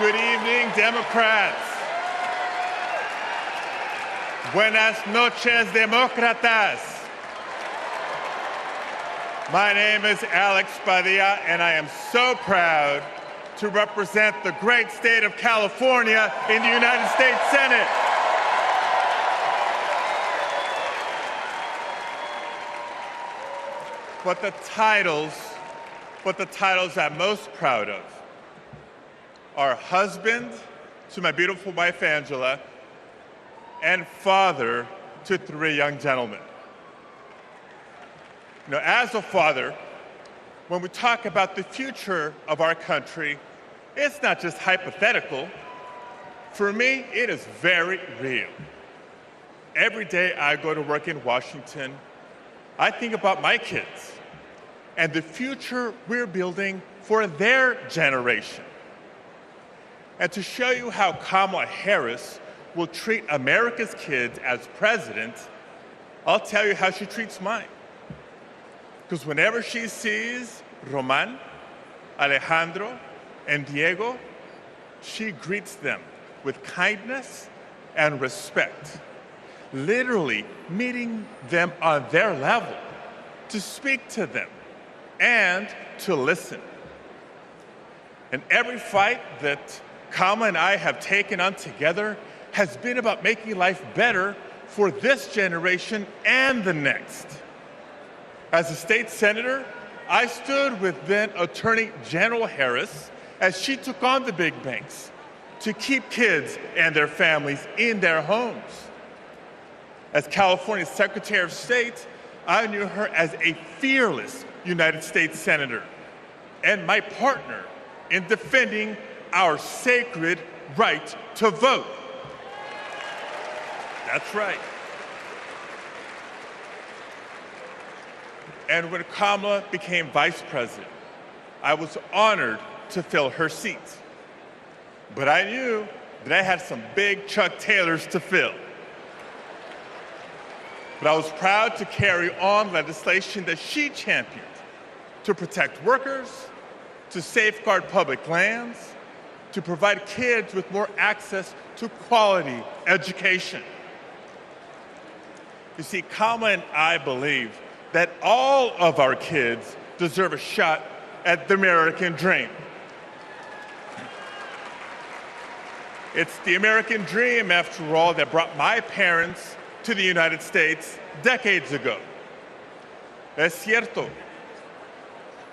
Good evening, Democrats. Buenas noches, demócratas. My name is Alex Padilla, and I am so proud to represent the great state of California in the United States Senate. But the titles I'm most proud of are husband to my beautiful wife, Angela, and father to 3 young gentlemen. You know, as a father, when we talk about the future of our country, it's not just hypothetical. For me, it is very real. Every day I go to work in Washington, I think about my kids and the future we're building for their generation. And to show you how Kamala Harris will treat America's kids as president, I'll tell you how she treats mine. Because whenever she sees Roman, Alejandro, and Diego, she greets them with kindness and respect, literally meeting them on their level, to speak to them and to listen. And every fight that Kamala and I have taken on together has been about making life better for this generation and the next. As a state senator, I stood with then Attorney General Harris as she took on the big banks to keep kids and their families in their homes. As California's Secretary of State, I knew her as a fearless United States Senator and my partner in defending our sacred right to vote. That's right. And when Kamala became vice president, I was honored to fill her seat. But I knew that I had some big Chuck Taylors to fill. But I was proud to carry on legislation that she championed to protect workers, to safeguard public lands, to provide kids with more access to quality education. You see, Kamala and I believe that all of our kids deserve a shot at the American dream. It's the American dream, after all, that brought my parents to the United States decades ago. Es cierto.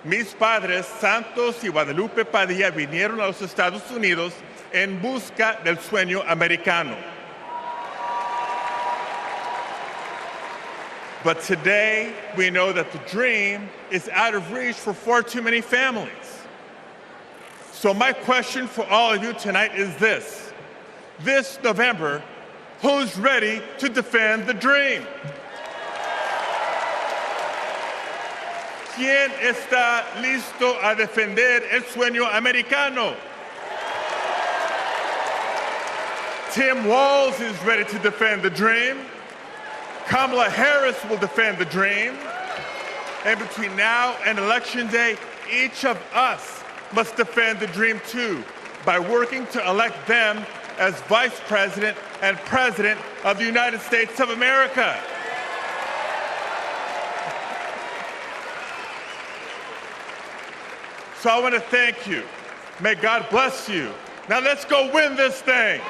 Mis padres, Santos y Guadalupe Padilla, vinieron a los Estados Unidos en busca del sueño americano. But today, we know that the dream is out of reach for far too many families. So my question for all of you tonight is this. This November, who's ready to defend the dream? ¿Quién está listo a defender el sueño americano? Tim Walz is ready to defend the dream. Kamala Harris will defend the dream. And between now and Election Day, each of us must defend the dream too, by working to elect them as Vice President and President of the United States of America. So I want to thank you. May God bless you. Now let's go win this thing.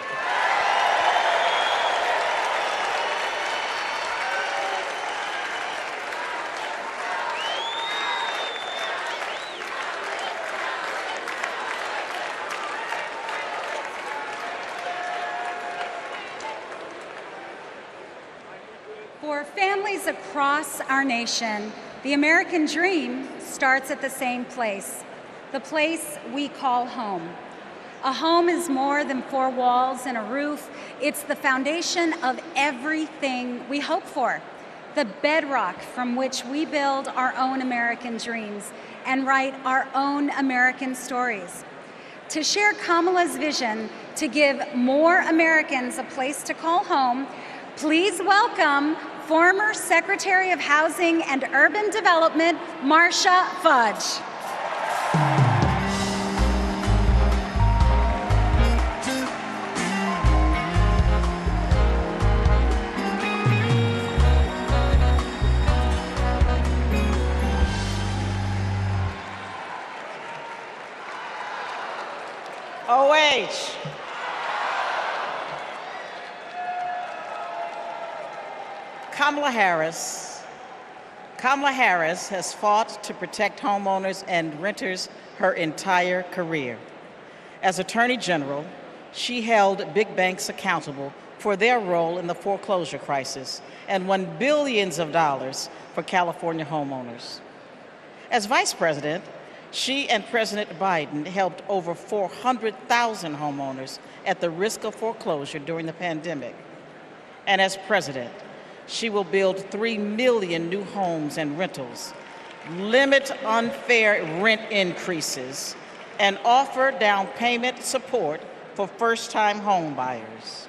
For families across our nation, the American dream starts at the same place, the place we call home. A home is more than 4 walls and a roof. It's the foundation of everything we hope for, the bedrock from which we build our own American dreams and write our own American stories. To share Kamala's vision to give more Americans a place to call home, please welcome former Secretary of Housing and Urban Development, Marcia Fudge. OH. Kamala Harris. Kamala Harris has fought to protect homeowners and renters her entire career. As Attorney General, she held big banks accountable for their role in the foreclosure crisis and won billions of dollars for California homeowners. As Vice President, she and President Biden helped over 400,000 homeowners at the risk of foreclosure during the pandemic. And as President, she will build 3 million new homes and rentals, limit unfair rent increases, and offer down payment support for first-time home buyers.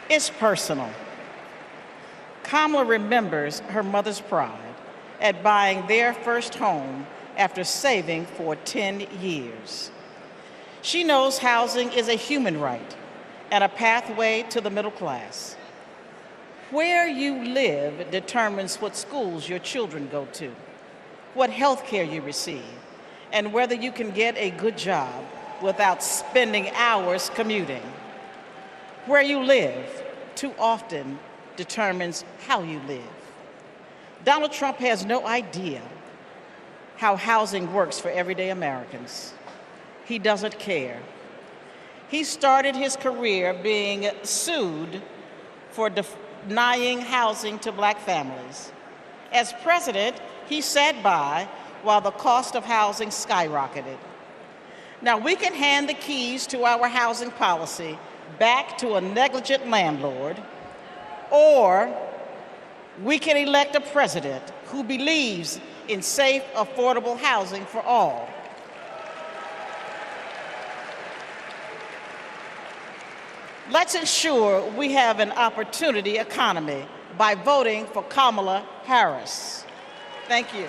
It's personal. Kamala remembers her mother's pride at buying their first home after saving for 10 years. She knows housing is a human right and a pathway to the middle class. Where you live determines what schools your children go to, what health care you receive, and whether you can get a good job without spending hours commuting. Where you live too often determines how you live. Donald Trump has no idea how housing works for everyday Americans. He doesn't care. He started his career being sued for denying housing to Black families. As president, he sat by while the cost of housing skyrocketed. Now, we can hand the keys to our housing policy back to a negligent landlord, or we can elect a president who believes in safe, affordable housing for all. Let's ensure we have an opportunity economy by voting for Kamala Harris. Thank you.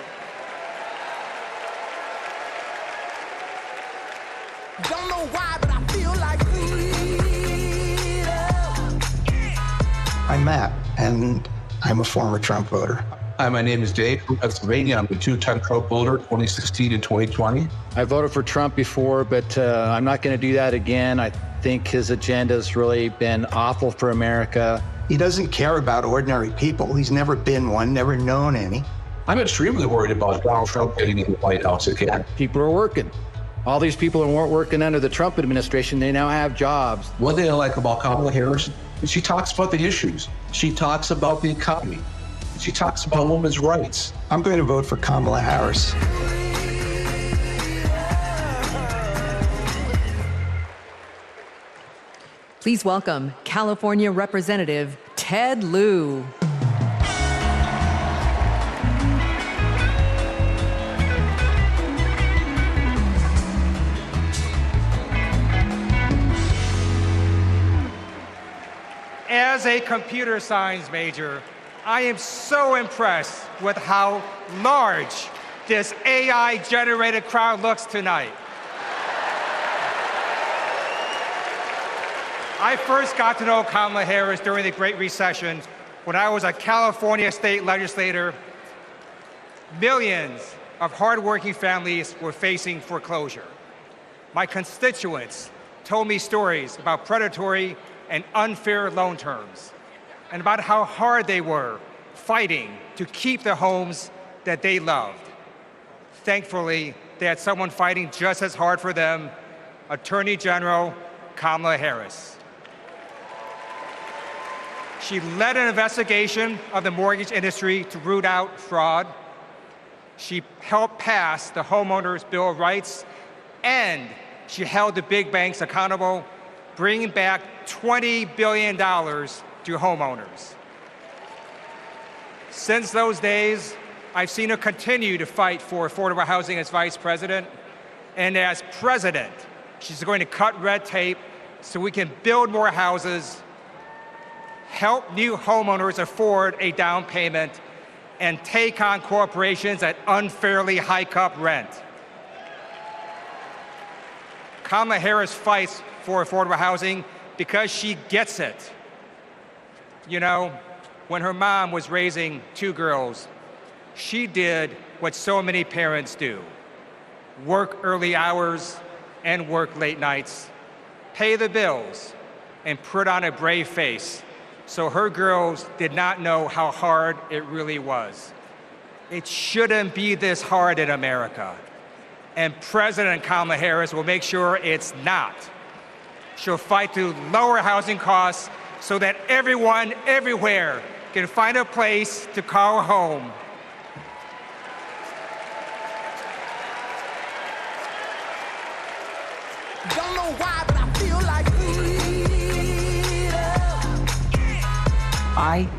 Don't know why, but I feel like I'm Matt, and I'm a former Trump voter. Hi, my name is Dave from Pennsylvania. I'm a two-time Trump voter, 2016 and 2020. I voted for Trump before, but I'm not going to do that again. I think his agenda has really been awful for America. He doesn't care about ordinary people. He's never been one, never known any. I'm extremely worried about Donald Trump getting in the White House again. People are working. All these people who weren't working under the Trump administration, they now have jobs. One thing I like about Kamala Harris is she talks about the issues. She talks about the economy. She talks about women's rights. I'm going to vote for Kamala Harris. Please welcome California Representative Ted Lieu. As a computer science major, I am so impressed with how large this AI-generated crowd looks tonight. I first got to know Kamala Harris during the Great Recession when I was a California state legislator. Millions of hardworking families were facing foreclosure. My constituents told me stories about predatory and unfair loan terms, and about how hard they were fighting to keep the homes that they loved. Thankfully, they had someone fighting just as hard for them, Attorney General Kamala Harris. She led an investigation of the mortgage industry to root out fraud. She helped pass the Homeowners Bill of Rights, and she held the big banks accountable, bringing back $20 billion to homeowners. Since those days, I've seen her continue to fight for affordable housing as vice president. And as president, she's going to cut red tape so we can build more houses, help new homeowners afford a down payment, and take on corporations that unfairly hike up rent. Kamala Harris fights for affordable housing because she gets it. You know, when her mom was raising 2 girls, she did what so many parents do. work early hours and work late nights, pay the bills, and put on a brave face so her girls did not know how hard it really was. It shouldn't be this hard in America, and President Kamala Harris will make sure it's not. She'll fight to lower housing costs so that everyone, everywhere, can find a place to call home. Don't know why, but I feel like I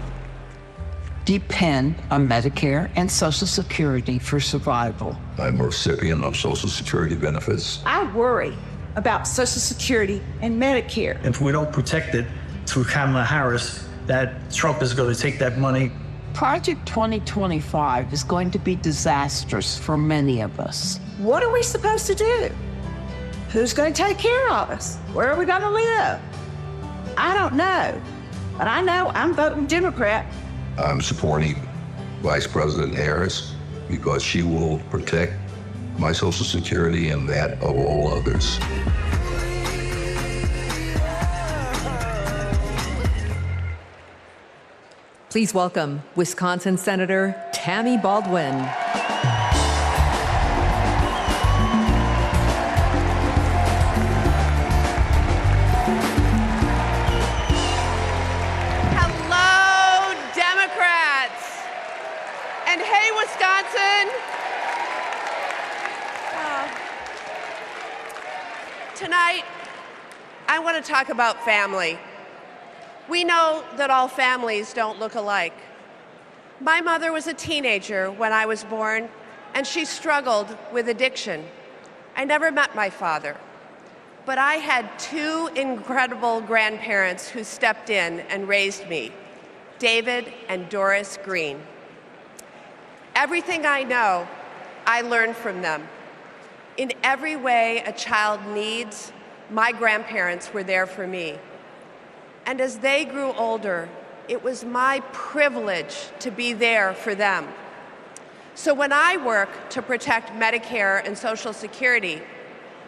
depend on Medicare and Social Security for survival. I'm a recipient of Social Security benefits. I worry about Social Security and Medicare. If we don't protect it through Kamala Harris, that Trump is going to take that money. Project 2025 is going to be disastrous for many of us. What are we supposed to do? Who's going to take care of us? Where are we going to live? I don't know, but I know I'm voting Democrat. I'm supporting Vice President Harris because she will protect my Social Security and that of all others. Please welcome Wisconsin Senator Tammy Baldwin. Tonight, I want to talk about family. We know that all families don't look alike. My mother was a teenager when I was born, and she struggled with addiction. I never met my father, but I had two incredible grandparents who stepped in and raised me, David and Doris Green. Everything I know, I learned from them. In every way a child needs, my grandparents were there for me. And as they grew older, it was my privilege to be there for them. So when I work to protect Medicare and Social Security,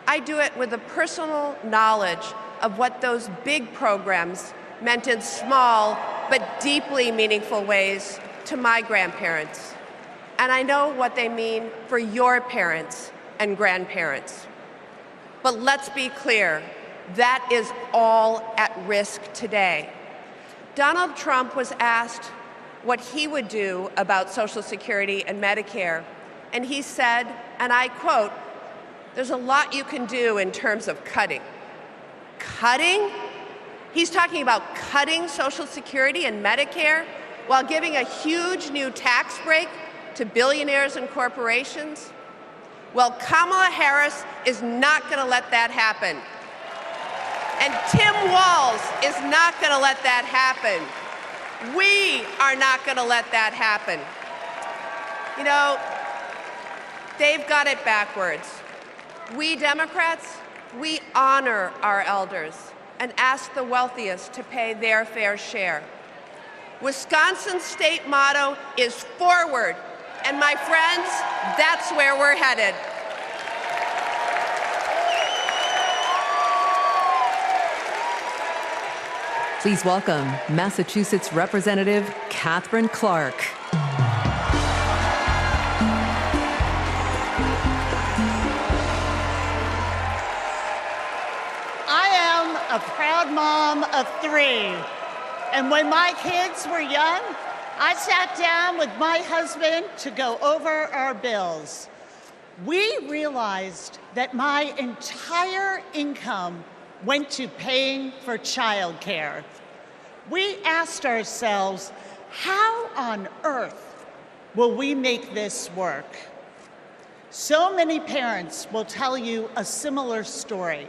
I do it with a personal knowledge of what those big programs meant in small but deeply meaningful ways to my grandparents. And I know what they mean for your parents and grandparents. But let's be clear, that is all at risk today. Donald Trump was asked what he would do about Social Security and Medicare, and he said, and I quote, "There's a lot you can do in terms of cutting." Cutting? He's talking about cutting Social Security and Medicare while giving a huge new tax break to billionaires and corporations? Well, Kamala Harris is not going to let that happen. And Tim Walz is not going to let that happen. We are not going to let that happen. You know, they've got it backwards. We Democrats, we honor our elders and ask the wealthiest to pay their fair share. Wisconsin's state motto is forward. And my friends, that's where we're headed. Please welcome Massachusetts Representative Katherine Clark. I am a proud mom of 3. And when my kids were young, I sat down with my husband to go over our bills. We realized that my entire income went to paying for childcare. We asked ourselves, how on earth will we make this work? So many parents will tell you a similar story.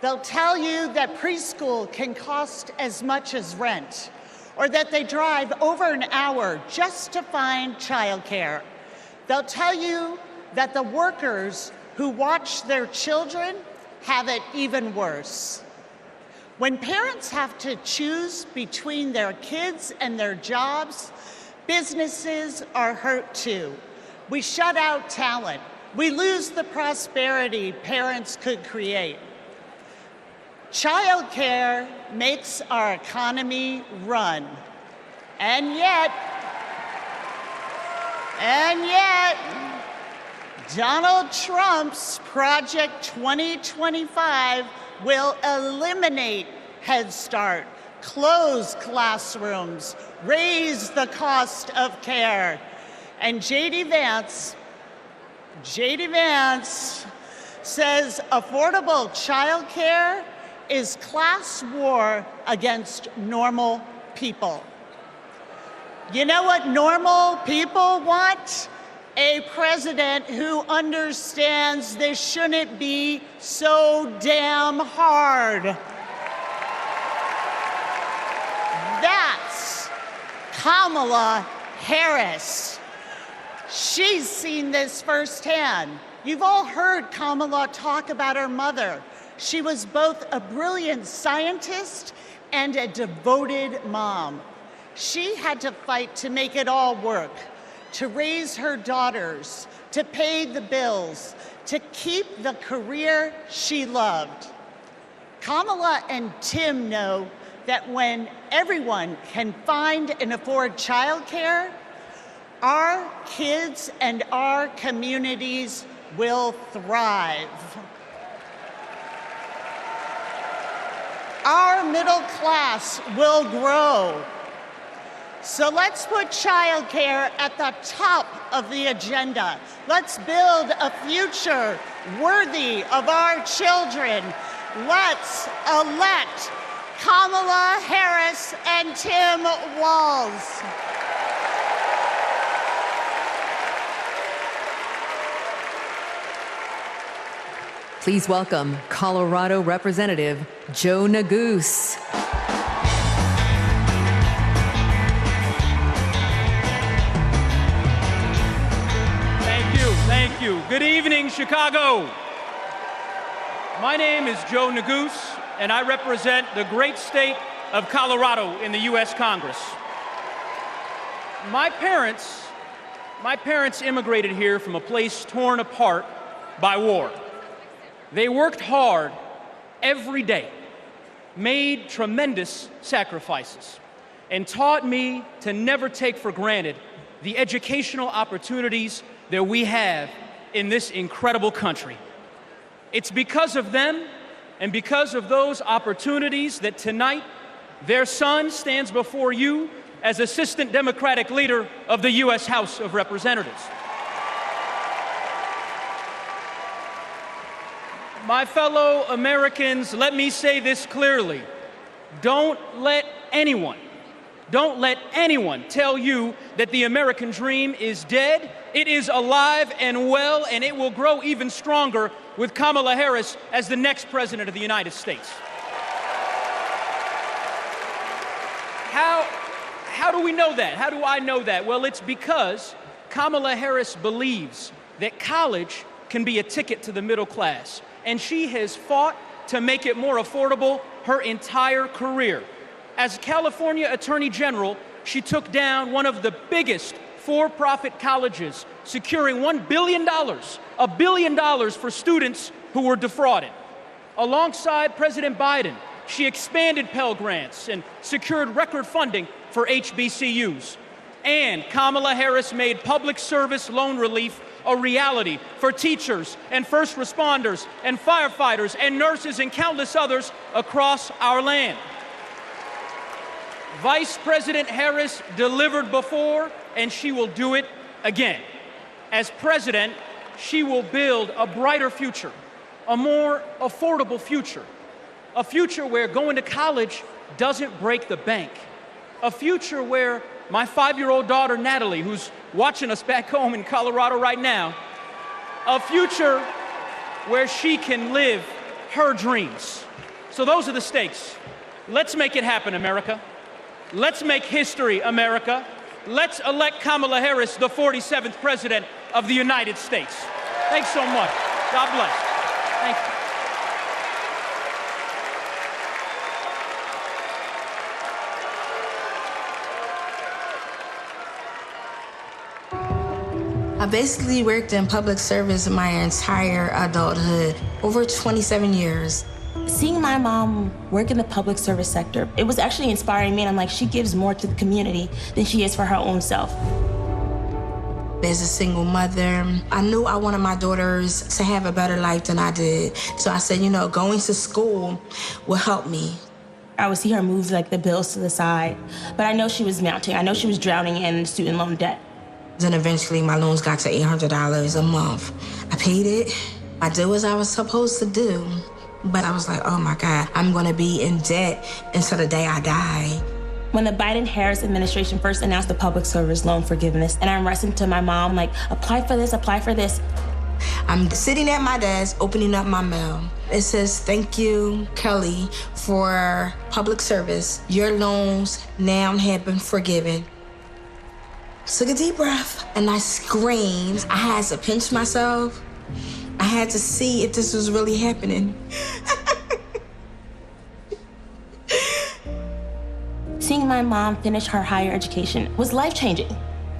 They'll tell you that preschool can cost as much as rent, or that they drive over an hour just to find childcare. They'll tell you that the workers who watch their children have it even worse. When parents have to choose between their kids and their jobs, businesses are hurt too. We shut out talent. we lose the prosperity parents could create. Childcare makes our economy run. And yet, Donald Trump's Project 2025 will eliminate Head Start, close classrooms, raise the cost of care. And J.D. Vance says affordable childcare is class war against normal people. You know what normal people want? A president who understands this shouldn't be so damn hard. That's Kamala Harris. She's seen this firsthand. You've all heard Kamala talk about her mother. She was both a brilliant scientist and a devoted mom. She had to fight to make it all work, to raise her daughters, to pay the bills, to keep the career she loved. Kamala and Tim know that when everyone can find and afford childcare, our kids and our communities will thrive. Our middle class will grow. So let's put childcare at the top of the agenda. Let's build a future worthy of our children. Let's elect Kamala Harris and Tim Walz. Please welcome Colorado Representative Joe Neguse. Thank you. Good evening, Chicago. My name is Joe Neguse, and I represent the great state of Colorado in the U.S. Congress. My parents immigrated here from a place torn apart by war. They worked hard every day, made tremendous sacrifices, and taught me to never take for granted the educational opportunities that we have in this incredible country. It's because of them and because of those opportunities that tonight their son stands before you as Assistant Democratic Leader of the U.S. House of Representatives. My fellow Americans, let me say this clearly. Don't let anyone tell you that the American dream is dead. It is alive and well, and it will grow even stronger with Kamala Harris as the next president of the United States. How do we know that? How do I know that? Well, it's because Kamala Harris believes that college can be a ticket to the middle class, and she has fought to make it more affordable her entire career. As California Attorney General, she took down one of the biggest for-profit colleges, securing $1 billion for students who were defrauded. Alongside President Biden, she expanded Pell Grants and secured record funding for HBCUs. And Kamala Harris made public service loan relief a reality for teachers and first responders and firefighters and nurses and countless others across our land. Vice President Harris delivered before, and she will do it again. As president, she will build a brighter future, a more affordable future, a future where going to college doesn't break the bank, a future where my 5-year-old daughter, Natalie, who's watching us back home in Colorado right now, a future where she can live her dreams. So those are the stakes. Let's make it happen, America. Let's make history, America. Let's elect Kamala Harris, the 47th President of the United States. Thanks so much. God bless. Thank you. I basically worked in public service my entire adulthood, over 27 years. Seeing my mom work in the public service sector, it was actually inspiring me, and I'm like, she gives more to the community than she is for her own self. As a single mother, I knew I wanted my daughters to have a better life than I did. So I said, you know, going to school will help me. I would see her move like the bills to the side, but I know she was mounting. I know she was drowning in student loan debt. Then eventually my loans got to $800 a month. I paid it. I did what I was supposed to do. But I was like, oh my God, I'm gonna be in debt until the day I die. When the Biden-Harris administration first announced the public service loan forgiveness, and I'm rushing to my mom, like, apply for this, apply for this. I'm sitting at my desk, opening up my mail. It says, thank you, Kelly, for public service. Your loans now have been forgiven. Took a deep breath, and I screamed. I had to pinch myself. I had to see if this was really happening. Seeing my mom finish her higher education was life-changing.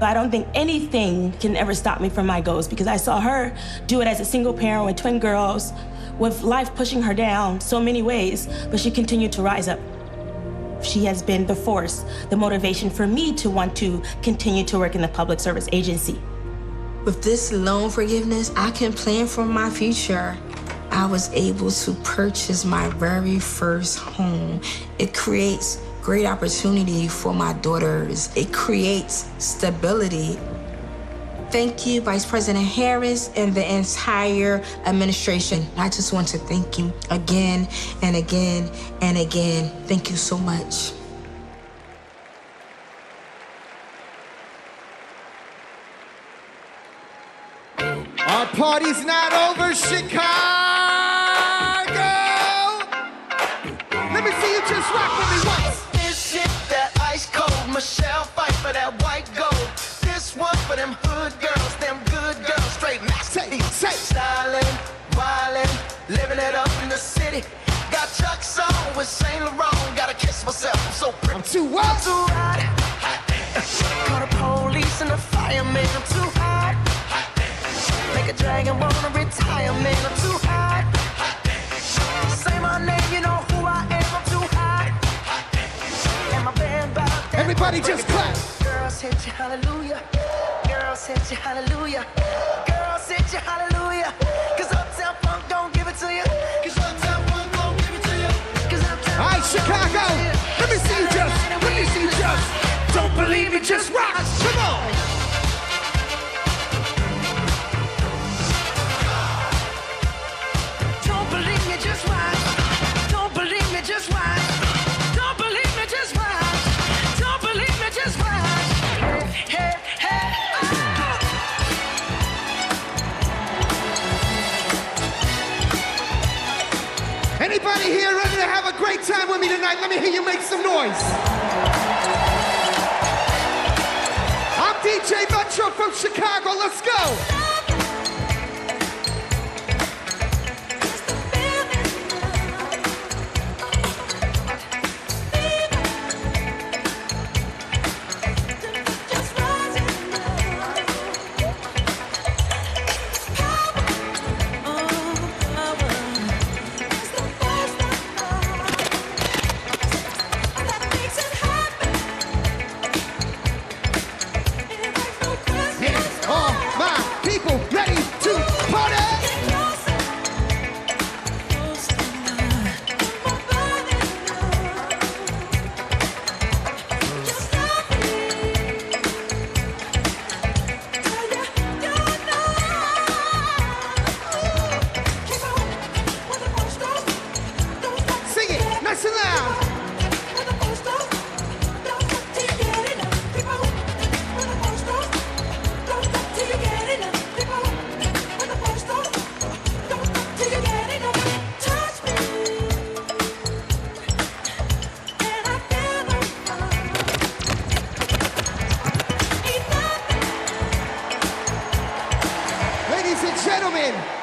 I don't think anything can ever stop me from my goals because I saw her do it as a single parent with twin girls, with life pushing her down so many ways, but she continued to rise up. She has been the force, the motivation for me to want to continue to work in the public service agency. With this loan forgiveness, I can plan for my future. I was able to purchase my very first home. It creates great opportunity for my daughters. It creates stability. Thank you, Vice President Harris and the entire administration. I just want to thank you again and again and again. Thank you so much. Our party's not over, Chicago! Let me see you just rock with me once. This shit, that ice cold. Michelle fight for that white gold. This one for them hood girls, them good girls, straight masterpiece. Styling, wildin', living it up in the city. Got Chuck's on with Saint Laurent. Gotta kiss myself, I'm so pretty. I'm too what? I'm too hot. Call the police and the fireman. I'm too hot. Make a dragon wanna retire, man. I'm too hot. Say my name, you know who I am. I'm too hot. And my band bout that. Everybody just clap. Girls hit you, hallelujah. Girls hit you, hallelujah. Girls hit you, hallelujah. Cause Uptown Funk don't give it to you. Cause Uptown Funk don't give it to you. Cause Uptown All right, Chicago. Let me see you just. Let me see you just. Don't believe me, just rock. Come on. Just watch. Don't believe me, just watch. Don't believe me, just watch. Don't believe me, just watch. Hey, hey, hey. Anybody here ready to have a great time with me tonight? Let me hear you make some noise. I'm DJ Metro from Chicago. Let's go.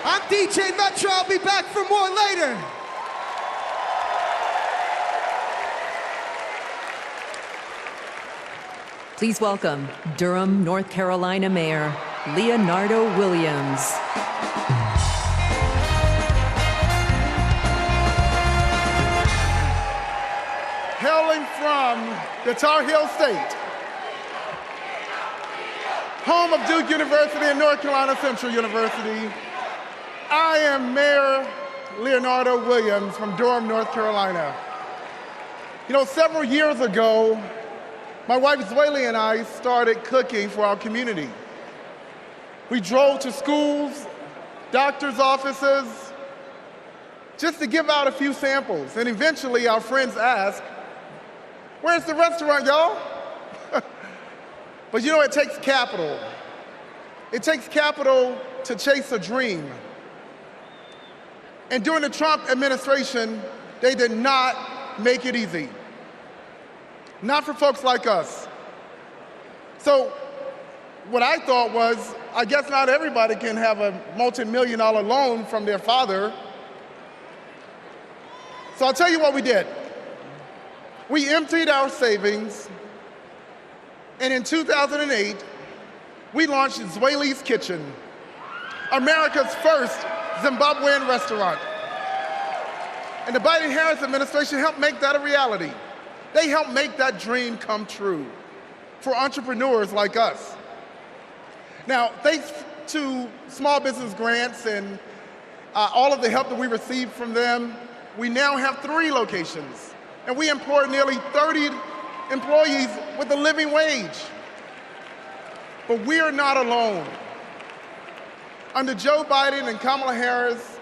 I'm DJ Metro. I'll be back for more later. Please welcome Durham, North Carolina Mayor Leonardo Williams. Hailing from the Tar Heel State, home of Duke University and North Carolina Central University, I am Mayor Leonardo Williams from Durham, North Carolina. You know, several years ago, my wife Zweli and I started cooking for our community. We drove to schools, doctors' offices, just to give out a few samples. And eventually our friends asked, "Where's the restaurant, y'all?" But you know, it takes capital. It takes capital to chase a dream. And during the Trump administration, they did not make it easy. Not for folks like us. So what I thought was, I guess not everybody can have a multi-million-dollar loan from their father. So I'll tell you what we did. We emptied our savings, and in 2008, we launched Zweli's Kitchen, America's first Zimbabwean restaurant. And the Biden-Harris administration helped make that a reality. They helped make that dream come true for entrepreneurs like us. Now, thanks to small business grants and all of the help that we received from them, we now have 3 locations. And we employ nearly 30 employees with a living wage. But we are not alone. Under Joe Biden and Kamala Harris,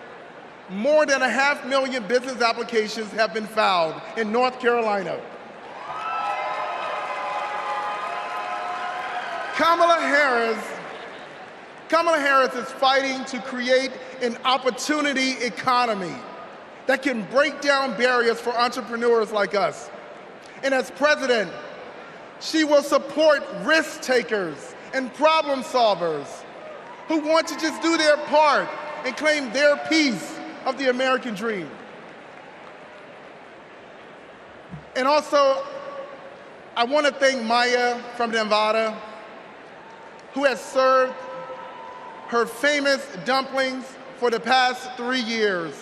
more than 500,000 business applications have been filed in North Carolina. Kamala Harris is fighting to create an opportunity economy that can break down barriers for entrepreneurs like us. And as president, she will support risk takers and problem solvers who want to just do their part and claim their piece of the American dream. And also, I want to thank Maya from Nevada, who has served her famous dumplings for the past 3 years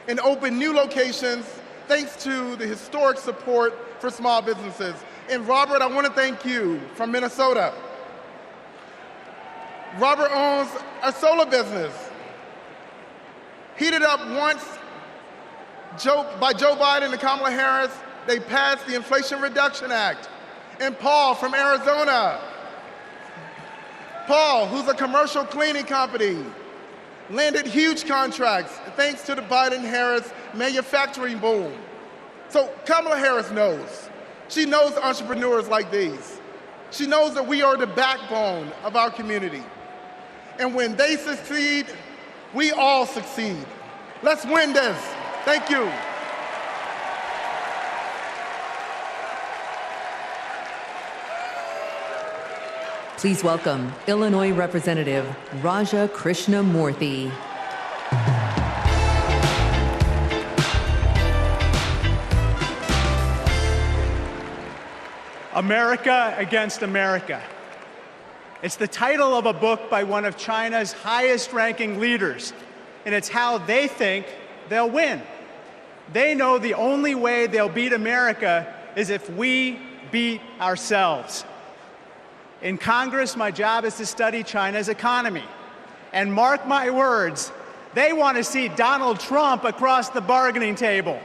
and opened new locations thanks to the historic support for small businesses. And Robert, I want to thank you from Minnesota. Robert owns a solar business, heated up once by Joe Biden and Kamala Harris. They passed the Inflation Reduction Act. And Paul from Arizona. Paul, who's a commercial cleaning company, landed huge contracts thanks to the Biden-Harris manufacturing boom. So Kamala Harris knows. She knows entrepreneurs like these. She knows that we are the backbone of our community. And when they succeed, we all succeed. Let's win this. Thank you. Please welcome Illinois Representative Raja Krishnamurthy. America Against America. It's the title of a book by one of China's highest-ranking leaders, and it's how they think they'll win. They know the only way they'll beat America is if we beat ourselves. In Congress, my job is to study China's economy. And mark my words, they want to see Donald Trump across the bargaining table,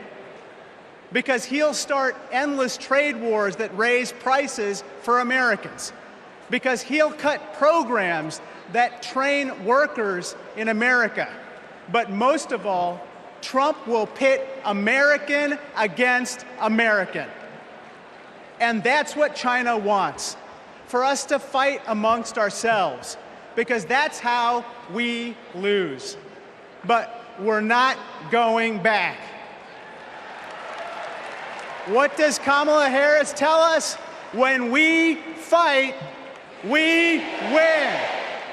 because he'll start endless trade wars that raise prices for Americans, because he'll cut programs that train workers in America. But most of all, Trump will pit American against American. And that's what China wants, for us to fight amongst ourselves, because that's how we lose. But we're not going back. What does Kamala Harris tell us? When we fight, we win.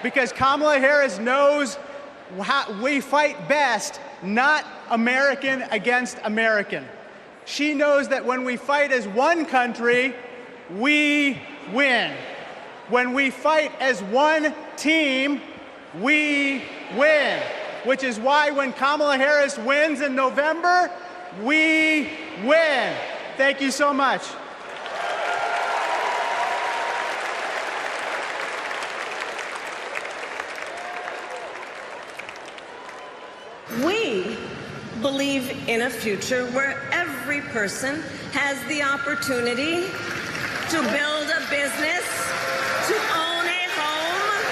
Because Kamala Harris knows how we fight best, not American against American. She knows that when we fight as one country, we win. When we fight as one team, we win. Which is why when Kamala Harris wins in November, we win. Thank you so much. We believe in a future where every person has the opportunity to build a business, to own a home,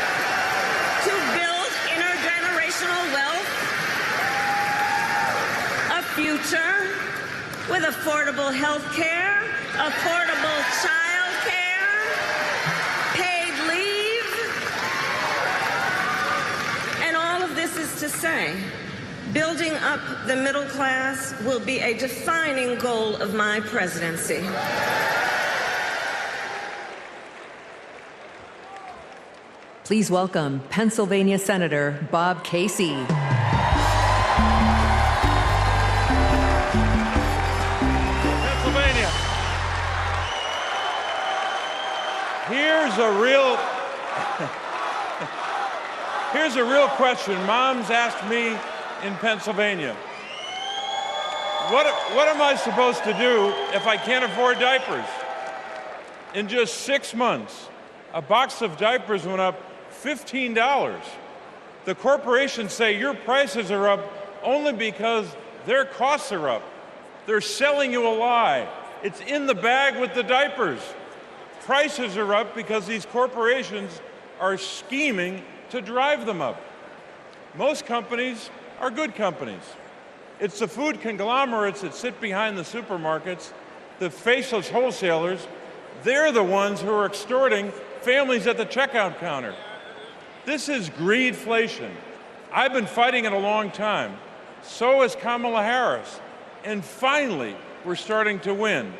to build intergenerational wealth, a future with affordable health care, affordable child care, paid leave. And all of this is to say, building up the middle class will be a defining goal of my presidency. Please welcome Pennsylvania Senator Bob Casey. Pennsylvania. Here's a real question Mom's asked me in Pennsylvania. What am I supposed to do if I can't afford diapers? In just 6 months, a box of diapers went up $15. The corporations say your prices are up only because their costs are up. They're selling you a lie. It's in the bag with the diapers. Prices are up because these corporations are scheming to drive them up. Most companies are good companies. It's the food conglomerates that sit behind the supermarkets, the faceless wholesalers. They're the ones who are extorting families at the checkout counter. This is greedflation. I've been fighting it a long time. So has Kamala Harris. And finally, we're starting to win.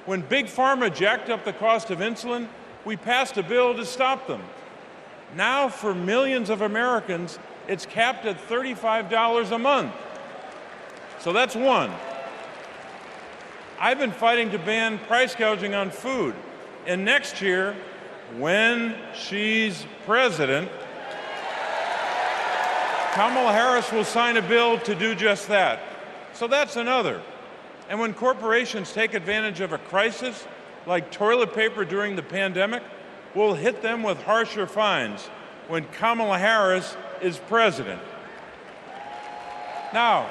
When Big Pharma jacked up the cost of insulin, we passed a bill to stop them. Now, for millions of Americans, it's capped at $35 a month. So that's one. I've been fighting to ban price gouging on food. And next year, when she's president, Kamala Harris will sign a bill to do just that. So that's another. And when corporations take advantage of a crisis, like toilet paper during the pandemic, we'll hit them with harsher fines when Kamala Harris is president. Now,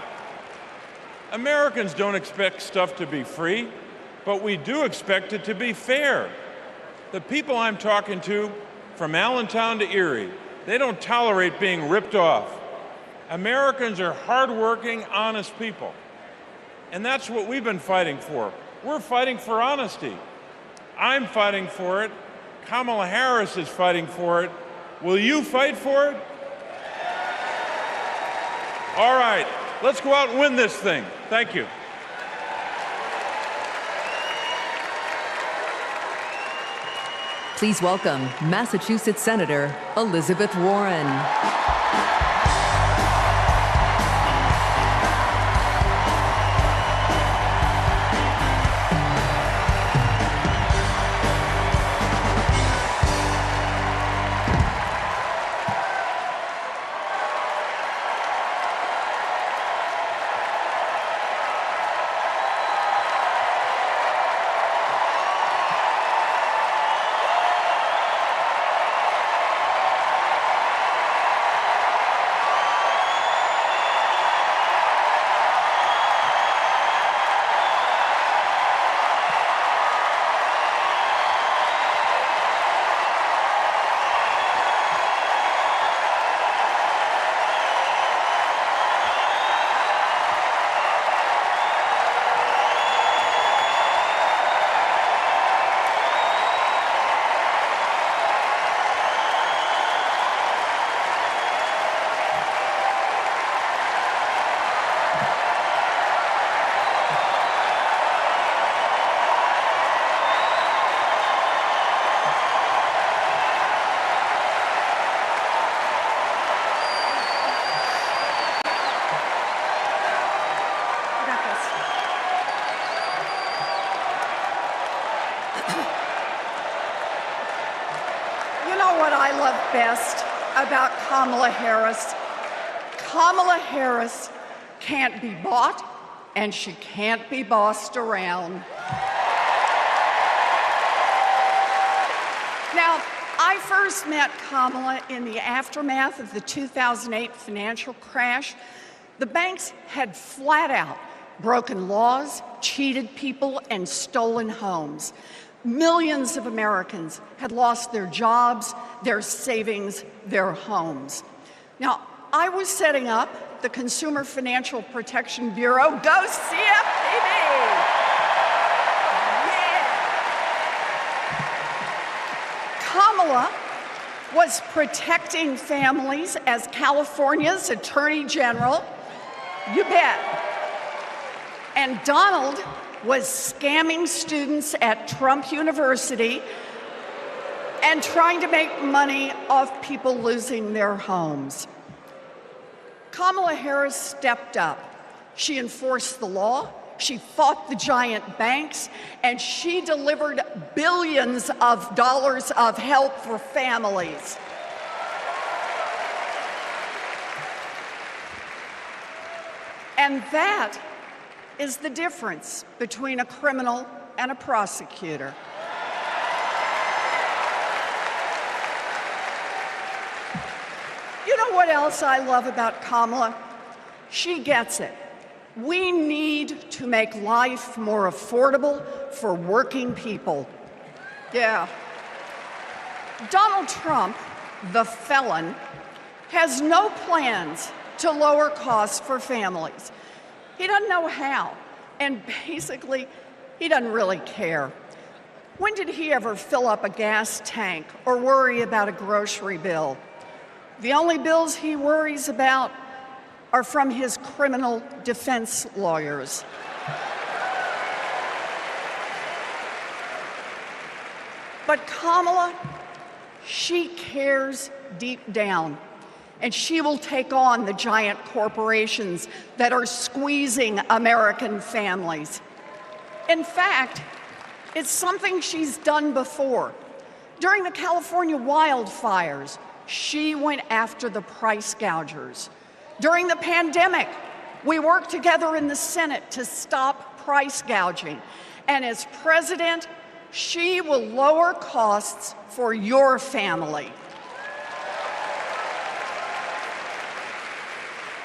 Americans don't expect stuff to be free, but we do expect it to be fair. The people I'm talking to, from Allentown to Erie, they don't tolerate being ripped off. Americans are hardworking, honest people. And that's what we've been fighting for. We're fighting for honesty. I'm fighting for it. Kamala Harris is fighting for it. Will you fight for it? All right, let's go out and win this thing. Thank you. Please welcome Massachusetts Senator Elizabeth Warren. You know what I love best? about Kamala Harris. Kamala Harris can't be bought, and she can't be bossed around. Now, I first met Kamala in the aftermath of the 2008 financial crash. The banks had flat out broken laws, cheated people, and stolen homes. Millions of Americans had lost their jobs, their savings, their homes. Now, I was setting up the Consumer Financial Protection Bureau. Go CFPB! Kamala was protecting families as California's Attorney General. You bet. And Donald was scamming students at Trump University and trying to make money off people losing their homes. Kamala Harris stepped up. She enforced the law. She fought the giant banks, and she delivered billions of dollars of help for families. And that is the difference between a criminal and a prosecutor. You know what else I love about Kamala? She gets it. We need to make life more affordable for working people. Yeah. Donald Trump, the felon, has no plans to lower costs for families. He doesn't know how, and basically, he doesn't really care. When did he ever fill up a gas tank or worry about a grocery bill? The only bills he worries about are from his criminal defense lawyers. But Kamala, she cares deep down, and she will take on the giant corporations that are squeezing American families. In fact, it's something she's done before. During the California wildfires, she went after the price gougers. During the pandemic, we worked together in the Senate to stop price gouging. And as president, she will lower costs for your family.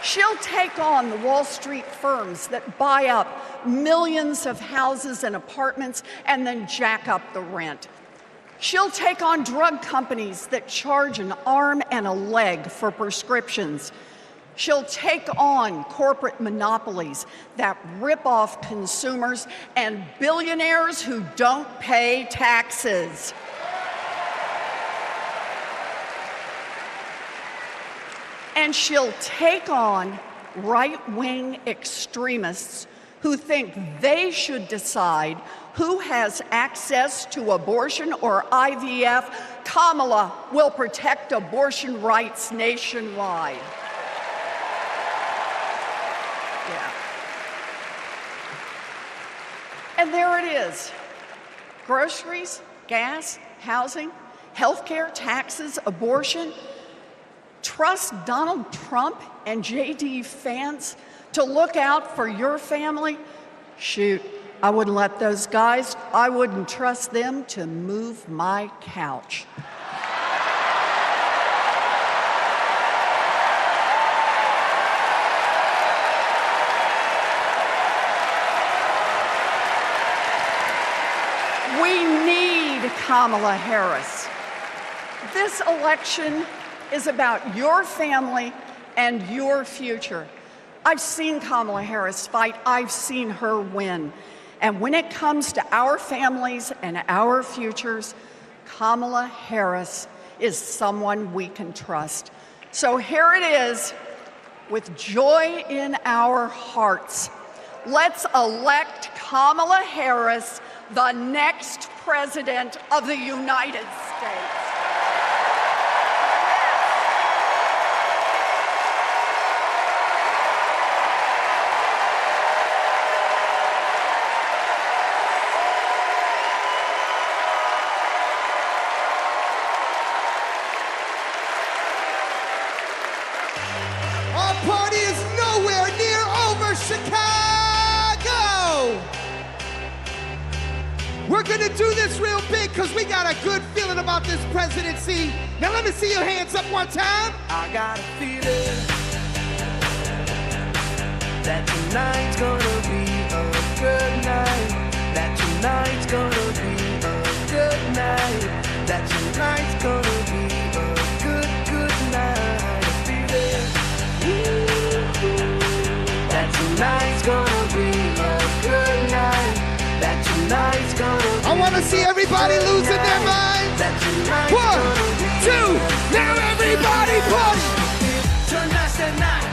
She'll take on the Wall Street firms that buy up millions of houses and apartments and then jack up the rent. She'll take on drug companies that charge an arm and a leg for prescriptions. She'll take on corporate monopolies that rip off consumers and billionaires who don't pay taxes. And she'll take on right-wing extremists who think they should decide who has access to abortion or IVF. Kamala will protect abortion rights nationwide. Yeah. And there it is. Groceries, gas, housing, healthcare, taxes, abortion. Trust Donald Trump and J.D. Vance to look out for your family? Shoot, I wouldn't let those guys, I wouldn't trust them to move my couch. We need Kamala Harris. This election is about your family and your future. I've seen Kamala Harris fight. I've seen her win. And when it comes to our families and our futures, Kamala Harris is someone we can trust. So here it is, with joy in our hearts. Let's elect Kamala Harris the next President of the United States. We're gonna do this real big because we got a good feeling about this presidency. Now let me see your hands up one time. I got a feeling that tonight's gonna be a good night. That tonight's gonna be a good night. That tonight's gonna be a good, good night. A feeling that tonight's gonna be a good night. That tonight's gonna be. I want to see everybody losing their minds. That tonight's 1, 2, now everybody party. Tonight's the night.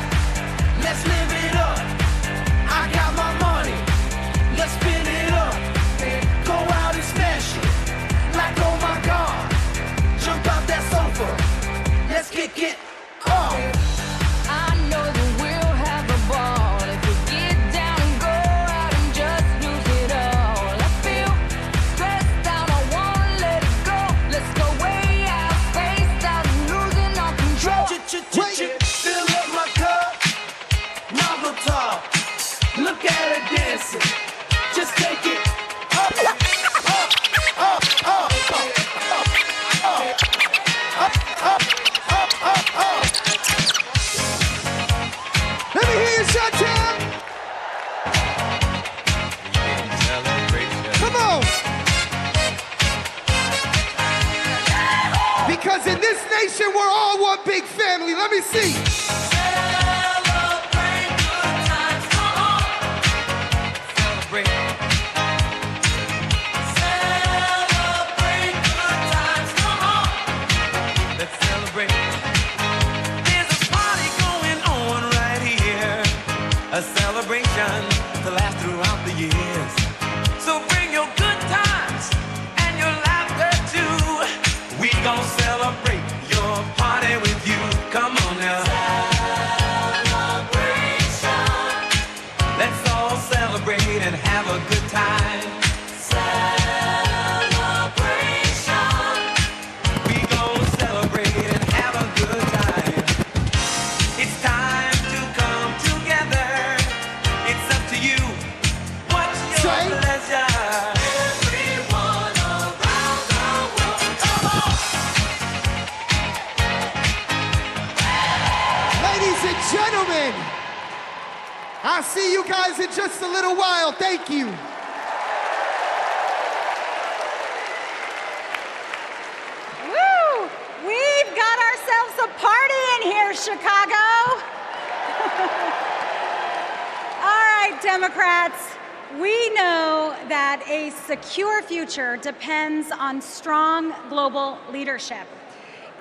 Let's live it up. I got my money. Let's spin it up. Go out and smash it. Like, oh my God. Jump out that sofa. Let's kick it off. I know that we'll have a ball if we get down and go out and just lose it all. I feel stressed out, I wanna let it go. Let's go way out, spaced out, and losing all control. Fill up my cup. Mazel tov. Look at her dancing. Just take it up, up, up, up, up, up, up, up, up. Let me hear you shut down. Come on. Because in this nation, we're all one big family. Let me see. A celebration to last throughout the years. So bring your good times and your laughter too. We gon' celebrate your party with you. Come on now. Celebration. Let's all celebrate and have a good time. Celebration. We gon' celebrate and have a good time. It's time to come together. It's up to you. What's your pleasure? Everyone around the world. Come on. Ladies and gentlemen, I'll see you guys in just a little while. Thank you. Woo! We've got ourselves a party in here, Chicago. All right, Democrats, we know that a secure future depends on strong global leadership.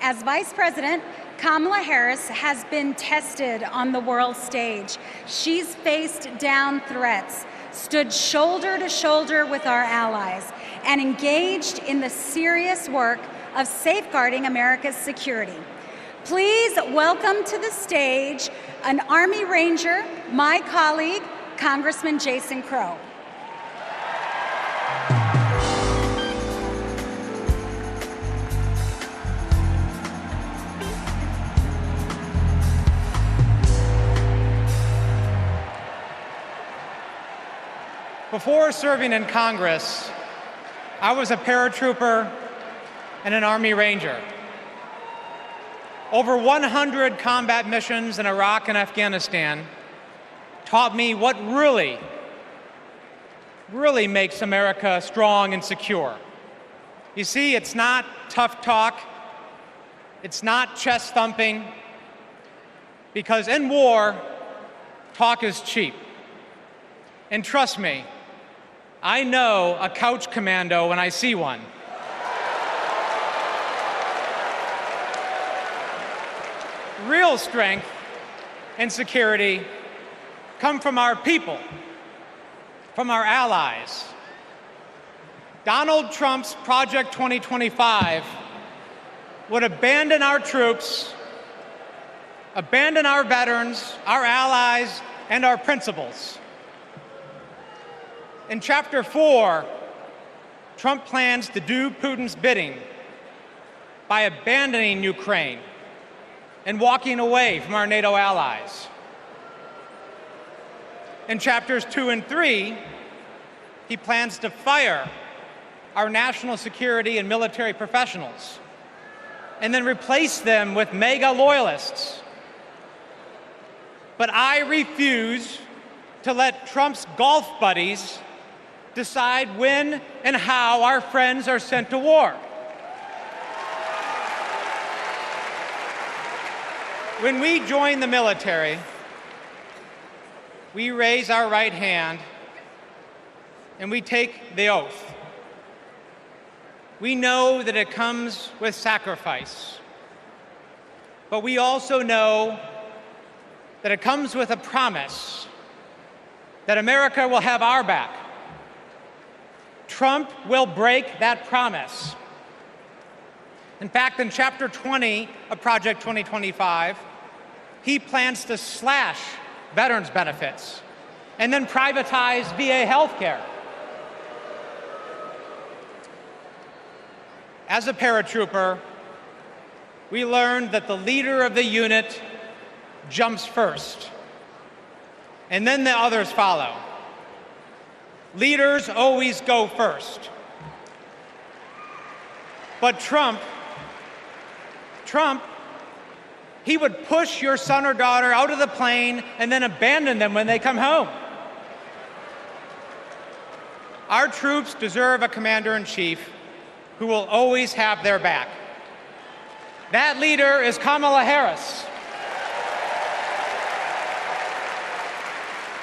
As Vice President, Kamala Harris has been tested on the world stage. She's faced down threats, stood shoulder to shoulder with our allies, and engaged in the serious work of safeguarding America's security. Please welcome to the stage an Army Ranger, my colleague, Congressman Jason Crow. Before serving in Congress, I was a paratrooper and an Army Ranger. Over 100 combat missions in Iraq and Afghanistan taught me what really makes America strong and secure. You see, it's not tough talk, it's not chest thumping, because in war, talk is cheap. And trust me, I know a couch commando when I see one. Real strength and security come from our people, from our allies. Donald Trump's Project 2025 would abandon our troops, abandon our veterans, our allies, and our principles. In Chapter 4, Trump plans to do Putin's bidding by abandoning Ukraine and walking away from our NATO allies. In Chapters 2 and 3, he plans to fire our national security and military professionals and then replace them with MAGA loyalists. But I refuse to let Trump's golf buddies decide when and how our friends are sent to war. When we join the military, we raise our right hand and we take the oath. We know that it comes with sacrifice, but we also know that it comes with a promise that America will have our back. Trump will break that promise. In fact, in Chapter 20 of Project 2025, he plans to slash veterans' benefits and then privatize VA healthcare. As a paratrooper, we learned that the leader of the unit jumps first, and then the others follow. Leaders always go first. But Trump, he would push your son or daughter out of the plane and then abandon them when they come home. Our troops deserve a commander-in-chief who will always have their back. That leader is Kamala Harris.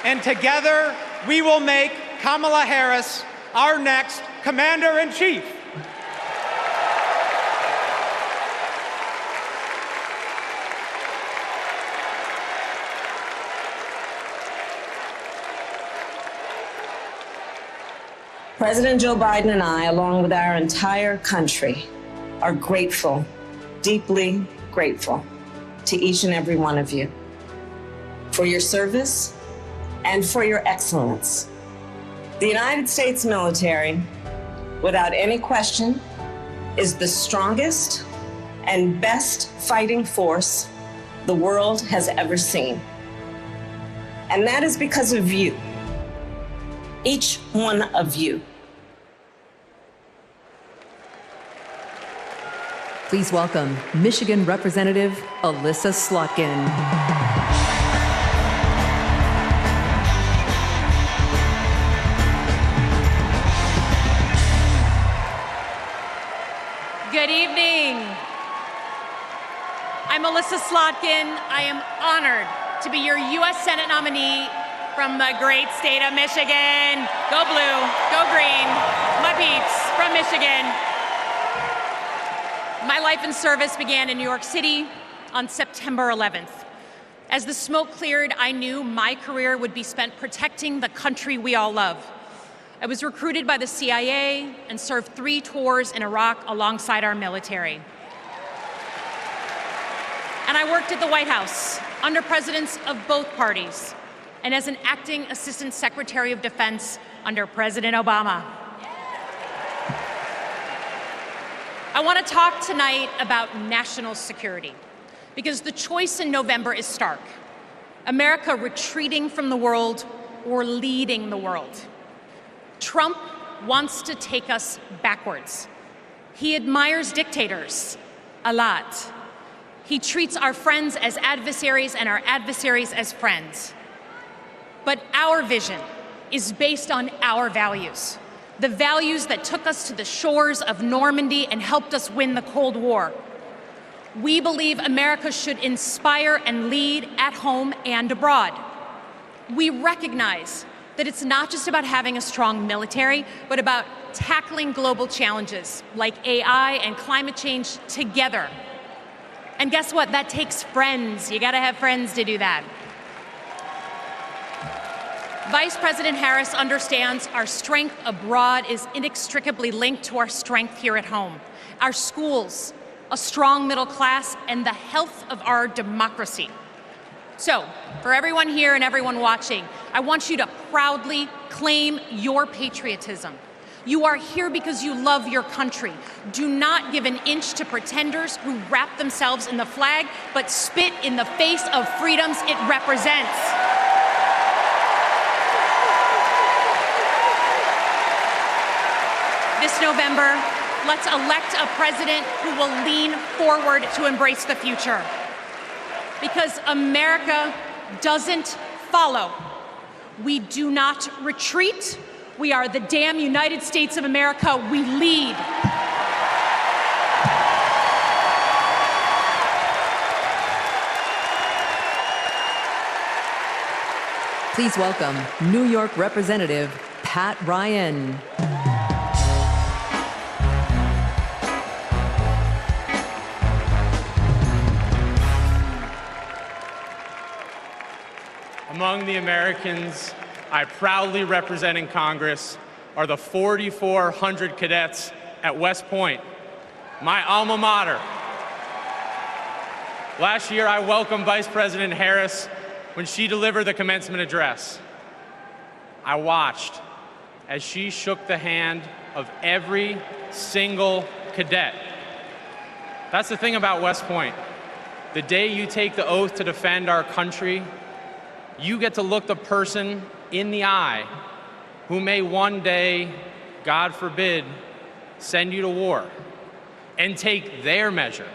And together, we will make Kamala Harris our next commander-in-chief. President Joe Biden and I, along with our entire country, are grateful, deeply grateful to each and every one of you for your service and for your excellence. The United States military, without any question, is the strongest and best fighting force the world has ever seen. And that is because of you, each one of you. Please welcome Michigan Representative Elissa Slotkin. Good evening. I'm Elissa Slotkin. I am honored to be your U.S. Senate nominee from the great state of Michigan. Go blue, go green, my peeps from Michigan. My life in service began in New York City on September 11th. As the smoke cleared, I knew my career would be spent protecting the country we all love. I was recruited by the CIA and served 3 tours in Iraq alongside our military. And I worked at the White House under presidents of both parties and as an acting Assistant Secretary of Defense under President Obama. I want to talk tonight about national security because the choice in November is stark. America retreating from the world or leading the world. Trump wants to take us backwards. He admires dictators a lot. He treats our friends as adversaries and our adversaries as friends. But our vision is based on our values, the values that took us to the shores of Normandy and helped us win the Cold War. We believe America should inspire and lead at home and abroad. We recognize that it's not just about having a strong military, but about tackling global challenges like AI and climate change together. And guess what? That takes friends. You gotta have friends to do that. Vice President Harris understands our strength abroad is inextricably linked to our strength here at home. Our schools, a strong middle class, and the health of our democracy. So, for everyone here and everyone watching, I want you to proudly claim your patriotism. You are here because you love your country. Do not give an inch to pretenders who wrap themselves in the flag, but spit in the face of freedoms it represents. this November, let's elect a president who will lean forward to embrace the future. Because America doesn't follow. We do not retreat. We are the damn United States of America. We lead. Please welcome New York Representative Pat Ryan. Among the Americans I proudly represent in Congress are the 4,400 cadets at West Point, my alma mater. Last year, I welcomed Vice President Harris when she delivered the commencement address. I watched as she shook the hand of every single cadet. That's the thing about West Point. The day you take the oath to defend our country, you get to look the person in the eye who may one day, God forbid, send you to war and take their measure.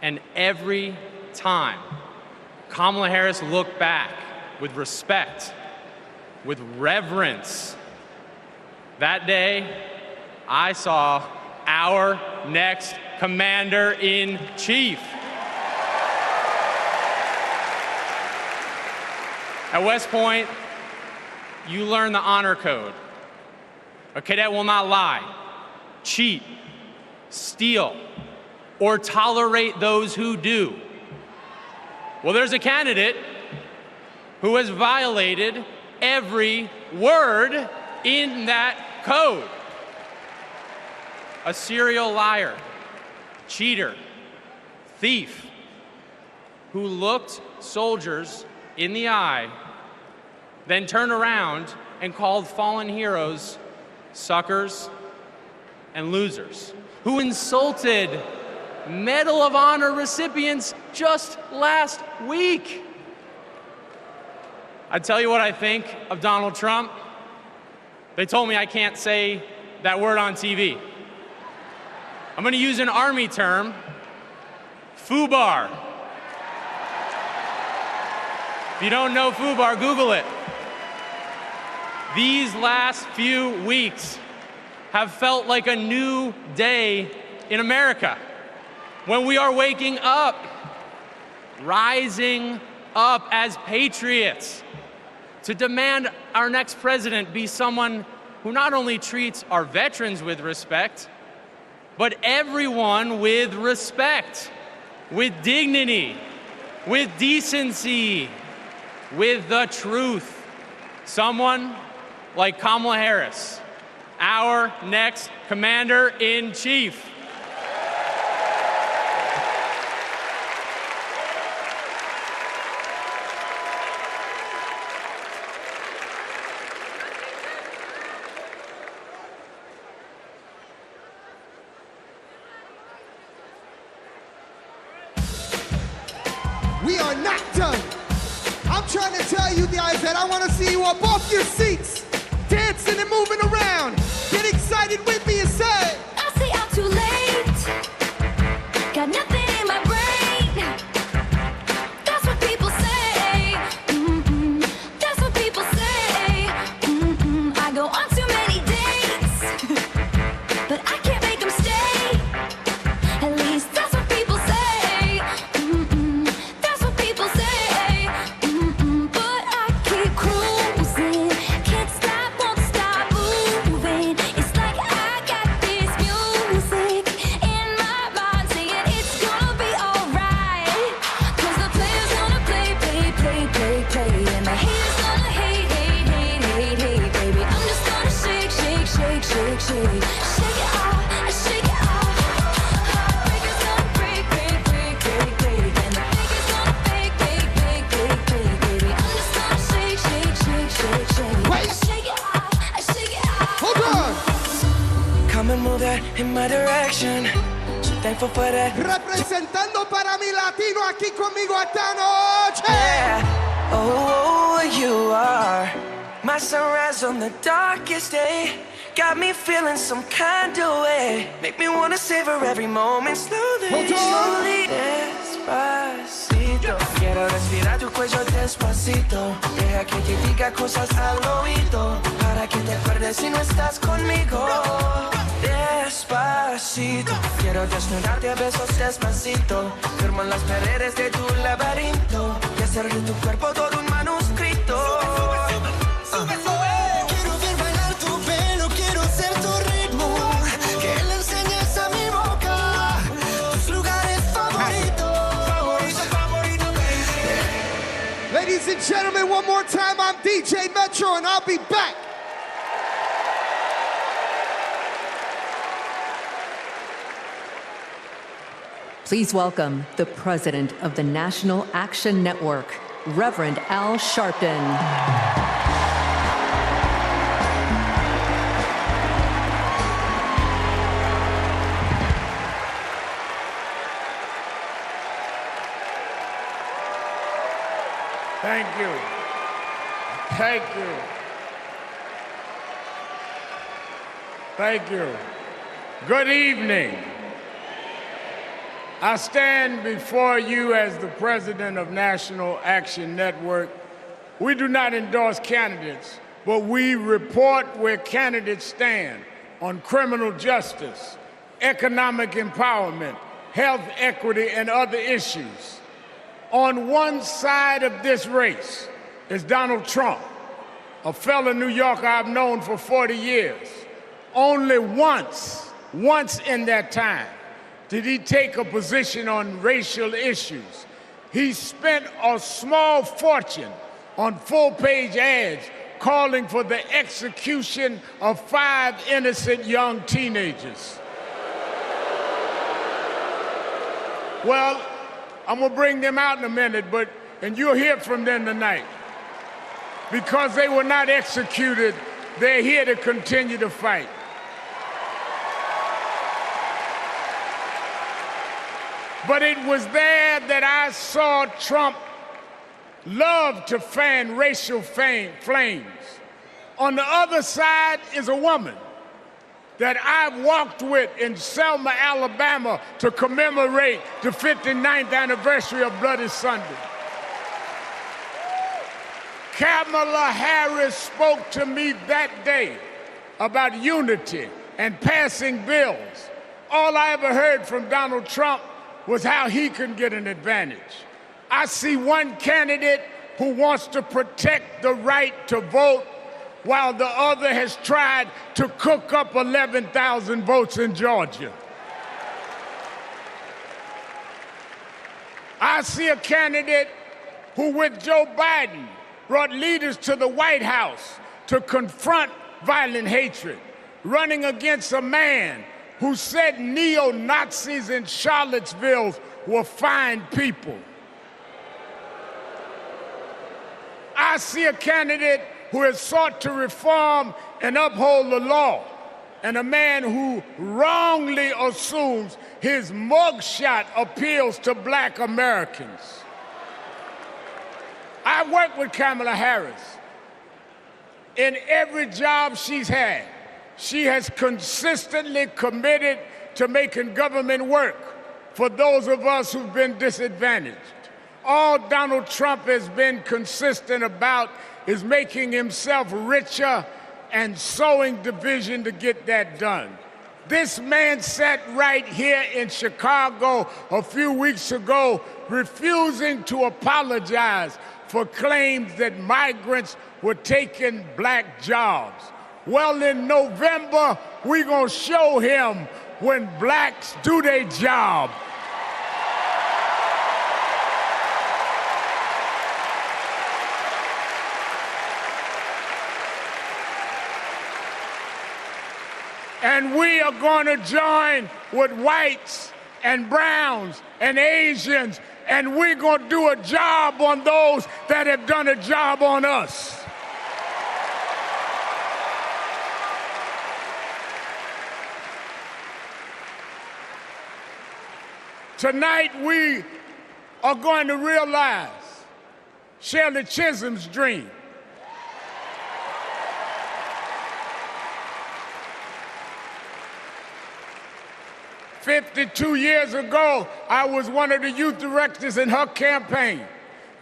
And every time, Kamala Harris looked back with respect, with reverence. That day, I saw our next Commander-in-Chief. At West Point, you learn the honor code. A cadet will not lie, cheat, steal, or tolerate those who do. Well, there's a candidate who has violated every word in that code. A serial liar, cheater, thief, who looked soldiers in the eye, then turned around and called fallen heroes suckers and losers, who insulted Medal of Honor recipients just last week. I tell you what I think of Donald Trump. They told me I can't say that word on TV. I'm going to use an Army term, FUBAR. If you don't know FUBAR, Google it. These last few weeks have felt like a new day in America, when we are waking up, rising up as patriots to demand our next president be someone who not only treats our veterans with respect, but everyone with respect, with dignity, with decency, with the truth. Someone like Kamala Harris, our next Commander-in-Chief. We are not done. I'm trying to tell you guys that I want to see you up off your seats, dancing and moving around. Get excited with me and say, I say I'm too late. Got nothing in my brain. That's what people say. That's what people say. I go on too many dates, but I can't make them stay. At least that's what people say. That's what people say. But I keep cruising. Can't stop, won't stop moving. It's like I got this music in my mind saying it's gonna be alright. 'Cause the players gonna play, play, play, play, play. And the haters gonna hate, hate, hate, hate, hate, baby. I'm just gonna shake, shake, shake, shake, shake. Shake it off, shake it off. Heartbreakers gonna break, break, break, break, break. And the fakers gonna fake, fake, fake, fake, fake, baby. I'm just gonna shake, shake, shake, shake, shake. Wait. Shake it off, shake it off. Hold on. Come and move that in my direction. So thankful for that. Representando para mi latino aquí conmigo esta noche. Oh, you are my sunrise on the darkest day. got me feeling some kind of way. Make me wanna savor every moment slowly, Hold on. slowly. Despacito, quiero respirar tu cuello despacito. Deja que te diga cosas al oído, para que te acuerdes si no estás conmigo. Despacito, quiero desnudarte a besos despacito. Firmo las paredes de tu laberinto y hacer de tu cuerpo todo un manuscrito. Quiero ver bailar tu pelo, quiero ser tu ritmo. Que le enseñes a mi boca tus lugares favoritos. Favorito, baby. Ladies and gentlemen, one more time, I'm DJ Metro, and I'll be back. Please welcome the president of the National Action Network, Reverend Al Sharpton. Thank you. Thank you. Thank you. Good evening. I stand before you as the president of National Action Network. We do not endorse candidates, but we report where candidates stand on criminal justice, economic empowerment, health equity, and other issues. On one side of this race is Donald Trump, a fellow New Yorker I've known for 40 years. Only once in that time, did he take a position on racial issues. He spent a small fortune on full-page ads calling for the execution of 5 innocent young teenagers. Well, I'm gonna bring them out in a minute, and you'll hear from them tonight. Because they were not executed, they're here to continue to fight. But it was there that I saw Trump love to fan racial flames. On the other side is a woman that I've walked with in Selma, Alabama to commemorate the 59th anniversary of Bloody Sunday. Kamala Harris spoke to me that day about unity and passing bills. All I ever heard from Donald Trump was how he can get an advantage. I see one candidate who wants to protect the right to vote, while the other has tried to cook up 11,000 votes in Georgia. I see a candidate who, with Joe Biden, brought leaders to the White House to confront violent hatred, running against a man who said neo-Nazis in Charlottesville were fine people. I see a candidate who has sought to reform and uphold the law, and a man who wrongly assumes his mugshot appeals to black Americans. I worked with Kamala Harris. In every job she's had, she has consistently committed to making government work for those of us who've been disadvantaged. All Donald Trump has been consistent about is making himself richer and sowing division to get that done. This man sat right here in Chicago a few weeks ago, refusing to apologize for claims that migrants were taking black jobs. Well, in November, we're gonna show him when blacks do their job. And we are going to join with whites and browns and Asians, and we're going to do a job on those that have done a job on us. Tonight, we are going to realize Shirley Chisholm's dream. 52 years ago, I was one of the youth directors in her campaign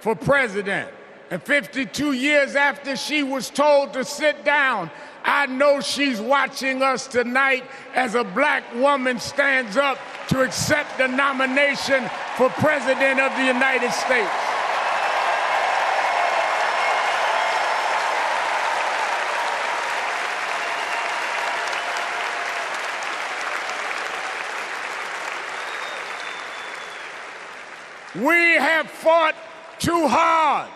for president. And 52 years after she was told to sit down, I know she's watching us tonight as a black woman stands up to accept the nomination for President of the United States. We have fought too hard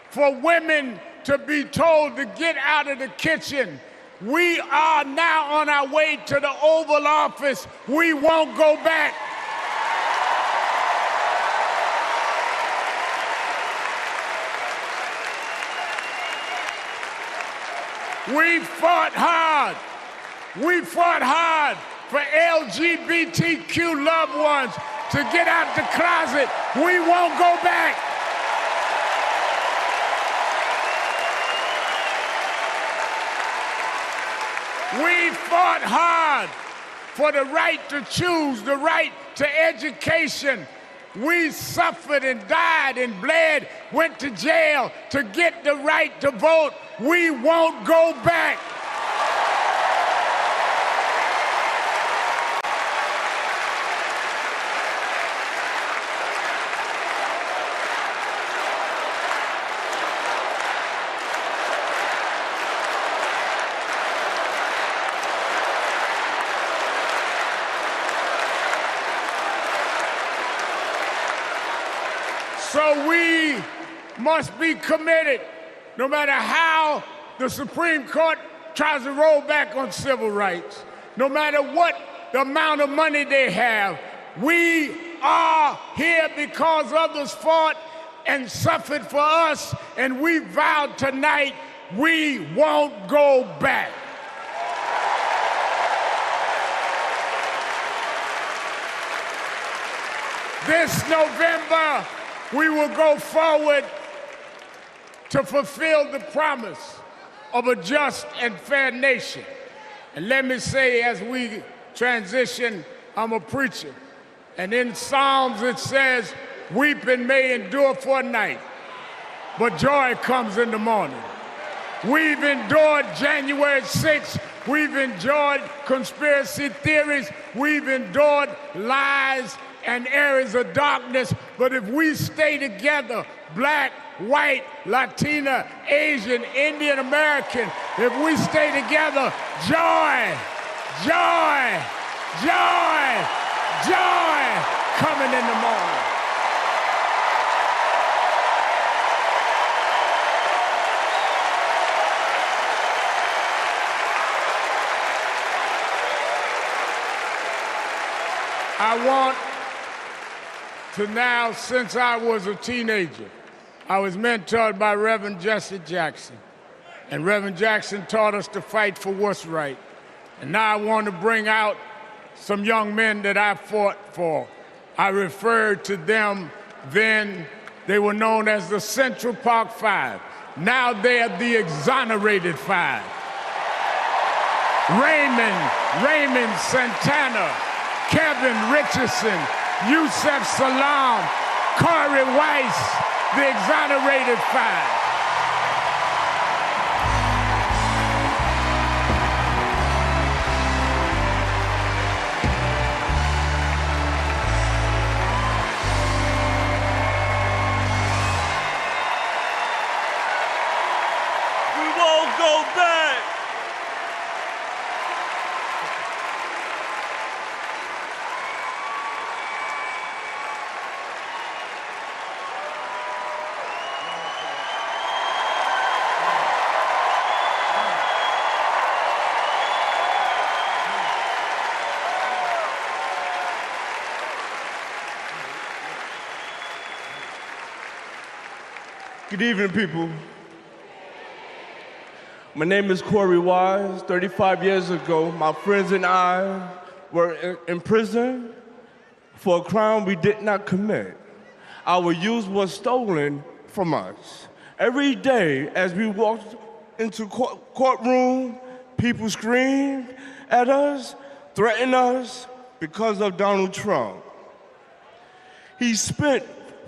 for women to be told to get out of the kitchen. We are now on our way to the Oval Office. We won't go back. We fought hard. We fought hard for LGBTQ loved ones to get out the closet. We won't go back. We fought hard for the right to choose, the right to education. We suffered and died and bled, went to jail to get the right to vote. We won't go back. So we must be committed, no matter how the Supreme Court tries to roll back on civil rights, no matter what the amount of money they have. We are here because others fought and suffered for us, and we vowed tonight we won't go back. This November, we will go forward to fulfill the promise of a just and fair nation. And let me say, as we transition, I'm a preacher. And in Psalms it says, weeping may endure for a night, but joy comes in the morning. We've endured January 6th. We've endured conspiracy theories. We've endured lies and areas of darkness, but if we stay together, black, white, Latina, Asian, Indian American, if we stay together, joy, joy, joy, joy coming in the morning. I want to now, since I was a teenager, I was mentored by Reverend Jesse Jackson. And Reverend Jackson taught us to fight for what's right. And now I want to bring out some young men that I fought for. I referred to them then, they were known as the Central Park Five. Now they're the Exonerated Five. Raymond Santana, Kevin Richardson, Yusef Salaam, Corey Weiss, the Exonerated Five. We won't go back. Good evening, people. My name is Corey Wise. 35 years ago, my friends and I were in prison for a crime we did not commit. Our youth was stolen from us. Every day, as we walked into courtroom, people screamed at us, threatened us, because of Donald Trump. He spent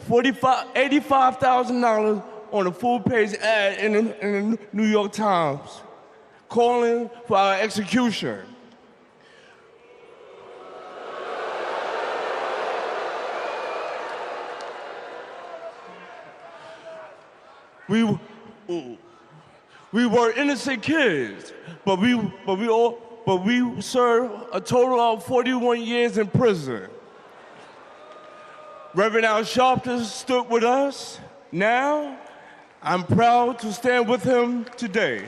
$85,000 on a full-page ad in the New York Times calling for our execution. We were innocent kids, but we served a total of 41 years in prison. Reverend Al Sharpton stood with us. Now, I'm proud to stand with him today.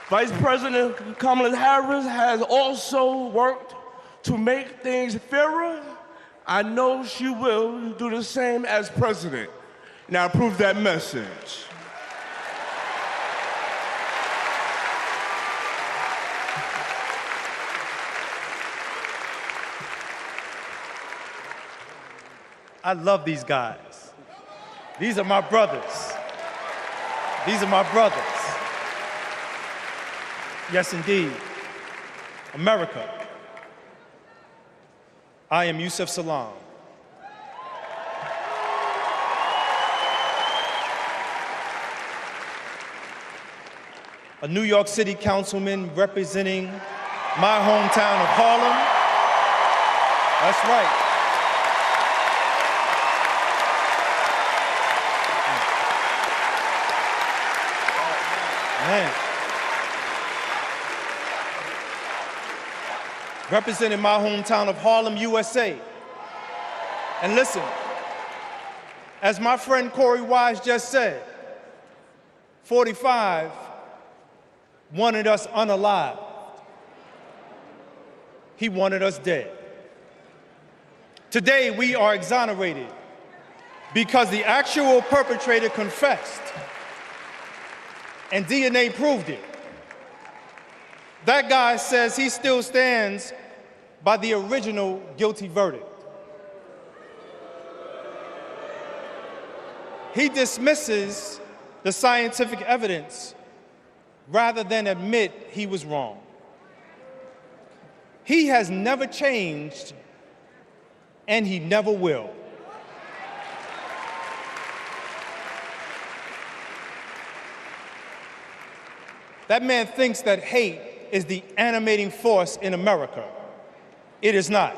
Vice President Kamala Harris has also worked to make things fairer. I know she will do the same as president, and I approve that message. I love these guys. These are my brothers. These are my brothers. Yes, indeed. America. I am Yusef Salaam. A New York City councilman representing my hometown of Harlem. That's right. Man. Representing my hometown of Harlem, USA. And listen, as my friend Corey Wise just said, 45 wanted us unalive. He wanted us dead. Today, we are exonerated because the actual perpetrator confessed, and DNA proved it. That guy says he still stands by the original guilty verdict. He dismisses the scientific evidence rather than admit he was wrong. He has never changed, and he never will. That man thinks that hate is the animating force in America. It is not.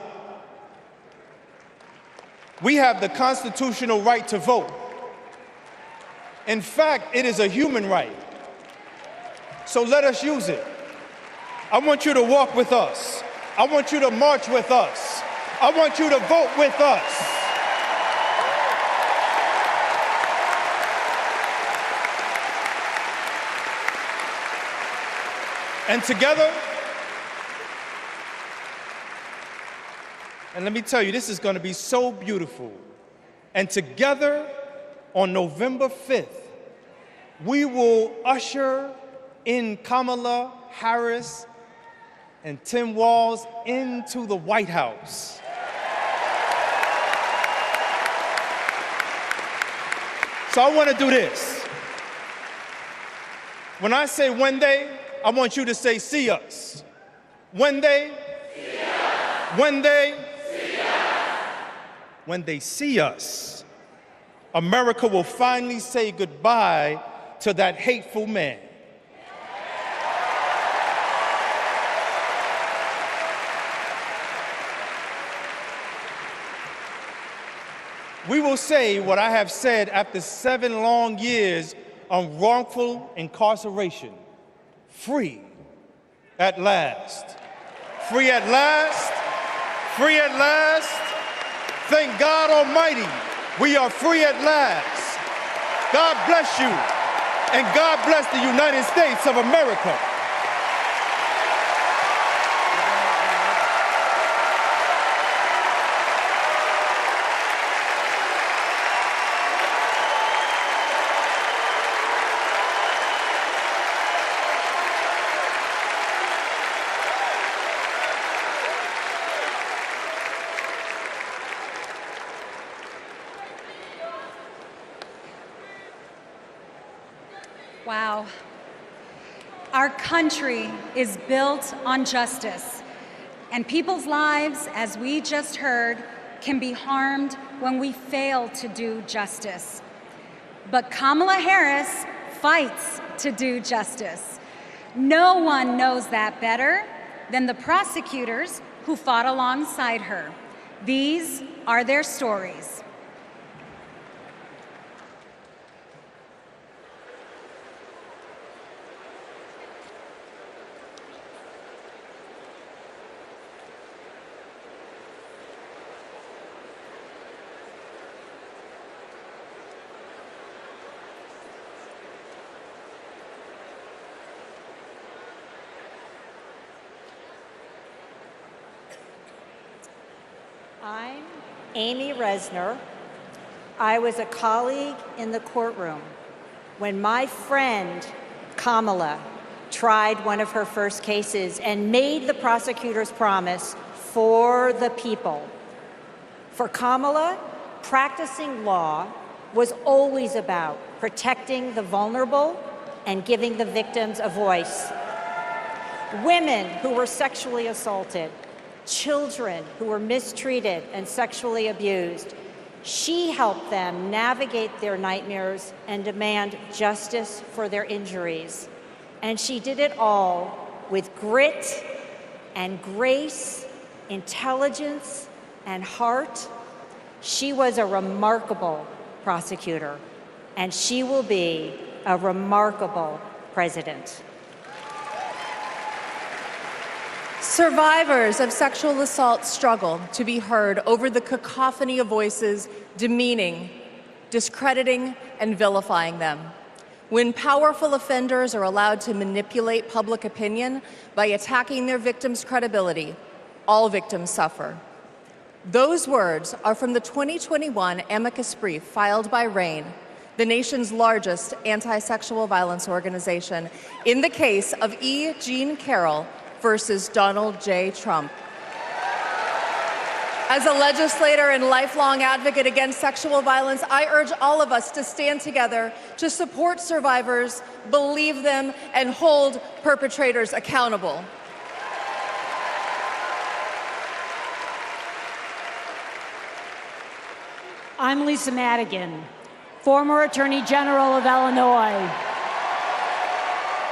We have the constitutional right to vote. In fact, it is a human right. So let us use it. I want you to walk with us. I want you to march with us. I want you to vote with us. And together, and let me tell you, this is going to be so beautiful. And together, on November 5th, we will usher in Kamala Harris and Tim Walz into the White House. So I want to do this. When I say when they, I want you to say, see us. When they, see us. When they, see us. When they see us, America will finally say goodbye to that hateful man. We will say what I have said after 7 long years of wrongful incarceration. Free at last. Free at last. Free at last. Thank God Almighty, we are free at last. God bless you, and God bless the United States of America. Wow. Our country is built on justice, and people's lives, as we just heard, can be harmed when we fail to do justice. But Kamala Harris fights to do justice. No one knows that better than the prosecutors who fought alongside her. These are their stories. I'm Amy Resner. I was a colleague in the courtroom when my friend Kamala tried one of her first cases and made the prosecutor's promise for the people. For Kamala, practicing law was always about protecting the vulnerable and giving the victims a voice. Women who were sexually assaulted, children who were mistreated and sexually abused. She helped them navigate their nightmares and demand justice for their injuries. And she did it all with grit and grace, intelligence and heart. She was a remarkable prosecutor, and she will be a remarkable president. Survivors of sexual assault struggle to be heard over the cacophony of voices demeaning, discrediting, and vilifying them. When powerful offenders are allowed to manipulate public opinion by attacking their victims' credibility, all victims suffer. Those words are from the 2021 amicus brief filed by RAINN, the nation's largest anti-sexual violence organization, in the case of E. Jean Carroll versus Donald J. Trump. As a legislator and lifelong advocate against sexual violence, I urge all of us to stand together to support survivors, believe them, and hold perpetrators accountable. I'm Lisa Madigan, former Attorney General of Illinois.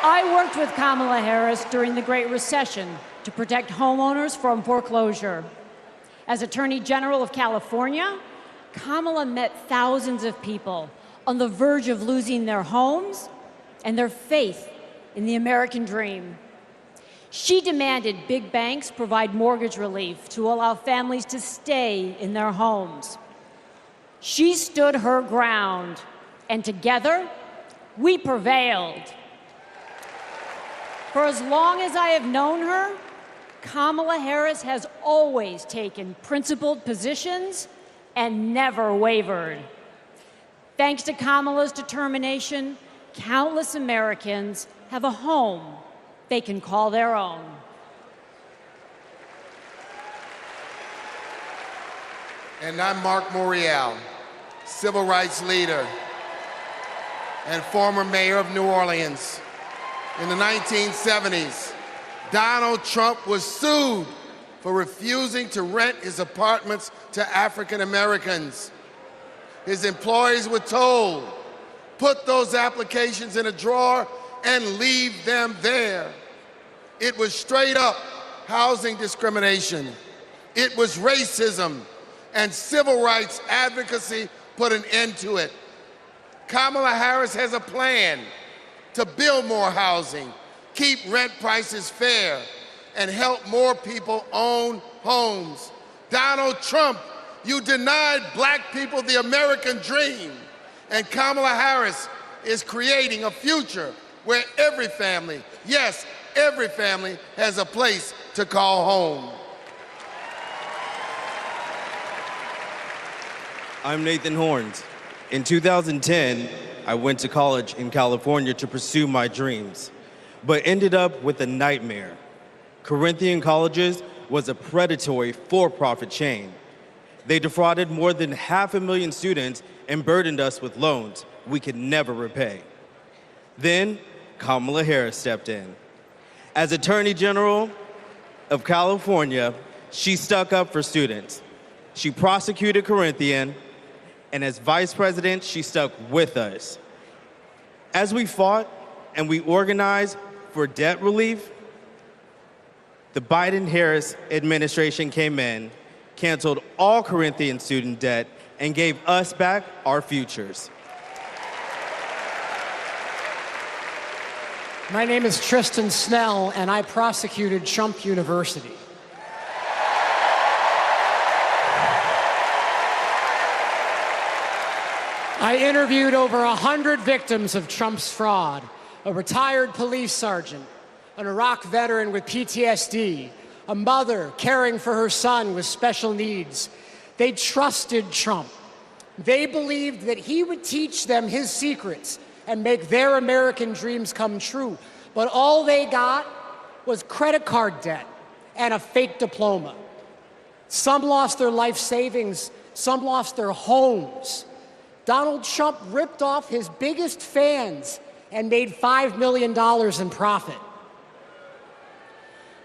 I worked with Kamala Harris during the Great Recession to protect homeowners from foreclosure. As Attorney General of California, Kamala met thousands of people on the verge of losing their homes and their faith in the American dream. She demanded big banks provide mortgage relief to allow families to stay in their homes. She stood her ground, and together, we prevailed. For as long as I have known her, Kamala Harris has always taken principled positions and never wavered. Thanks to Kamala's determination, countless Americans have a home they can call their own. And I'm Mark Morial, civil rights leader and former mayor of New Orleans. In the 1970s, Donald Trump was sued for refusing to rent his apartments to African Americans. His employees were told, put those applications in a drawer and leave them there. It was straight up housing discrimination. It was racism, and civil rights advocacy put an end to it. Kamala Harris has a plan to build more housing, keep rent prices fair, and help more people own homes. Donald Trump, you denied black people the American dream, and Kamala Harris is creating a future where every family, yes, every family has a place to call home. I'm Nathan Horns. In 2010, I went to college in California to pursue my dreams, but ended up with a nightmare. Corinthian Colleges was a predatory for-profit chain. They defrauded more than 500,000 students and burdened us with loans we could never repay. Then, Kamala Harris stepped in. As Attorney General of California, she stuck up for students. She prosecuted Corinthian, and as Vice President, she stuck with us. As we fought and we organized for debt relief, the Biden-Harris administration came in, canceled all Corinthian student debt, and gave us back our futures. My name is Tristan Snell, and I prosecuted Trump University. I interviewed over 100 victims of Trump's fraud, a retired police sergeant, an Iraq veteran with PTSD, a mother caring for her son with special needs. They trusted Trump. They believed that he would teach them his secrets and make their American dreams come true. But all they got was credit card debt and a fake diploma. Some lost their life savings, some lost their homes. Donald Trump ripped off his biggest fans and made $5 million in profit.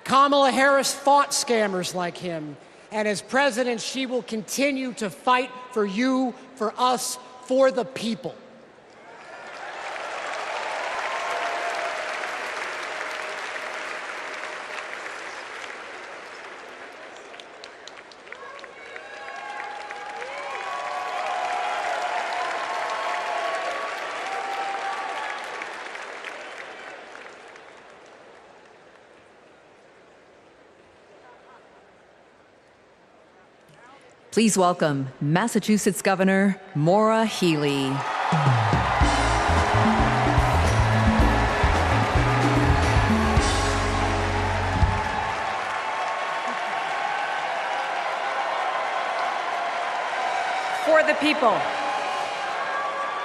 Kamala Harris fought scammers like him, and as president, she will continue to fight for you, for us, for the people. Please welcome Massachusetts Governor Maura Healey. For the people.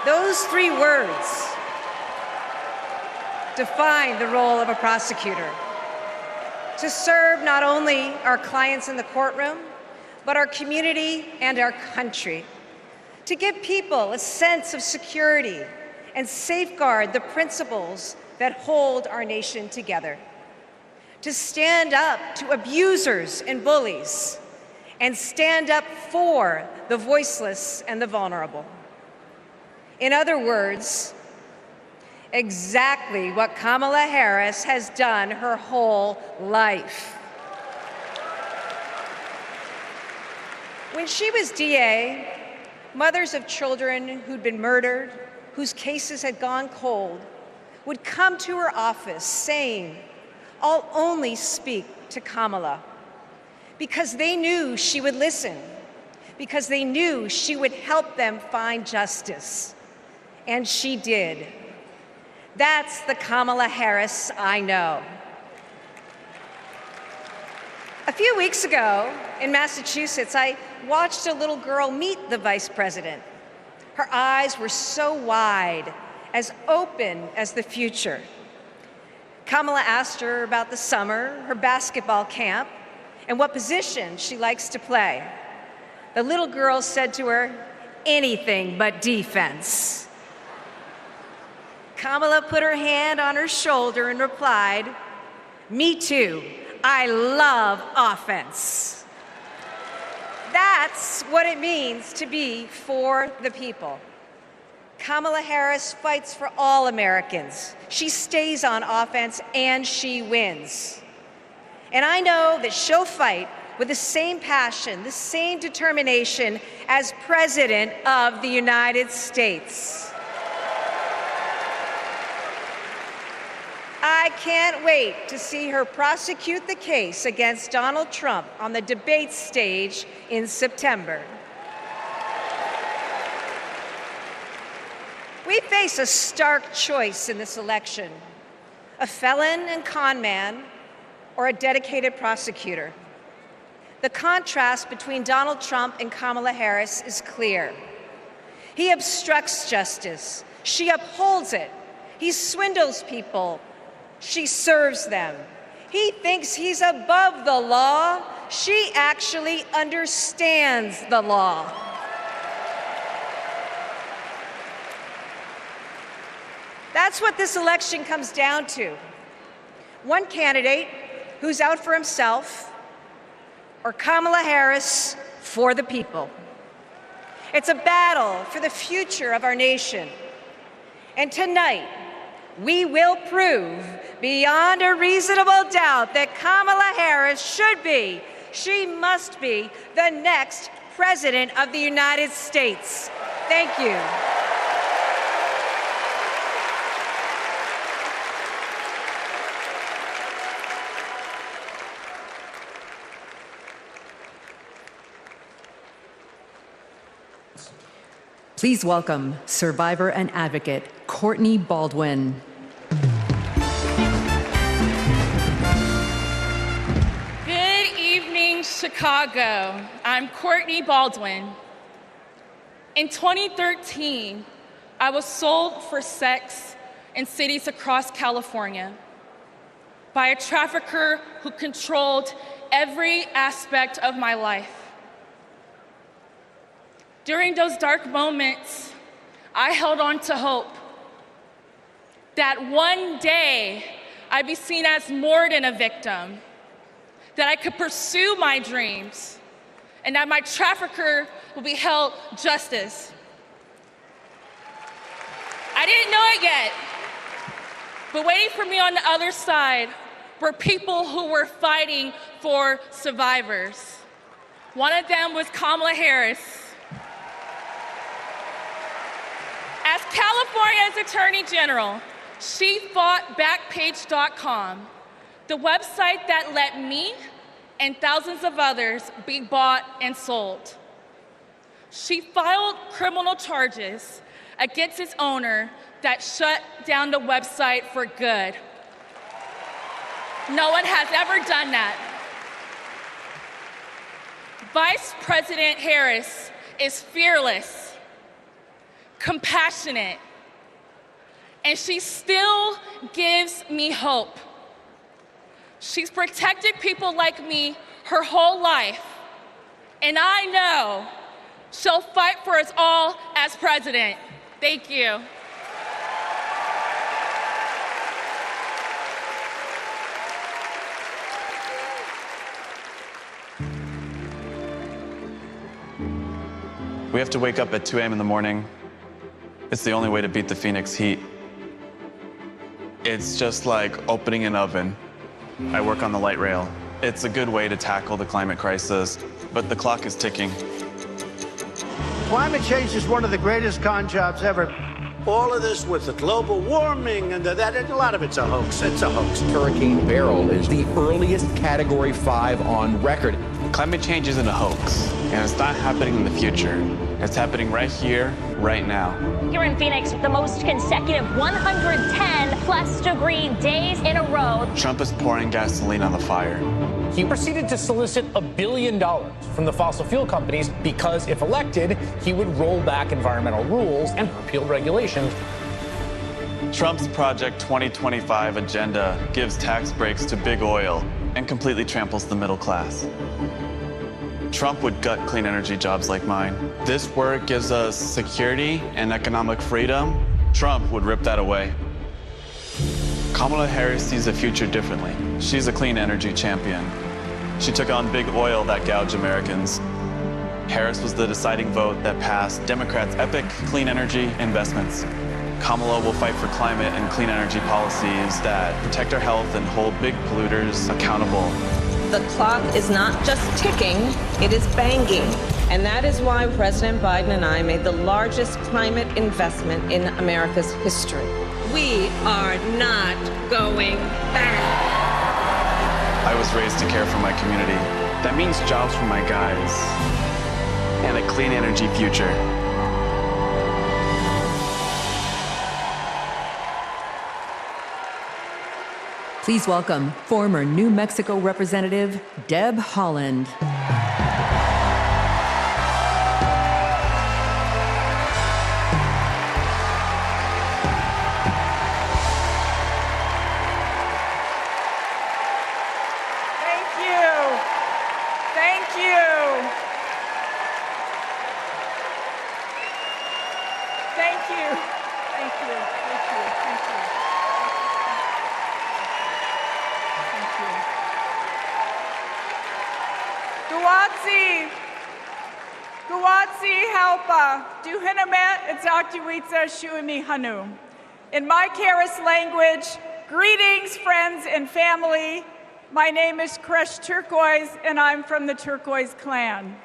Those three words define the role of a prosecutor. To serve not only our clients in the courtroom, but our community and our country. To give people a sense of security and safeguard the principles that hold our nation together. To stand up to abusers and bullies, and stand up for the voiceless and the vulnerable. In other words, exactly what Kamala Harris has done her whole life. When she was DA, mothers of children who'd been murdered, whose cases had gone cold, would come to her office saying, "I'll only speak to Kamala," because they knew she would listen, because they knew she would help them find justice. And she did. That's the Kamala Harris I know. A few weeks ago in Massachusetts, I watched a little girl meet the vice president. Her eyes were so wide, as open as the future. Kamala asked her about the summer, her basketball camp, and what position she likes to play. The little girl said to her, "Anything but defense." Kamala put her hand on her shoulder and replied, "Me too. I love offense." That's what it means to be for the people. Kamala Harris fights for all Americans. She stays on offense and she wins. And I know that she'll fight with the same passion, the same determination as President of the United States. I can't wait to see her prosecute the case against Donald Trump on the debate stage in September. We face a stark choice in this election: a felon and con man, or a dedicated prosecutor. The contrast between Donald Trump and Kamala Harris is clear. He obstructs justice. She upholds it. He swindles people. She serves them. He thinks he's above the law. She actually understands the law. That's what this election comes down to. One candidate who's out for himself, or Kamala Harris for the people. It's a battle for the future of our nation. And tonight, we will prove beyond a reasonable doubt that Kamala Harris should be, she must be, the next President of the United States. Thank you. Please welcome survivor and advocate Courtney Baldwin. Good evening, Chicago. I'm Courtney Baldwin. In 2013, I was sold for sex in cities across California by a trafficker who controlled every aspect of my life. During those dark moments, I held on to hope that one day I'd be seen as more than a victim, that I could pursue my dreams, and that my trafficker will be held justice. I didn't know it yet, but waiting for me on the other side were people who were fighting for survivors. One of them was Kamala Harris. As California's Attorney General, she fought Backpage.com, the website that let me and thousands of others be bought and sold. She filed criminal charges against its owner that shut down the website for good. No one has ever done that. Vice President Harris is fearless, compassionate, and she still gives me hope. She's protected people like me her whole life, and I know she'll fight for us all as president. Thank you. We have to wake up at 2 a.m. in the morning. It's the only way to beat the Phoenix heat. It's just like opening an oven. I work on the light rail. It's a good way to tackle the climate crisis, but the clock is ticking. Climate change is one of the greatest con jobs ever. All of this with the global warming and that, a lot of it's a hoax. It's a hoax. Hurricane Beryl is the earliest Category 5 on record. Climate change isn't a hoax, and it's not happening in the future. It's happening right here, right now. Here in Phoenix, the most consecutive 110-plus degree days in a row. Trump is pouring gasoline on the fire. He proceeded to solicit $1 billion from the fossil fuel companies because if elected, he would roll back environmental rules and repeal regulations. Trump's Project 2025 agenda gives tax breaks to big oil and completely tramples the middle class. Trump would gut clean energy jobs like mine. This work gives us security and economic freedom. Trump would rip that away. Kamala Harris sees the future differently. She's a clean energy champion. She took on big oil that gouged Americans. Harris was the deciding vote that passed Democrats' epic clean energy investments. Kamala will fight for climate and clean energy policies that protect our health and hold big polluters accountable. The clock is not just ticking, it is banging. And that is why President Biden and I made the largest climate investment in America's history. We are not going back. I was raised to care for my community. That means jobs for my guys and a clean energy future. Please welcome former New Mexico Representative Deb Haaland. Thank you. Thank you. Thank you. Thank you. Thank you. Thank you. Guwatsi Halpa, Duhinamet Etsaktuitsa Shuimi Hanu. In my Keres language, greetings, friends and family. My name is Kresh Turquoise, and I'm from the Turquoise clan.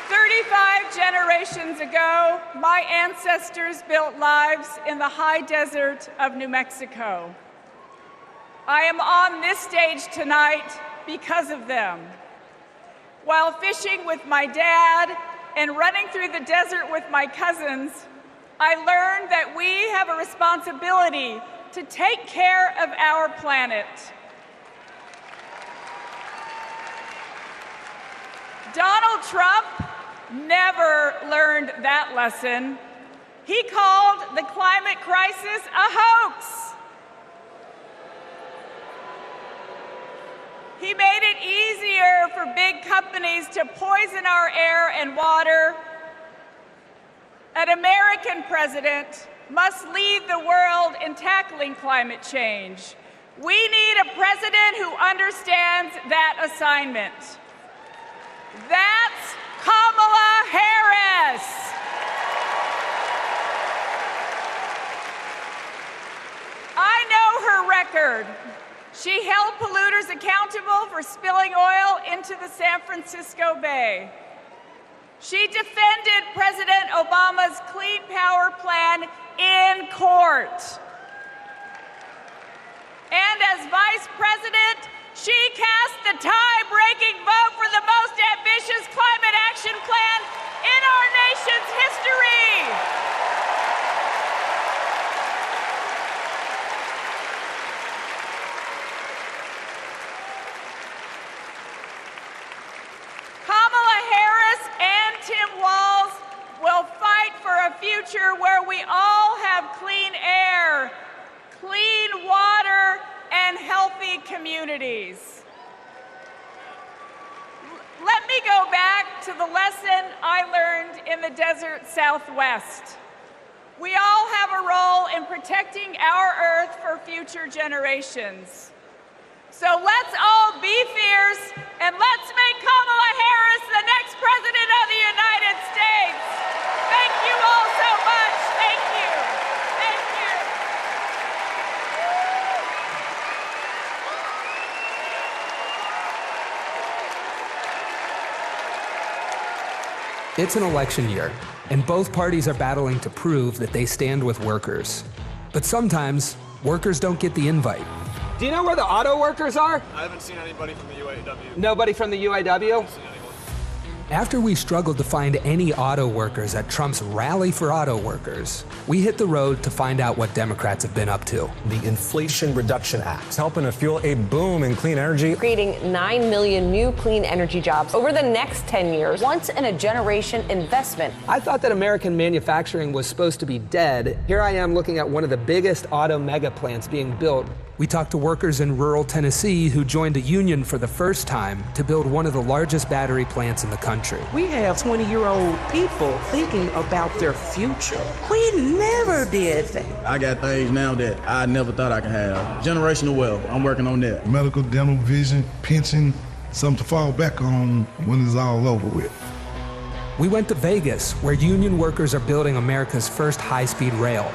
35 generations ago, my ancestors built lives in the high desert of New Mexico. I am on this stage tonight because of them. While fishing with my dad and running through the desert with my cousins, I learned that we have a responsibility to take care of our planet. Donald Trump never learned that lesson. He called the climate crisis a hoax. He made it easier for big companies to poison our air and water. An American president must lead the world in tackling climate change. We need a president who understands that assignment. That's Kamala Harris. I know her record. She held polluters accountable for spilling oil into the San Francisco Bay. She defended President Obama's Clean Power Plan in court. And as Vice President, she cast the tie-breaking vote for the most ambitious climate action plan in our nation's history. Kamala Harris and Tim Walz will fight for a future where we all have clean air, clean water, and healthy communities. Let me go back to the lesson I learned in the desert Southwest. We all have a role in protecting our Earth for future generations. So let's all be fierce, and let's make Kamala Harris the next President of the United States. Thank you all so much. Thank you. Thank you. It's an election year, and both parties are battling to prove that they stand with workers. But sometimes, workers don't get the invite. Do you know where the auto workers are? I haven't seen anybody from the UAW. Nobody from the UAW? After we struggled to find any auto workers at Trump's Rally for Auto Workers, we hit the road to find out what Democrats have been up to. The Inflation Reduction Act is helping to fuel a boom in clean energy, creating 9 million new clean energy jobs over the next 10 years, once in a generation investment. I thought that American manufacturing was supposed to be dead. Here I am looking at one of the biggest auto mega plants being built. We talked to workers in rural Tennessee who joined a union for the first time to build one of the largest battery plants in the country. We have 20-year-old people thinking about their future. We never did that. I got things now that I never thought I could have. Generational wealth, I'm working on that. Medical, dental, vision, pension, something to fall back on when it's all over with. We went to Vegas, where union workers are building America's first high-speed rail.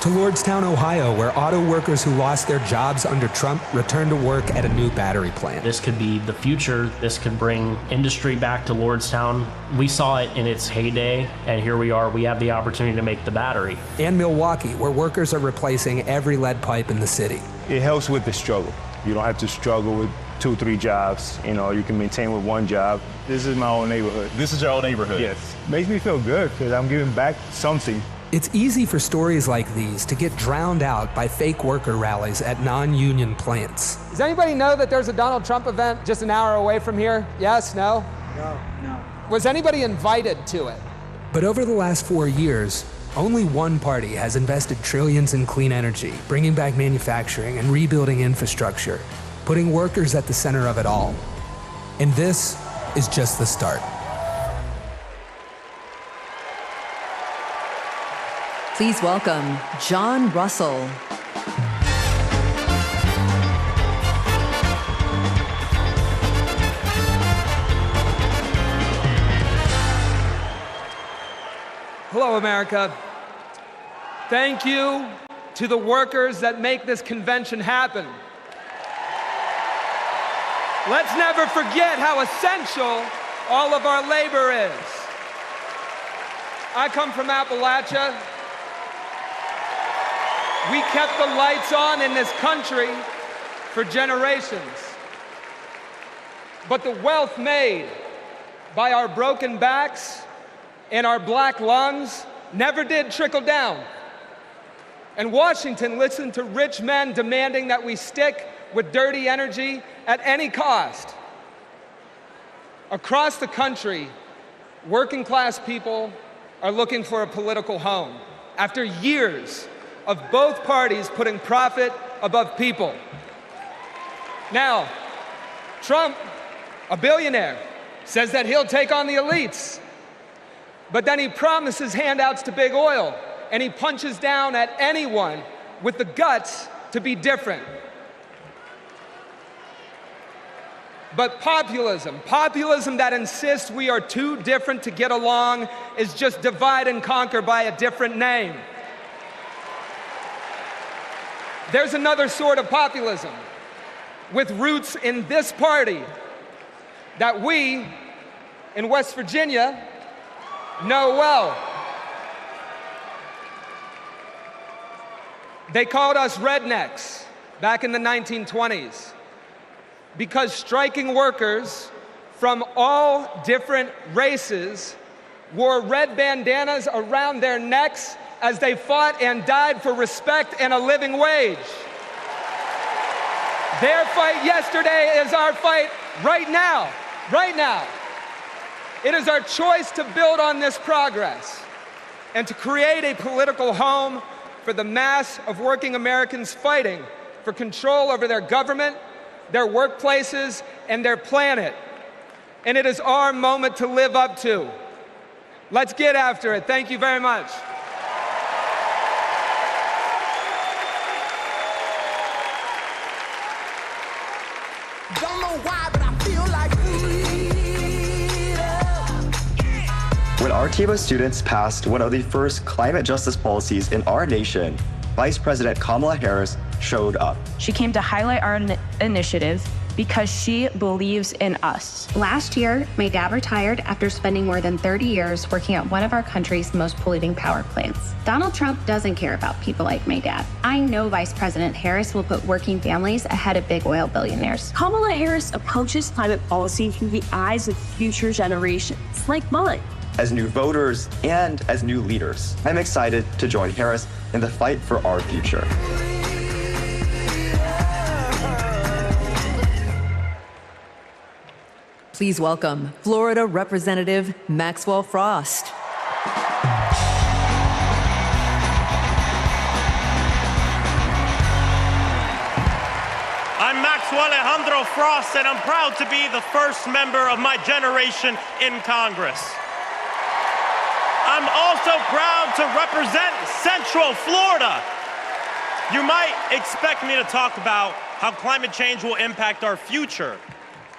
To Lordstown, Ohio, where auto workers who lost their jobs under Trump returned to work at a new battery plant. This could be the future. This could bring industry back to Lordstown. We saw it in its heyday, and here we are. We have the opportunity to make the battery. And Milwaukee, where workers are replacing every lead pipe in the city. It helps with the struggle. You don't have to struggle with 2, 3 jobs. You know, you can maintain with 1 job. This is my own neighborhood. This is your old neighborhood? Yes. Makes me feel good because I'm giving back something. It's easy for stories like these to get drowned out by fake worker rallies at non-union plants. Does anybody know that there's a Donald Trump event just an hour away from here? Yes? No? No. Was anybody invited to it? But over the last 4 years, only one party has invested trillions in clean energy, bringing back manufacturing and rebuilding infrastructure, putting workers at the center of it all. And this is just the start. Please welcome John Russell. Hello, America. Thank you to the workers that make this convention happen. Let's never forget how essential all of our labor is. I come from Appalachia. We kept the lights on in this country for generations. But the wealth made by our broken backs and our black lungs never did trickle down. And Washington listened to rich men demanding that we stick with dirty energy at any cost. Across the country, working class people are looking for a political home after years of both parties putting profit above people. Now, Trump, a billionaire, says that he'll take on the elites, but then he promises handouts to big oil, and he punches down at anyone with the guts to be different. But populism that insists we are too different to get along, is just divide and conquer by a different name. There's another sort of populism with roots in this party that we in West Virginia know well. They called us rednecks back in the 1920s because striking workers from all different races wore red bandanas around their necks as they fought and died for respect and a living wage. Their fight yesterday is our fight right now, right now. It is our choice to build on this progress and to create a political home for the mass of working Americans fighting for control over their government, their workplaces, and their planet. And it is our moment to live up to. Let's get after it. Thank you very much. Don't know why, but I feel like When Artimo students passed one of the first climate justice policies in our nation, Vice President Kamala Harris showed up. She came to highlight our initiative because she believes in us. Last year, my dad retired after spending more than 30 years working at one of our country's most polluting power plants. Donald Trump doesn't care about people like my dad. I know Vice President Harris will put working families ahead of big oil billionaires. Kamala Harris approaches climate policy through the eyes of future generations, like mine. As new voters and as new leaders, I'm excited to join Harris in the fight for our future. Please welcome Florida Representative Maxwell Frost. I'm Maxwell Alejandro Frost, and I'm proud to be the first member of my generation in Congress. I'm also proud to represent Central Florida. You might expect me to talk about how climate change will impact our future.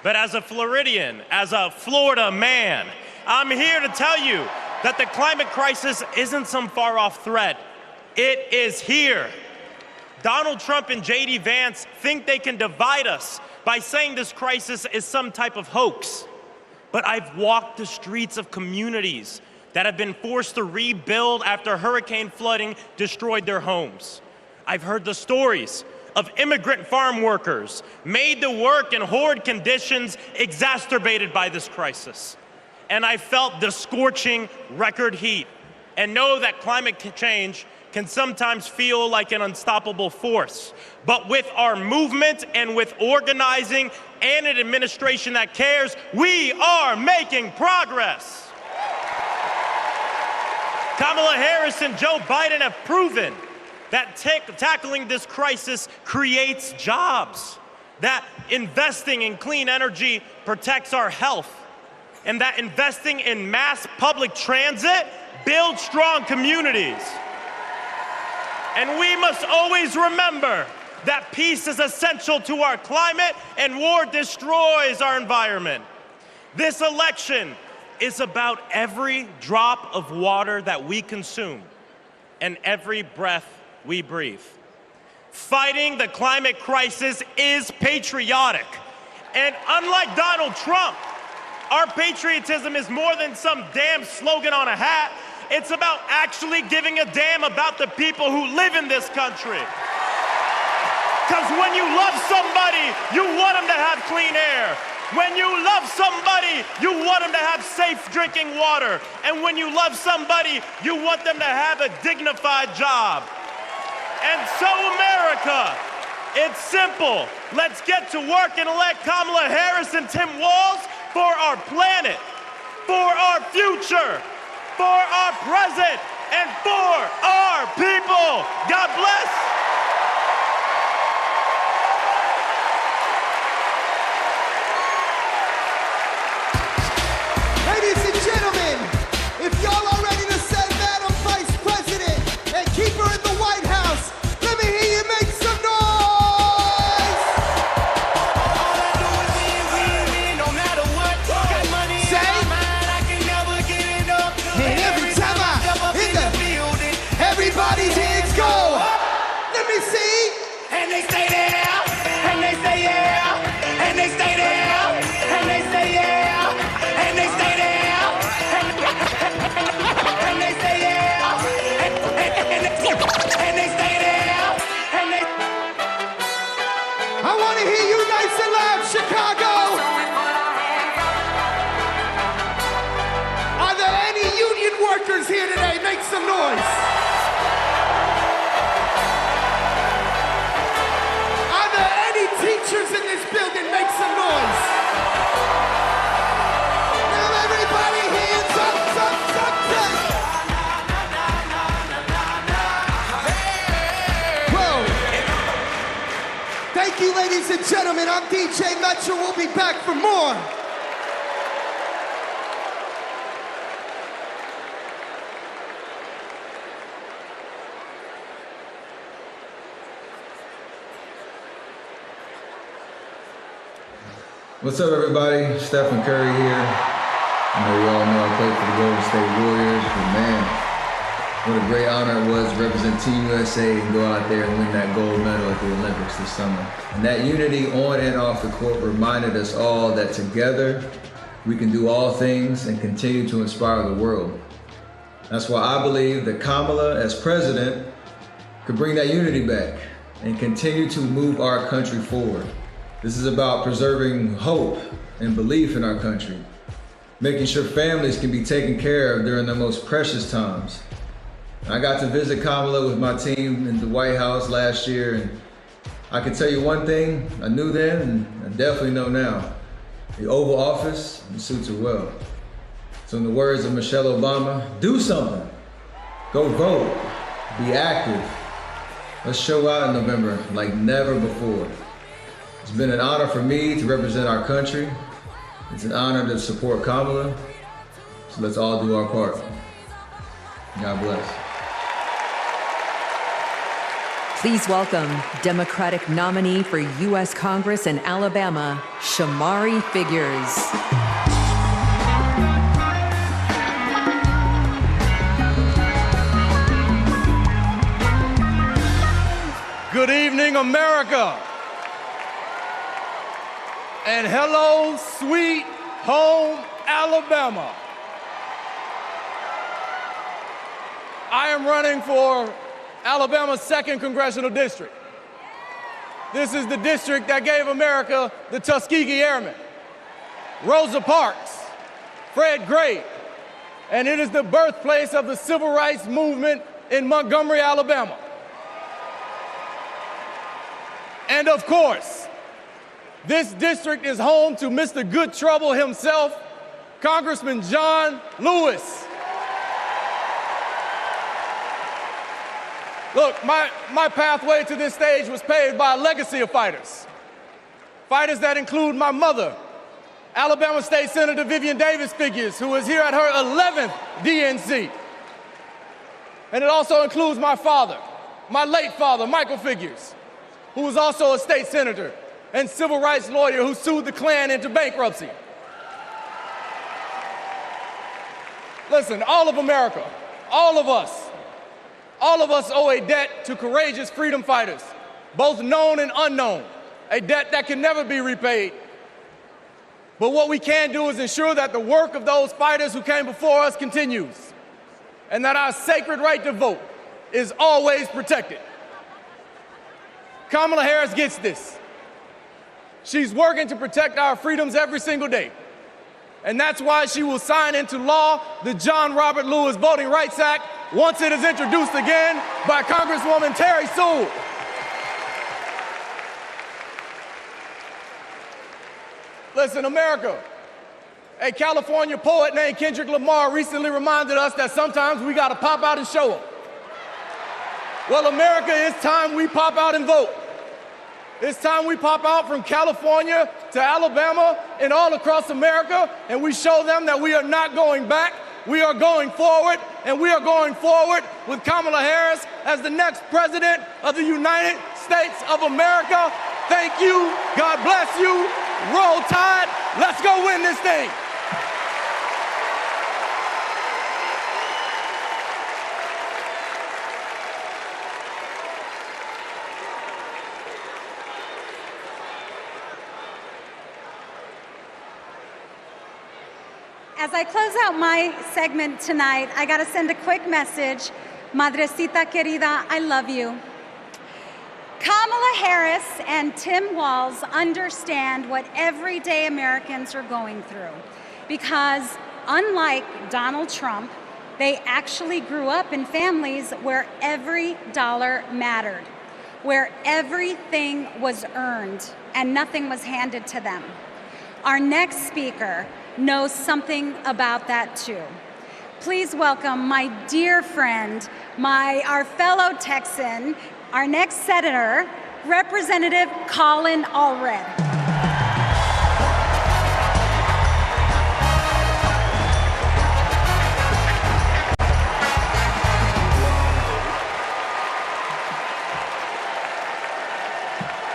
But as a Floridian, as a Florida man, I'm here to tell you that the climate crisis isn't some far-off threat. It is here. Donald Trump and J.D. Vance think they can divide us by saying this crisis is some type of hoax. But I've walked the streets of communities that have been forced to rebuild after hurricane flooding destroyed their homes. I've heard the stories of immigrant farm workers made to work in horrid conditions exacerbated by this crisis. And I felt the scorching record heat and know that climate change can sometimes feel like an unstoppable force. But with our movement and with organizing and an administration that cares, we are making progress. Kamala Harris and Joe Biden have proven that tackling this crisis creates jobs, that investing in clean energy protects our health, and that investing in mass public transit builds strong communities. And we must always remember that peace is essential to our climate and war destroys our environment. This election is about every drop of water that we consume and every breath we breathe. Fighting the climate crisis is patriotic. And unlike Donald Trump, our patriotism is more than some damn slogan on a hat. It's about actually giving a damn about the people who live in this country. Because when you love somebody, you want them to have clean air. When you love somebody, you want them to have safe drinking water. And when you love somebody, you want them to have a dignified job. And so, America, it's simple. Let's get to work and elect Kamala Harris and Tim Walz for our planet, for our future, for our present, and for our people. God bless. Ladies and gentlemen, if y'all are ready to send Madam Vice President and keep her in the White House, let me hear you make some noise! All I do is win, no matter what. Got money in my mind, I can never get enough. And every time I step up in the building, everybody's hands go. Let me see. And they stay there, and they say yeah, and they stay there, and they say yeah, and they stay there. And they say yeah, and they stay there, and they. I want to hear you nice and loud, Chicago. Are there any union workers here today? Make some noise. Are there any teachers in this building? Make some noise. Now everybody hands up. Thank you, ladies and gentlemen. I'm DJ Metro. We'll be back for more. What's up, everybody? Stephen Curry here. I know you all know I played for the Golden State Warriors, but man, what a great honor it was to represent Team USA and go out there and win that gold medal at the Olympics this summer. And that unity on and off the court reminded us all that together we can do all things and continue to inspire the world. That's why I believe that Kamala, as president, could bring that unity back and continue to move our country forward. This is about preserving hope and belief in our country, making sure families can be taken care of during their most precious times. I got to visit Kamala with my team in the White House last year, and I can tell you one thing I knew then and I definitely know now. The Oval Office suits her well. So in the words of Michelle Obama, do something. Go vote. Be active. Let's show out in November like never before. It's been an honor for me to represent our country. It's an honor to support Kamala. So let's all do our part. God bless. Please welcome Democratic nominee for U.S. Congress in Alabama, Shamari Figures. Good evening, America. And hello, sweet home, Alabama. I am running for Alabama's 2nd Congressional District. This is the district that gave America the Tuskegee Airmen, Rosa Parks, Fred Gray, and it is the birthplace of the Civil Rights Movement in Montgomery, Alabama. And of course, this district is home to Mr. Good Trouble himself, Congressman John Lewis. Look, my pathway to this stage was paved by a legacy of fighters. Fighters that include my mother, Alabama State Senator Vivian Davis Figures, who is here at her 11th DNC. And it also includes my father, my late father, Michael Figures, who was also a state senator and civil rights lawyer who sued the Klan into bankruptcy. Listen, all of America, all of us owe a debt to courageous freedom fighters, both known and unknown, a debt that can never be repaid. But what we can do is ensure that the work of those fighters who came before us continues, and that our sacred right to vote is always protected. Kamala Harris gets this. She's working to protect our freedoms every single day. And that's why she will sign into law the John Robert Lewis Voting Rights Act once it is introduced again by Congresswoman Terry Sewell. Listen, America, a California poet named Kendrick Lamar recently reminded us that sometimes we gotta pop out and show up. Well, America, it's time we pop out and vote. It's time we pop out from California to Alabama and all across America, and we show them that we are not going back. We are going forward, and we are going forward with Kamala Harris as the next president of the United States of America. Thank you. God bless you. Roll Tide. Let's go win this thing. As I close out my segment tonight, I got to send a quick message. Madrecita querida, I love you. Kamala Harris and Tim Walz understand what everyday Americans are going through because, unlike Donald Trump, they actually grew up in families where every dollar mattered, where everything was earned and nothing was handed to them. Our next speaker knows something about that too. Please welcome my dear friend, our fellow Texan, our next senator, Representative Colin Allred.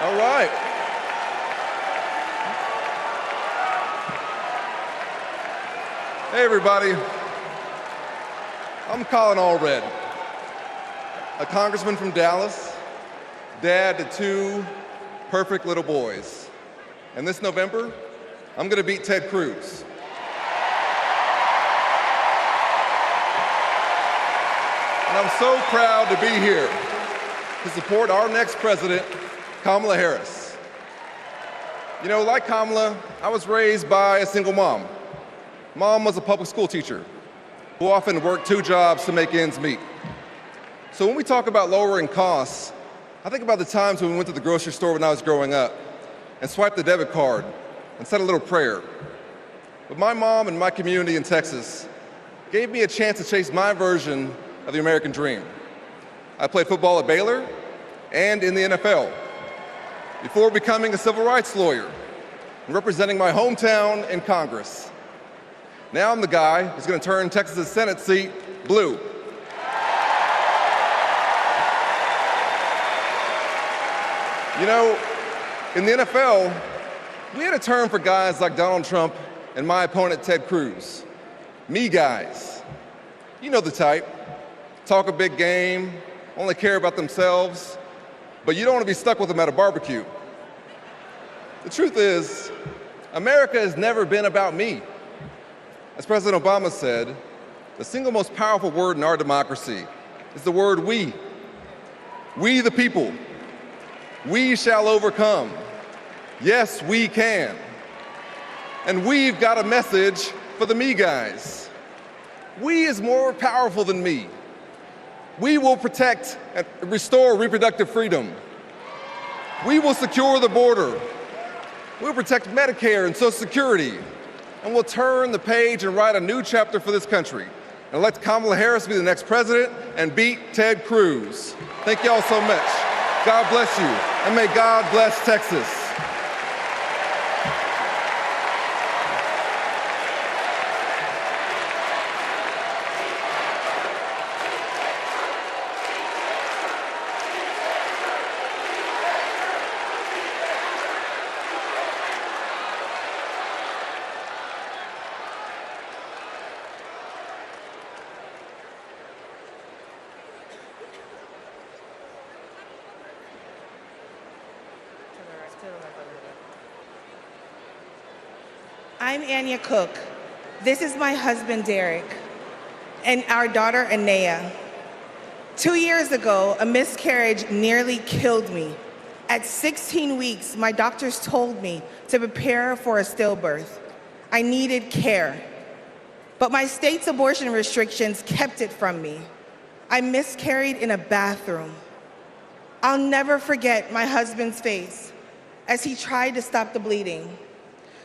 All right. Hey everybody, I'm Colin Allred, a congressman from Dallas, dad to two perfect little boys. And this November, I'm gonna beat Ted Cruz. And I'm so proud to be here to support our next president, Kamala Harris. You know, like Kamala, I was raised by a single mom. Mom was a public school teacher who often worked two jobs to make ends meet. So when we talk about lowering costs, I think about the times when we went to the grocery store when I was growing up and swiped the debit card and said a little prayer. But my mom and my community in Texas gave me a chance to chase my version of the American dream. I played football at Baylor and in the NFL before becoming a civil rights lawyer and representing my hometown in Congress. Now I'm the guy who's going to turn Texas's Senate seat blue. You know, in the NFL, we had a term for guys like Donald Trump and my opponent Ted Cruz. Me guys. You know the type. Talk a big game, only care about themselves, but you don't want to be stuck with them at a barbecue. The truth is, America has never been about me. As President Obama said, the single most powerful word in our democracy is the word we. We the people. We shall overcome. Yes, we can. And we've got a message for the me guys. We is more powerful than me. We will protect and restore reproductive freedom. We will secure the border. We'll protect Medicare and Social Security. And we'll turn the page and write a new chapter for this country and elect Kamala Harris to be the next president and beat Ted Cruz. Thank you all so much. God bless you, and may God bless Texas. I'm Anya Cook. This is my husband, Derek, and our daughter, Anaya. 2 years ago, a miscarriage nearly killed me. At 16 weeks, my doctors told me to prepare for a stillbirth. I needed care, but my state's abortion restrictions kept it from me. I miscarried in a bathroom. I'll never forget my husband's face as he tried to stop the bleeding,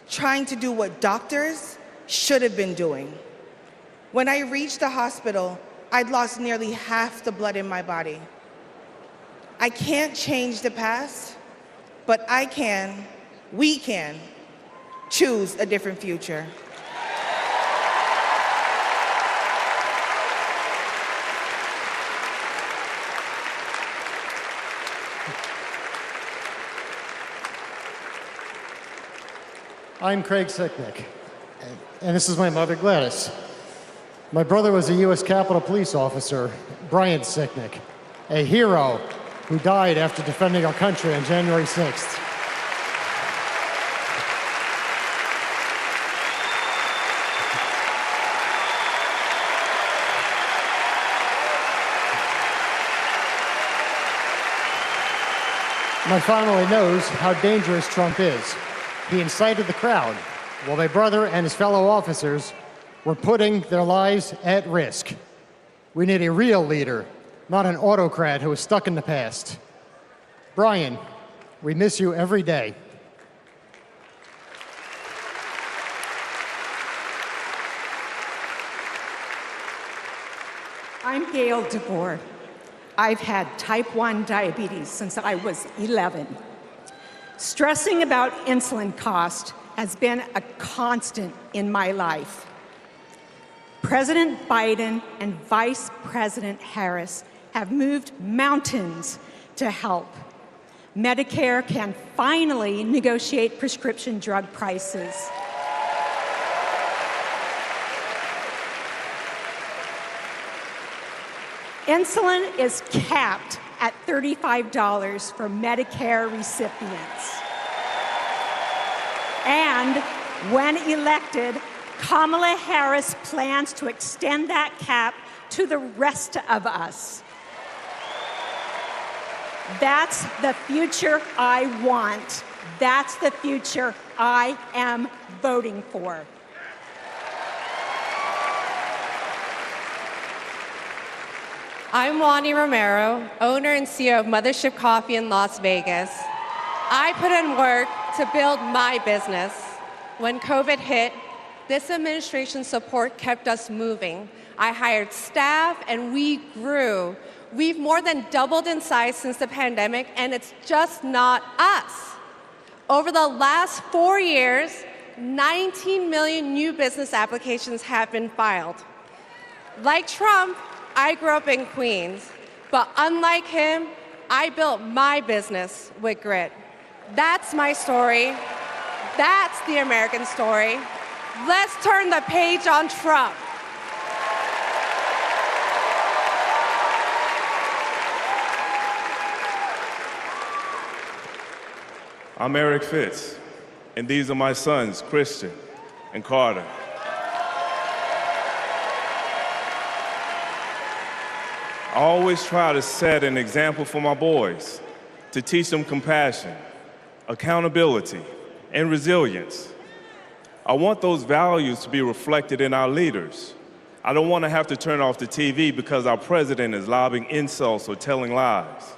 trying to do what doctors should have been doing. When I reached the hospital, I'd lost nearly half the blood in my body. I can't change the past, but we can choose a different future. I'm Craig Sicknick, and this is my mother, Gladys. My brother was a U.S. Capitol Police officer, Brian Sicknick, a hero who died after defending our country on January 6th. My family knows how dangerous Trump is. He incited the crowd while my brother and his fellow officers were putting their lives at risk. We need a real leader, not an autocrat who is stuck in the past. Brian, we miss you every day. I'm Gail DeBoer. I've had type 1 diabetes since I was 11. Stressing about insulin cost has been a constant in my life. President Biden and Vice President Harris have moved mountains to help. Medicare can finally negotiate prescription drug prices. Insulin is capped at $35 for Medicare recipients. And when elected, Kamala Harris plans to extend that cap to the rest of us. That's the future I want. That's the future I am voting for. I'm Wani Romero, owner and CEO of Mothership Coffee in Las Vegas. I put in work to build my business. When COVID hit, this administration's support kept us moving. I hired staff and we grew. We've more than doubled in size since the pandemic, and it's just not us. Over the last 4 years, 19 million new business applications have been filed. Like Trump, I grew up in Queens, but unlike him, I built my business with grit. That's my story. That's the American story. Let's turn the page on Trump. I'm Eric Fitz, and these are my sons, Christian and Carter. I always try to set an example for my boys, to teach them compassion, accountability, and resilience. I want those values to be reflected in our leaders. I don't want to have to turn off the TV because our president is lobbing insults or telling lies.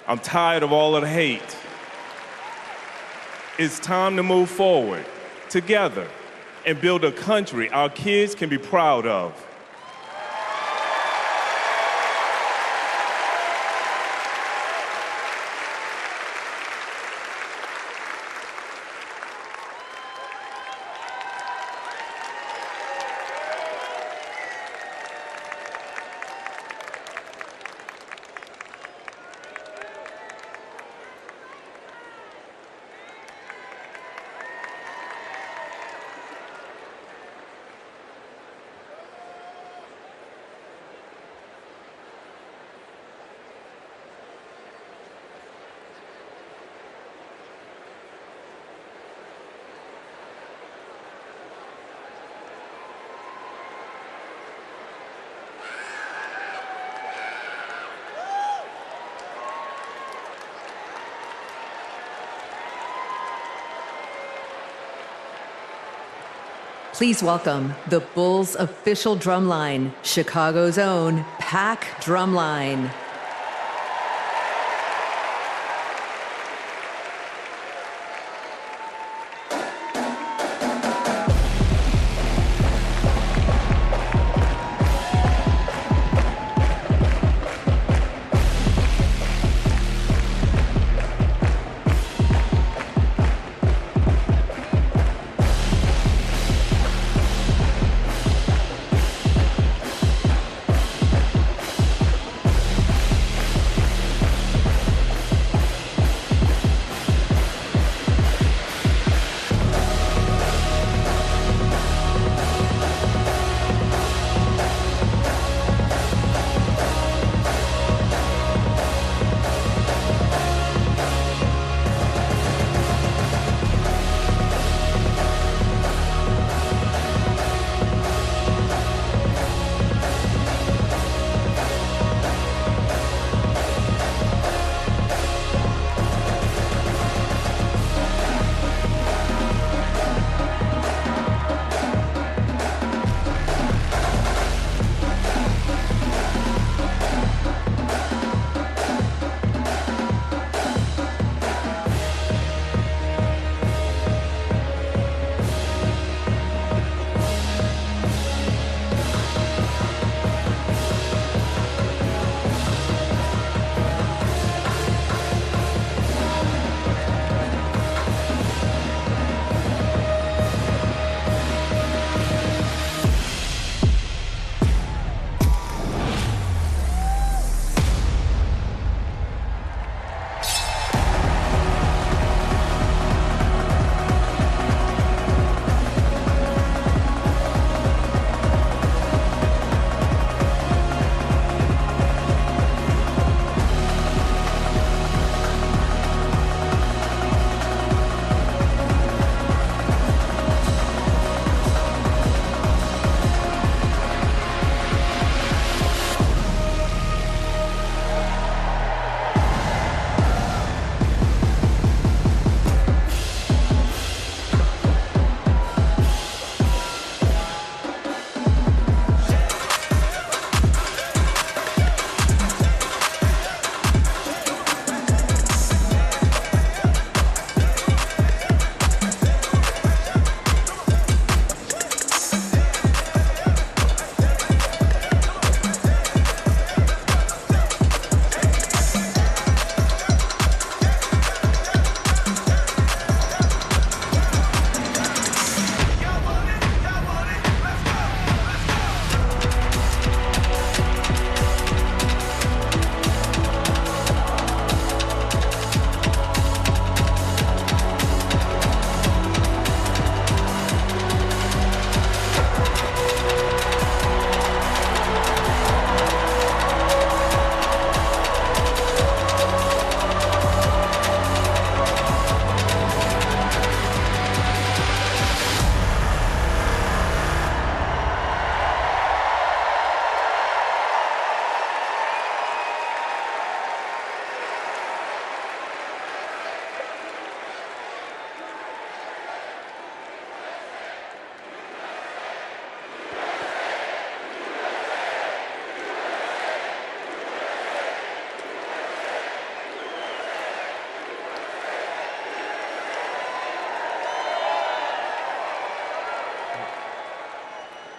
I'm tired of all of the hate. It's time to move forward, together, and build a country our kids can be proud of. Please welcome the Bulls' official drumline, Chicago's own Pack Drumline.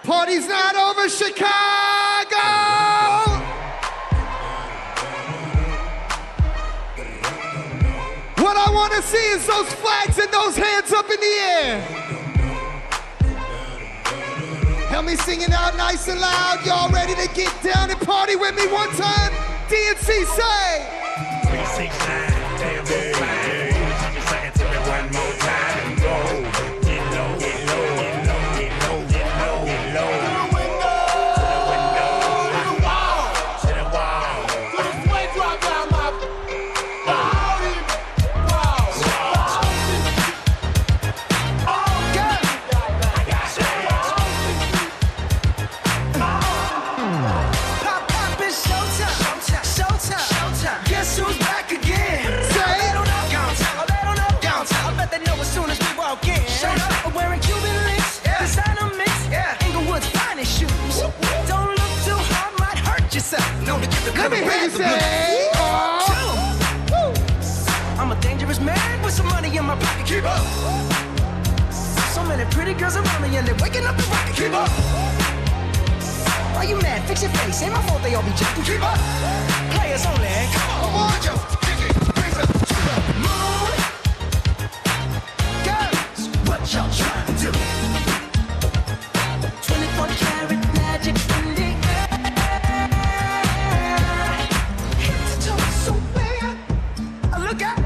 Party's not over, Chicago! What I want to see is those flags and those hands up in the air. Help me sing it out nice and loud. Y'all ready to get down and party with me one time? DNC say. 3, 6, 9, damn, damn, damn. Say it to me one more time and go. Get low, get low, get low, get low, get low, get low. To the window, to the wall, to the wall. To the sweat drop down my body. Wow. Pop, pop, it's showtime, showtime, showtime. rocket, keep up. So many pretty girls around me and they're waking up the rocket, keep up. Why you mad? Fix your face. Ain't my fault they all be jacking, keep up. Players only, come on, Joe. Kick it, raise up, keep up. Moon. Girls, what y'all trying to do? 24 karat magic in the air. Head to toe, so bad. Look out,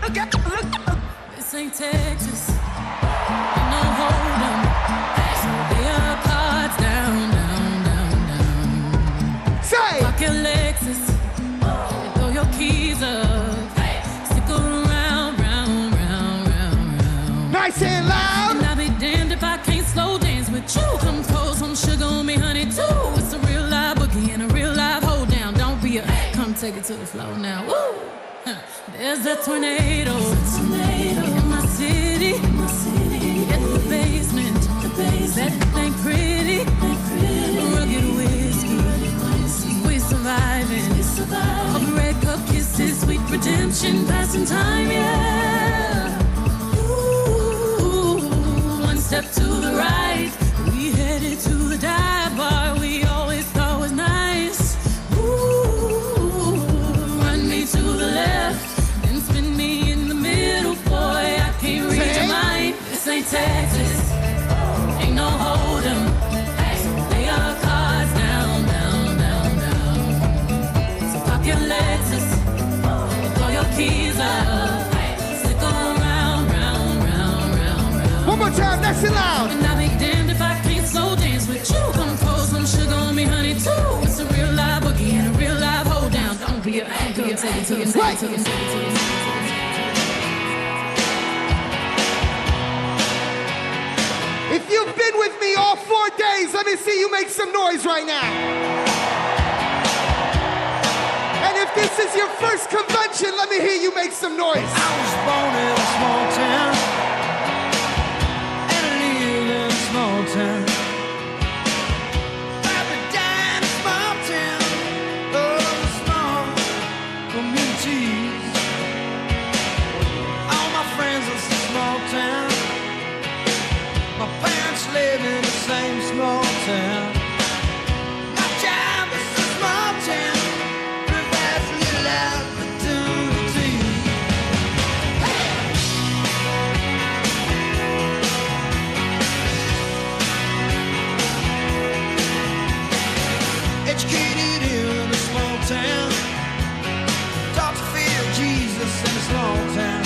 look out, look out. This ain't Texas. Ain't no hold'em. So lay your cards down, down, down, down. Say! Lock your Lexus. And throw your keys up. Stick around, round, round, round, round. Nice and loud. And I'll be damned if I can't slow dance with you. Come pour some sugar on me, honey, too. It's a real live boogie and a real live hold down. Don't be a come take it to the floor now. Woo! There's a tornado in my city. In the basement. That ain't pretty. Rugged whiskey. We surviving. A red cup kisses, sweet redemption, passing time, yeah. Ooh, one step to the right. We headed to the dive bar we always thought was nice. Ooh, run me to the left. Spin me in the middle, boy, I can't read your mind. This ain't Texas, ain't no hold'em. So lay your cards down, down, down, down. So pop your Lexus, throw your keys up. Stick around, round, round, round, round. One more time, nice and loud. And I'll be damned if I can't slow dance with you. Come pour some sugar on me, honey, too. It's a real live boogie and a real live hold down. Don't be a take it to the right. If you've been with me all 4 days, let me see you make some noise right now. And if this is your first convention, let me hear you make some noise. I was born in a small town, and I live in a small town. Papa died in a small town, oh, small communities. All my friends are from small town. My parents live in the same small town. My job is a small town, provides a little opportunity. Hey! Educated in a small town, taught to fear Jesus in a small town.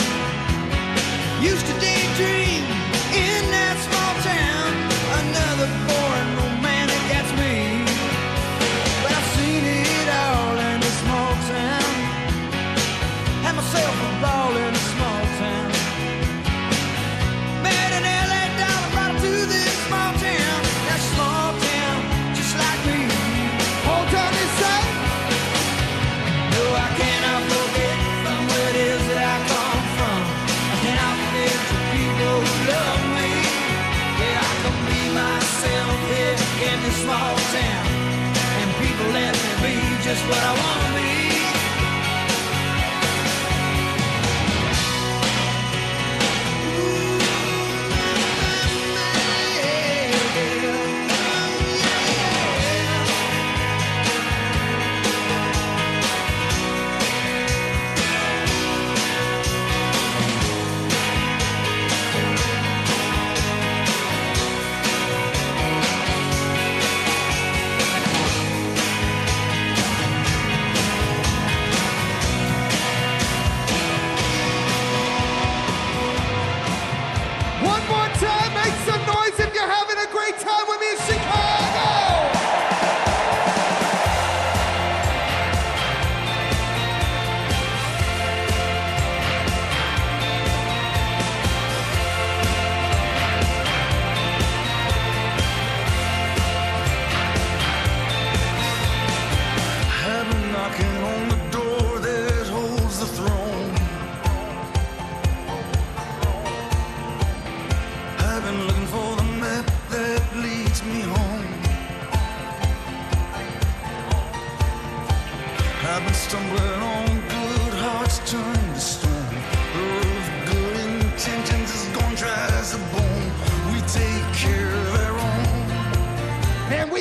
Used to daydream in that small town, another boring romantic, that's me. But I've seen it all in a small town. Had myself a ball in a small town. Met an LA dollar, brought him to this small town. That small town, just like me. Hold on a sec. No, I cannot forget from where it is that I come from. I cannot forget the people who love me. Yeah, I can be myself here in this small town, and people let me be just what I want to be. One more time, make some noise if you're having a great time with me in Chicago. Heaven knocking on the door that holds the throne.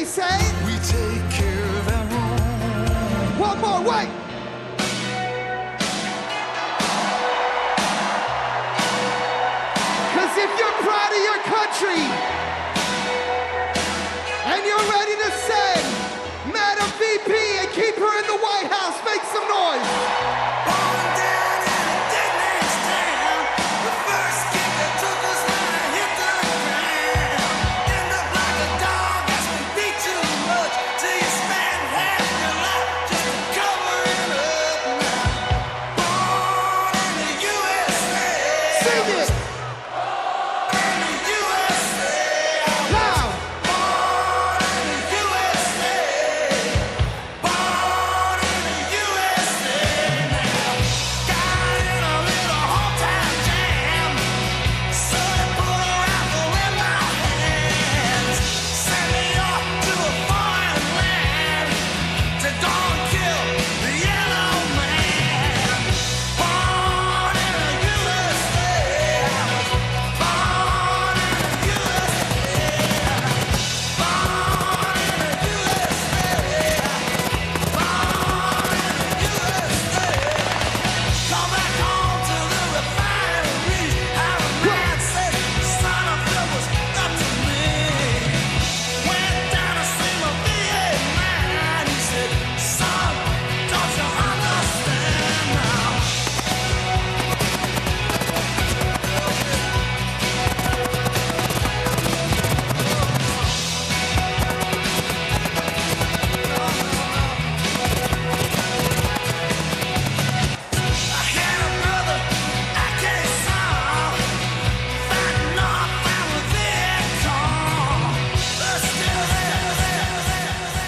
me say? We take care of our own. One more, wait. Cause if you're proud of your country and you're ready to send Madam VP and keep her in the White House, make some noise.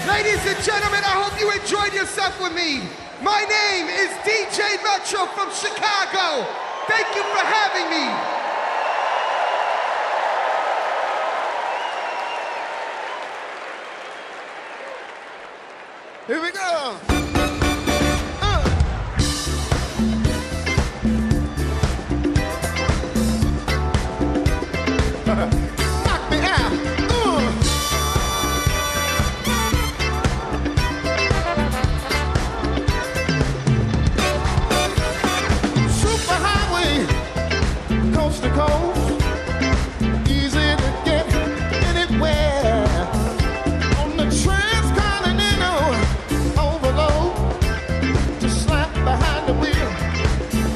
Ladies and gentlemen, I hope you enjoyed yourself with me. My name is DJ Metro from Chicago. Thank you for having me. Here we go. Knock me out. Superhighway, coast to coast, easy to get anywhere. On the transcontinental overload, just slap behind the wheel.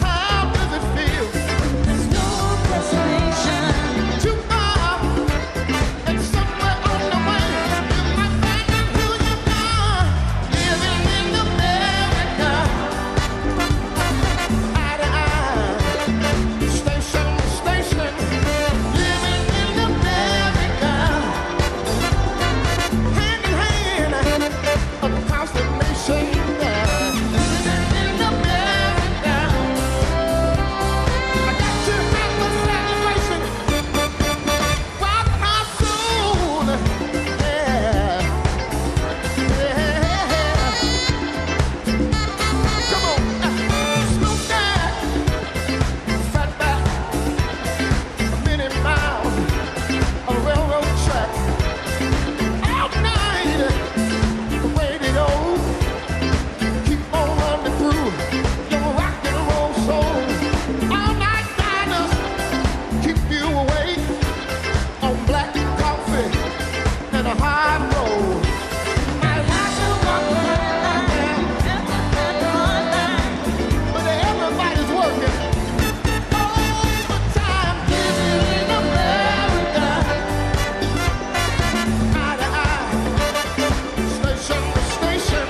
How does it feel? There's no destination. Too far and somewhere on the way. You might find out who you are, living in America. Eye to eye, station to station, living in America. Hand in hand, across the nation, living in America. I got to have a celebration. Rock my soul, yeah. Come on, smoke that, fat back, many miles, a railroad track. All night, the radio, keep on running through your rock and roll soul. All night diners keep you awake on black coffee and a hard roll. I like to walk around, but everybody's working overtime, living in America. Eye to eye, station to station.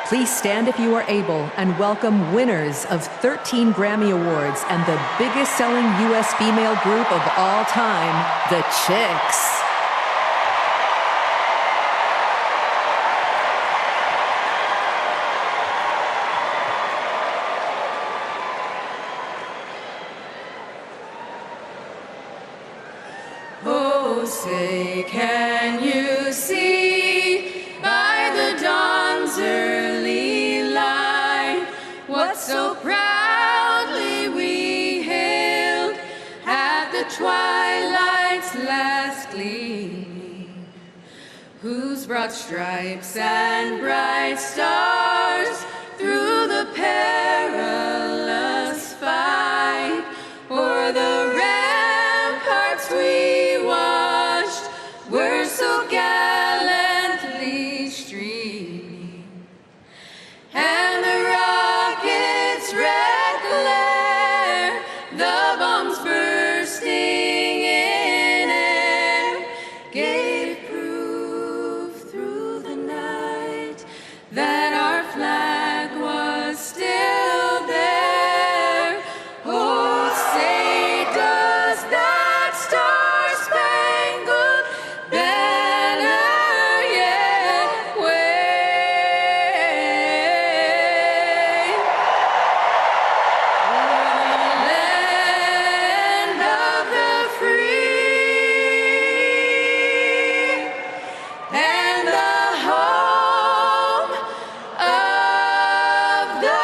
Please stand if you are able and welcome winners of 13 Grammy Awards and the biggest selling U.S. female group of all time, the Chicks. Oh, say, can you see by the dawn's early light what so proudly we hailed at the twilight's last gleaming, whose broad stripes and bright stars through the perilous fight o'er the ramparts we watched were so gallantly streaming, and the rockets' red glare, the bombs bursting in air, gave proof through the night that our flag was still there. Oh, say, does that star-spangled banner yet wave o'er the land of the free and the home of the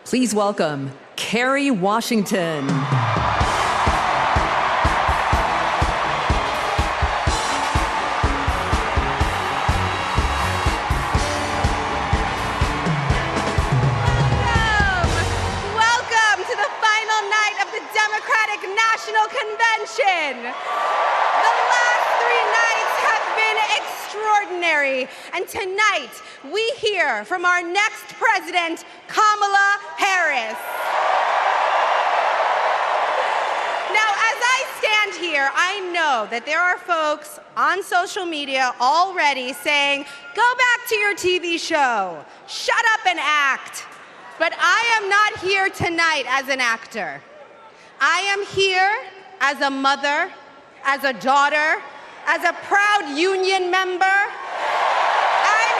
Please welcome Kerry Washington. Welcome to the final night of the Democratic National Convention. The last 3 nights have been extraordinary, and tonight we hear from our next president, Kamala Harris. Now, as I stand here, I know that there are folks on social media already saying, go back to your TV show, shut up and act. But I am not here tonight as an actor. I am here as a mother, as a daughter, as a proud union member. I am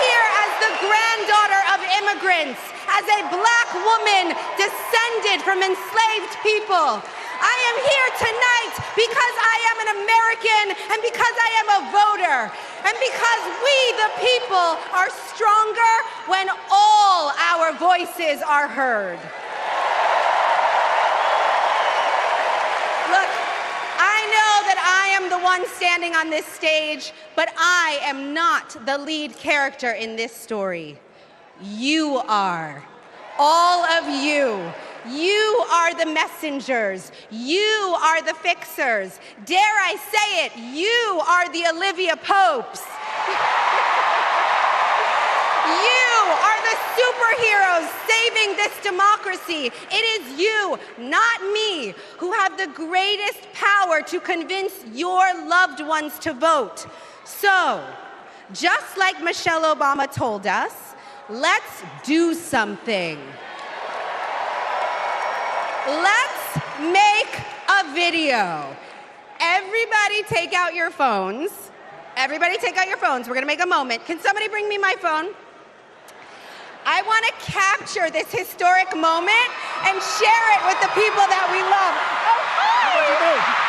here as the granddaughter of immigrants, as a black woman descended from enslaved people. I am here tonight because I am an American and because I am a voter and because we, the people, are stronger when all our voices are heard. Look, I know that I am the one standing on this stage, but I am not the lead character in this story. You are. All of you. You are the messengers. You are the fixers. Dare I say it, you are the Olivia Popes. You are the superheroes saving this democracy. It is you, not me, who have the greatest power to convince your loved ones to vote. So, just like Michelle Obama told us, let's do something. Let's make a video. Everybody take out your phones. Everybody take out your phones. We're gonna make a moment. Can somebody bring me my phone? I wanna capture this historic moment and share it with the people that we love. Oh, hi!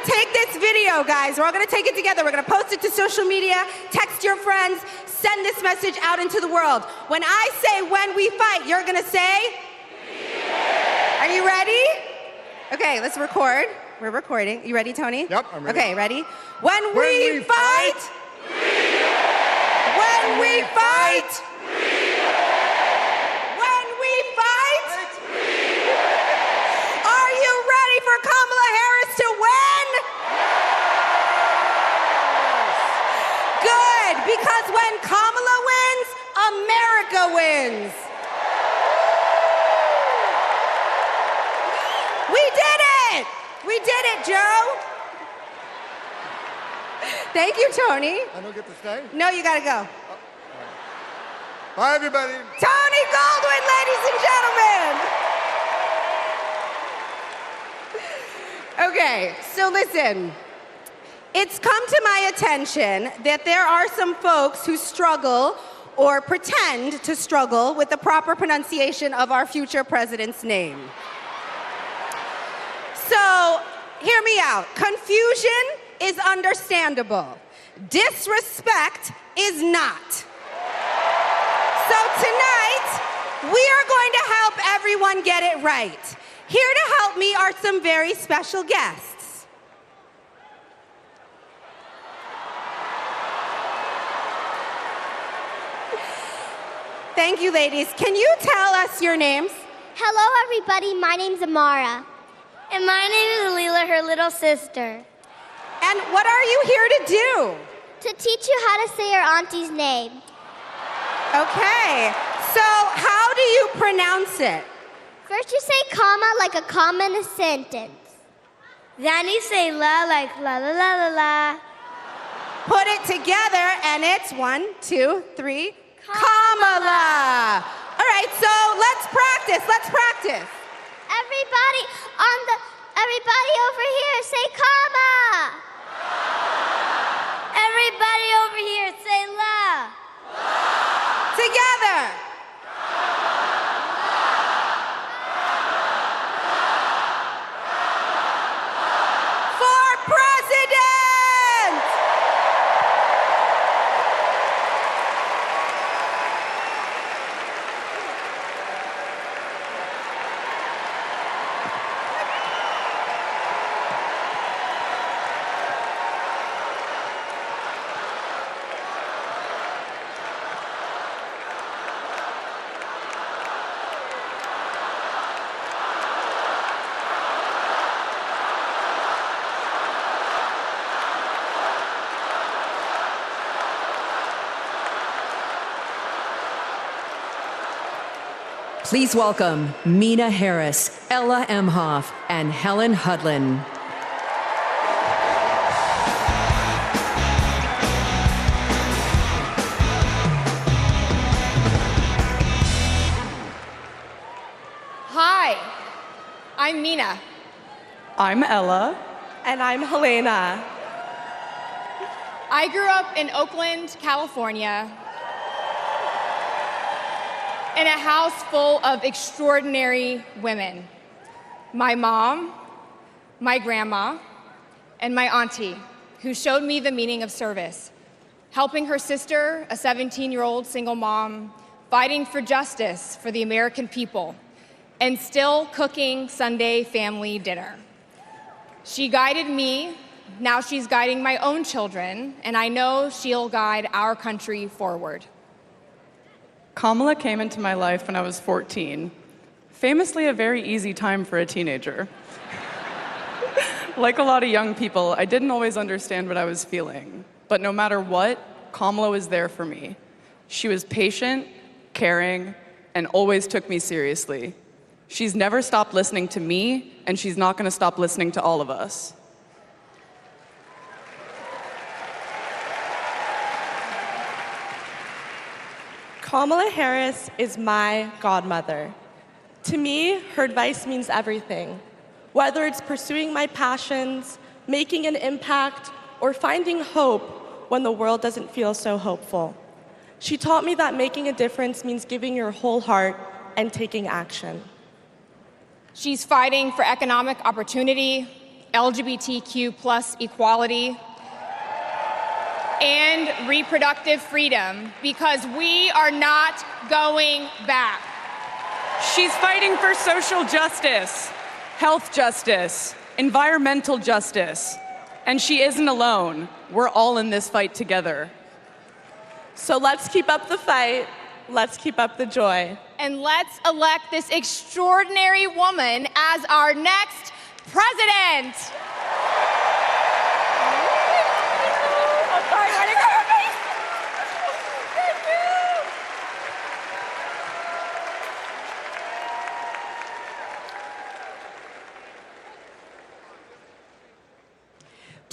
Take this video, guys. We're all gonna take it together. We're gonna post it to social media, text your friends, send this message out into the world. When I say when we fight, you're gonna say? Are you ready? Okay, let's record. We're recording. You ready, Tony? Yep, I'm ready. Okay, ready? When we fight, when we fight, when we fight, good, because when Kamala wins, America wins. We did it! We did it, Joe. Thank you, Tony. I don't get to stay? No, you gotta go. Bye, everybody. Tony Goldwyn, ladies and gentlemen. Okay, so listen. It's come to my attention that there are some folks who struggle or pretend to struggle with the proper pronunciation of our future president's name. So, hear me out. Confusion is understandable. Disrespect is not. So tonight, we are going to help everyone get it right. Here to help me are some very special guests. Thank you, ladies. Can you tell us your names? Hello, everybody. My name's Amara. And my name is Leela, her little sister. And what are you here to do? To teach you how to say your auntie's name. Okay. So how do you pronounce it? First you say comma like a comma in a sentence. Then you say la like la la la la la. Put it together and it's 1, 2, 3, Kamala. All right, so let's practice. Everybody over here say comma. Everybody over here say la. Together. For president! Please welcome Mina Harris, Ella Emhoff, and Helen Hudlin. Hi, I'm Mina. I'm Ella. And I'm Helena. I grew up in Oakland, California, in a house full of extraordinary women. My mom, my grandma, and my auntie, who showed me the meaning of service, helping her sister, a 17-year-old single mom, fighting for justice for the American people, and still cooking Sunday family dinner. She guided me, now she's guiding my own children, and I know she'll guide our country forward. Kamala came into my life when I was 14. Famously a very easy time for a teenager. Like a lot of young people, I didn't always understand what I was feeling. But no matter what, Kamala was there for me. She was patient, caring, and always took me seriously. She's never stopped listening to me, and she's not going to stop listening to all of us. Kamala Harris is my godmother. To me, her advice means everything. Whether it's pursuing my passions, making an impact, or finding hope when the world doesn't feel so hopeful. She taught me that making a difference means giving your whole heart and taking action. She's fighting for economic opportunity, LGBTQ+ equality, and reproductive freedom, because we are not going back. She's fighting for social justice, health justice, environmental justice, and she isn't alone. We're all in this fight together. So let's keep up the fight, let's keep up the joy. And let's elect this extraordinary woman as our next president.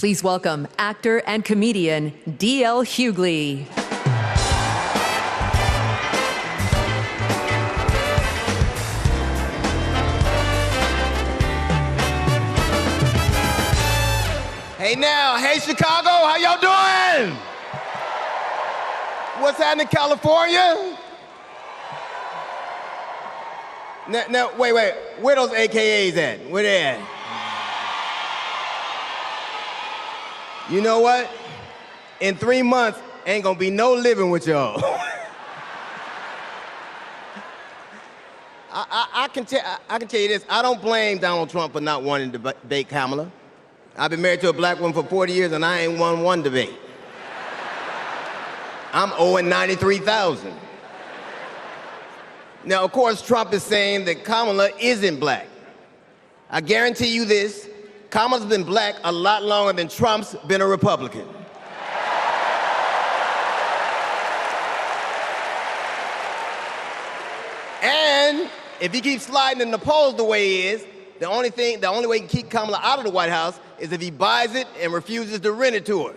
Please welcome actor and comedian D.L. Hughley. Hey now, hey Chicago, how y'all doing? What's happening, California? Now, wait, where those AKAs at? Where they at? You know what? In 3 months, ain't gonna be no living with y'all. I can tell you this, I don't blame Donald Trump for not wanting to debate Kamala. I've been married to a black woman for 40 years and I ain't won one debate. I'm owing $93,000. Now, of course, Trump is saying that Kamala isn't black. I guarantee you this, Kamala's been black a lot longer than Trump's been a Republican. And if he keeps sliding in the polls the way he is, the only way he can keep Kamala out of the White House is if he buys it and refuses to rent it to her.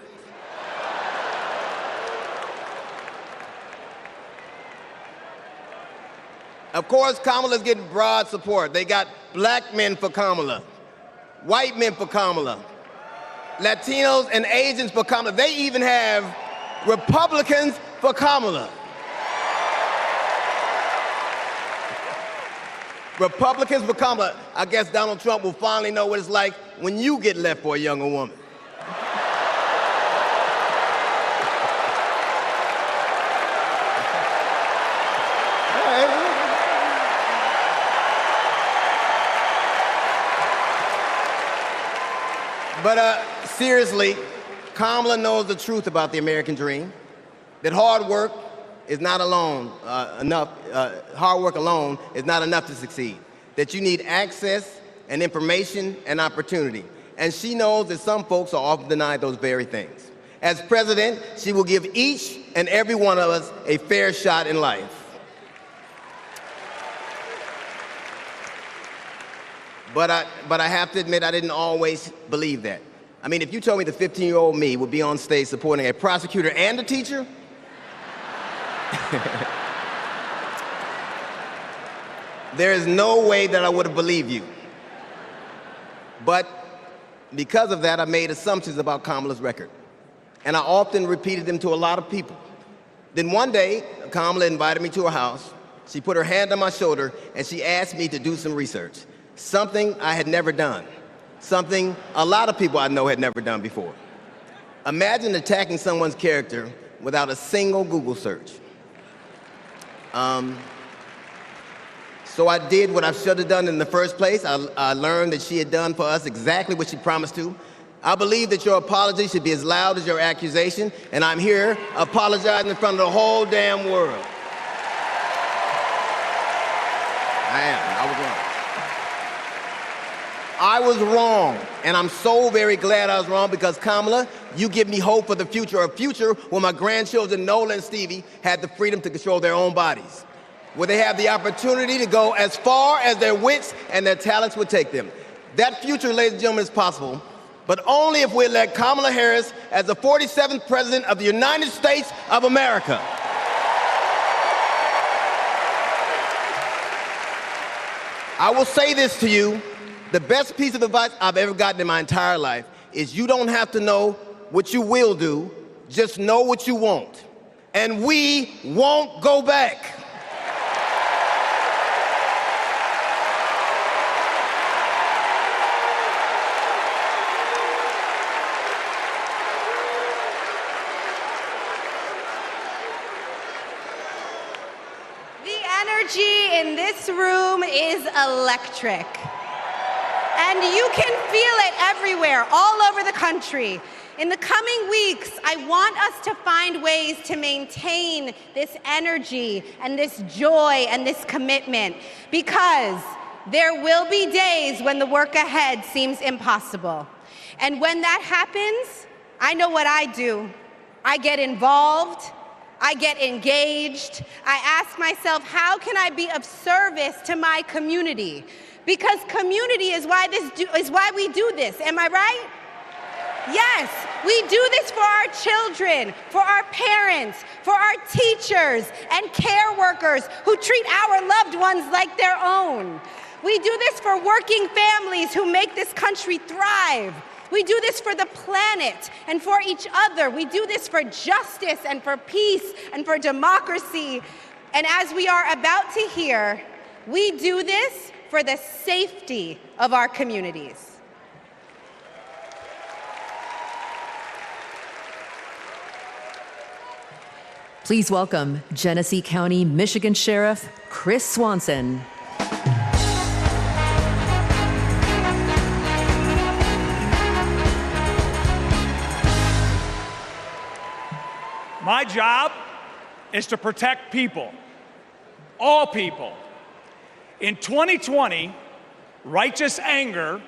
Of course, Kamala's getting broad support. They got black men for Kamala, white men for Kamala, Latinos and Asians for Kamala. They even have Republicans for Kamala. Republicans for Kamala. I guess Donald Trump will finally know what it's like when you get left for a younger woman. But seriously, Kamala knows the truth about the American dream, that hard work is not enough, hard work alone is not enough to succeed, that you need access and information and opportunity. And she knows that some folks are often denied those very things. As president, she will give each and every one of us a fair shot in life. But I have to admit, I didn't always believe that. I mean, if you told me the 15-year-old me would be on stage supporting a prosecutor and a teacher, there is no way that I would have believed you. But because of that, I made assumptions about Kamala's record. And I often repeated them to a lot of people. Then one day, Kamala invited me to her house. She put her hand on my shoulder and she asked me to do some research. Something I had never done. Something a lot of people I know had never done before. Imagine attacking someone's character without a single Google search. So I did what I should have done in the first place. I learned that she had done for us exactly what she promised to. I believe that your apology should be as loud as your accusation, and I'm here apologizing in front of the whole damn world. I was wrong. I was wrong, and I'm so very glad I was wrong because, Kamala, you give me hope for the future, a future where my grandchildren, Nola and Stevie, had the freedom to control their own bodies, where they have the opportunity to go as far as their wits and their talents would take them. That future, ladies and gentlemen, is possible, but only if we elect Kamala Harris as the 47th President of the United States of America. I will say this to you. The best piece of advice I've ever gotten in my entire life is you don't have to know what you will do, just know what you won't. And we won't go back. The energy in this room is electric. And you can feel it everywhere, all over the country. In the coming weeks, I want us to find ways to maintain this energy and this joy and this commitment, because there will be days when the work ahead seems impossible. And when that happens, I know what I do. I get involved, I get engaged, I ask myself, how can I be of service to my community? Because community is why we do this, am I right? Yes, we do this for our children, for our parents, for our teachers and care workers who treat our loved ones like their own. We do this for working families who make this country thrive. We do this for the planet and for each other. We do this for justice and for peace and for democracy. And as we are about to hear, we do this for the safety of our communities. Please welcome Genesee County, Michigan Sheriff Chris Swanson. My job is to protect people, all people. In 2020, righteous anger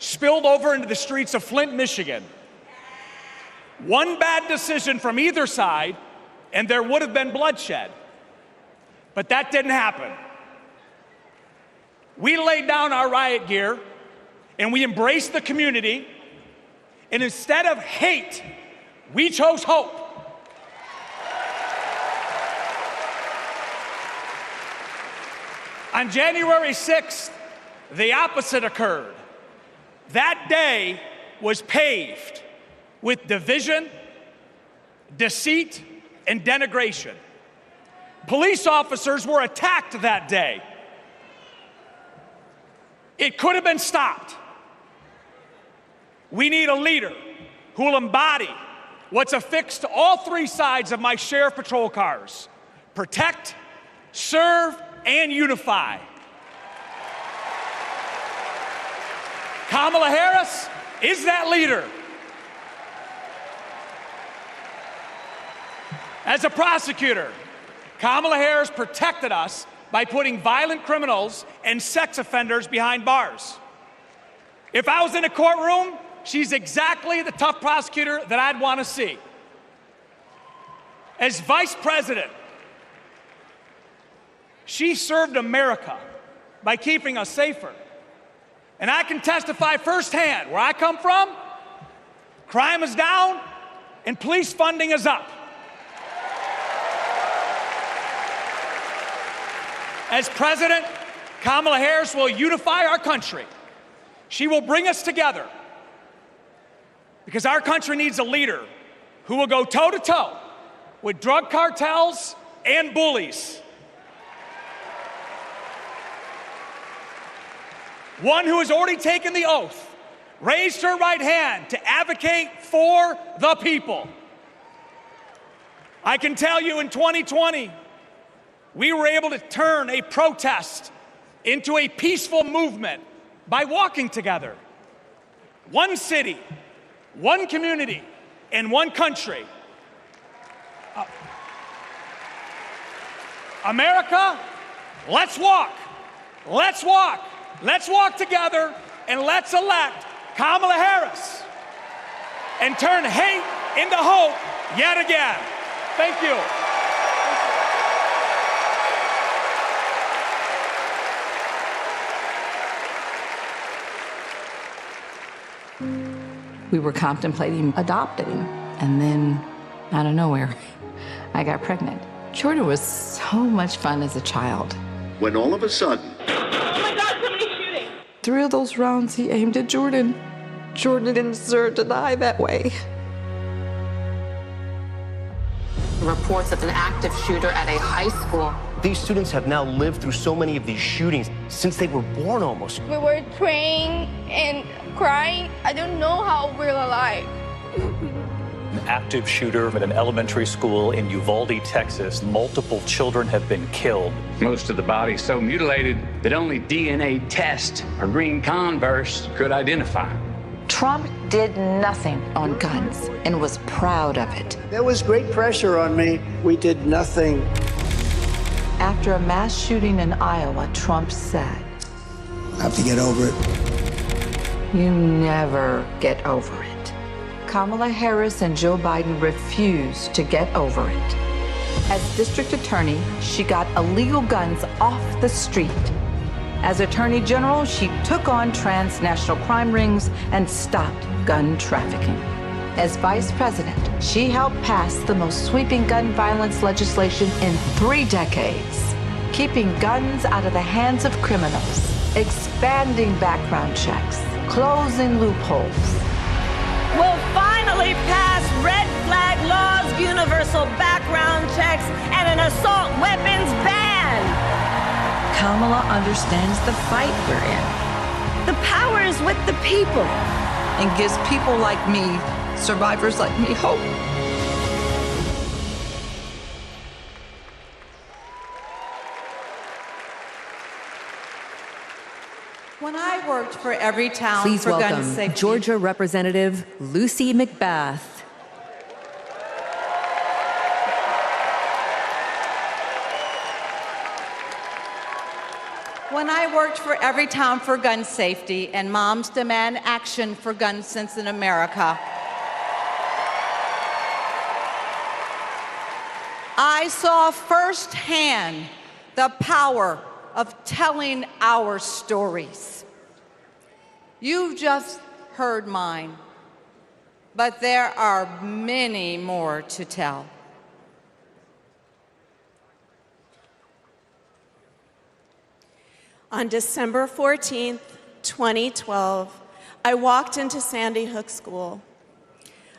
spilled over into the streets of Flint, Michigan. One bad decision from either side, and there would have been bloodshed. But that didn't happen. We laid down our riot gear, and we embraced the community, and instead of hate, we chose hope. On January 6th, the opposite occurred. That day was paved with division, deceit, and denigration. Police officers were attacked that day. It could have been stopped. We need a leader who will embody what's affixed to all three sides of my Sheriff Patrol cars: protect, serve, and unify. Kamala Harris is that leader. As a prosecutor, Kamala Harris protected us by putting violent criminals and sex offenders behind bars. If I was in a courtroom, she's exactly the tough prosecutor that I'd want to see. As vice president, she served America by keeping us safer. And I can testify firsthand, where I come from, crime is down and police funding is up. As president, Kamala Harris will unify our country. She will bring us together because our country needs a leader who will go toe-to-toe with drug cartels and bullies. One who has already taken the oath, raised her right hand to advocate for the people. I can tell you in 2020, we were able to turn a protest into a peaceful movement by walking together. One city, one community, and one country. America, let's walk. Let's walk. Let's walk together and let's elect Kamala Harris and turn hate into hope yet again. Thank you. We were contemplating adopting, and then out of nowhere, I got pregnant. Jordan was so much fun as a child. When all of a sudden, Oh my God, somebody's shooting! 3 of those rounds he aimed at Jordan. Jordan didn't deserve to die that way. Reports of an active shooter at a high school. These students have now lived through so many of these shootings since they were born almost. We were praying and crying. I don't know how we're alive. An active shooter at an elementary school in Uvalde, Texas. Multiple children have been killed. Most of the body's so mutilated that only DNA test or green Converse could identify. Trump did nothing on guns and was proud of it. There was great pressure on me. We did nothing. After a mass shooting in Iowa, Trump said, I have to get over it. "You never get over it." Kamala Harris and Joe Biden refused to get over it. As district attorney, she got illegal guns off the street. As Attorney General, she took on transnational crime rings and stopped gun trafficking. As Vice President, she helped pass the most sweeping gun violence legislation in 3 decades, keeping guns out of the hands of criminals, expanding background checks, closing loopholes. We'll finally pass red flag laws, universal background checks, and an assault weapons ban. Kamala understands the fight we're in. The power is with the people. And gives people like me, survivors like me, hope. When I worked for Everytown Please for gun welcome safety. Georgia Representative Lucy McBath. When I worked for Everytown for gun safety and Moms Demand Action for Gun Sense in America, I saw firsthand the power of telling our stories. You've just heard mine, but there are many more to tell. On December 14th, 2012, I walked into Sandy Hook School.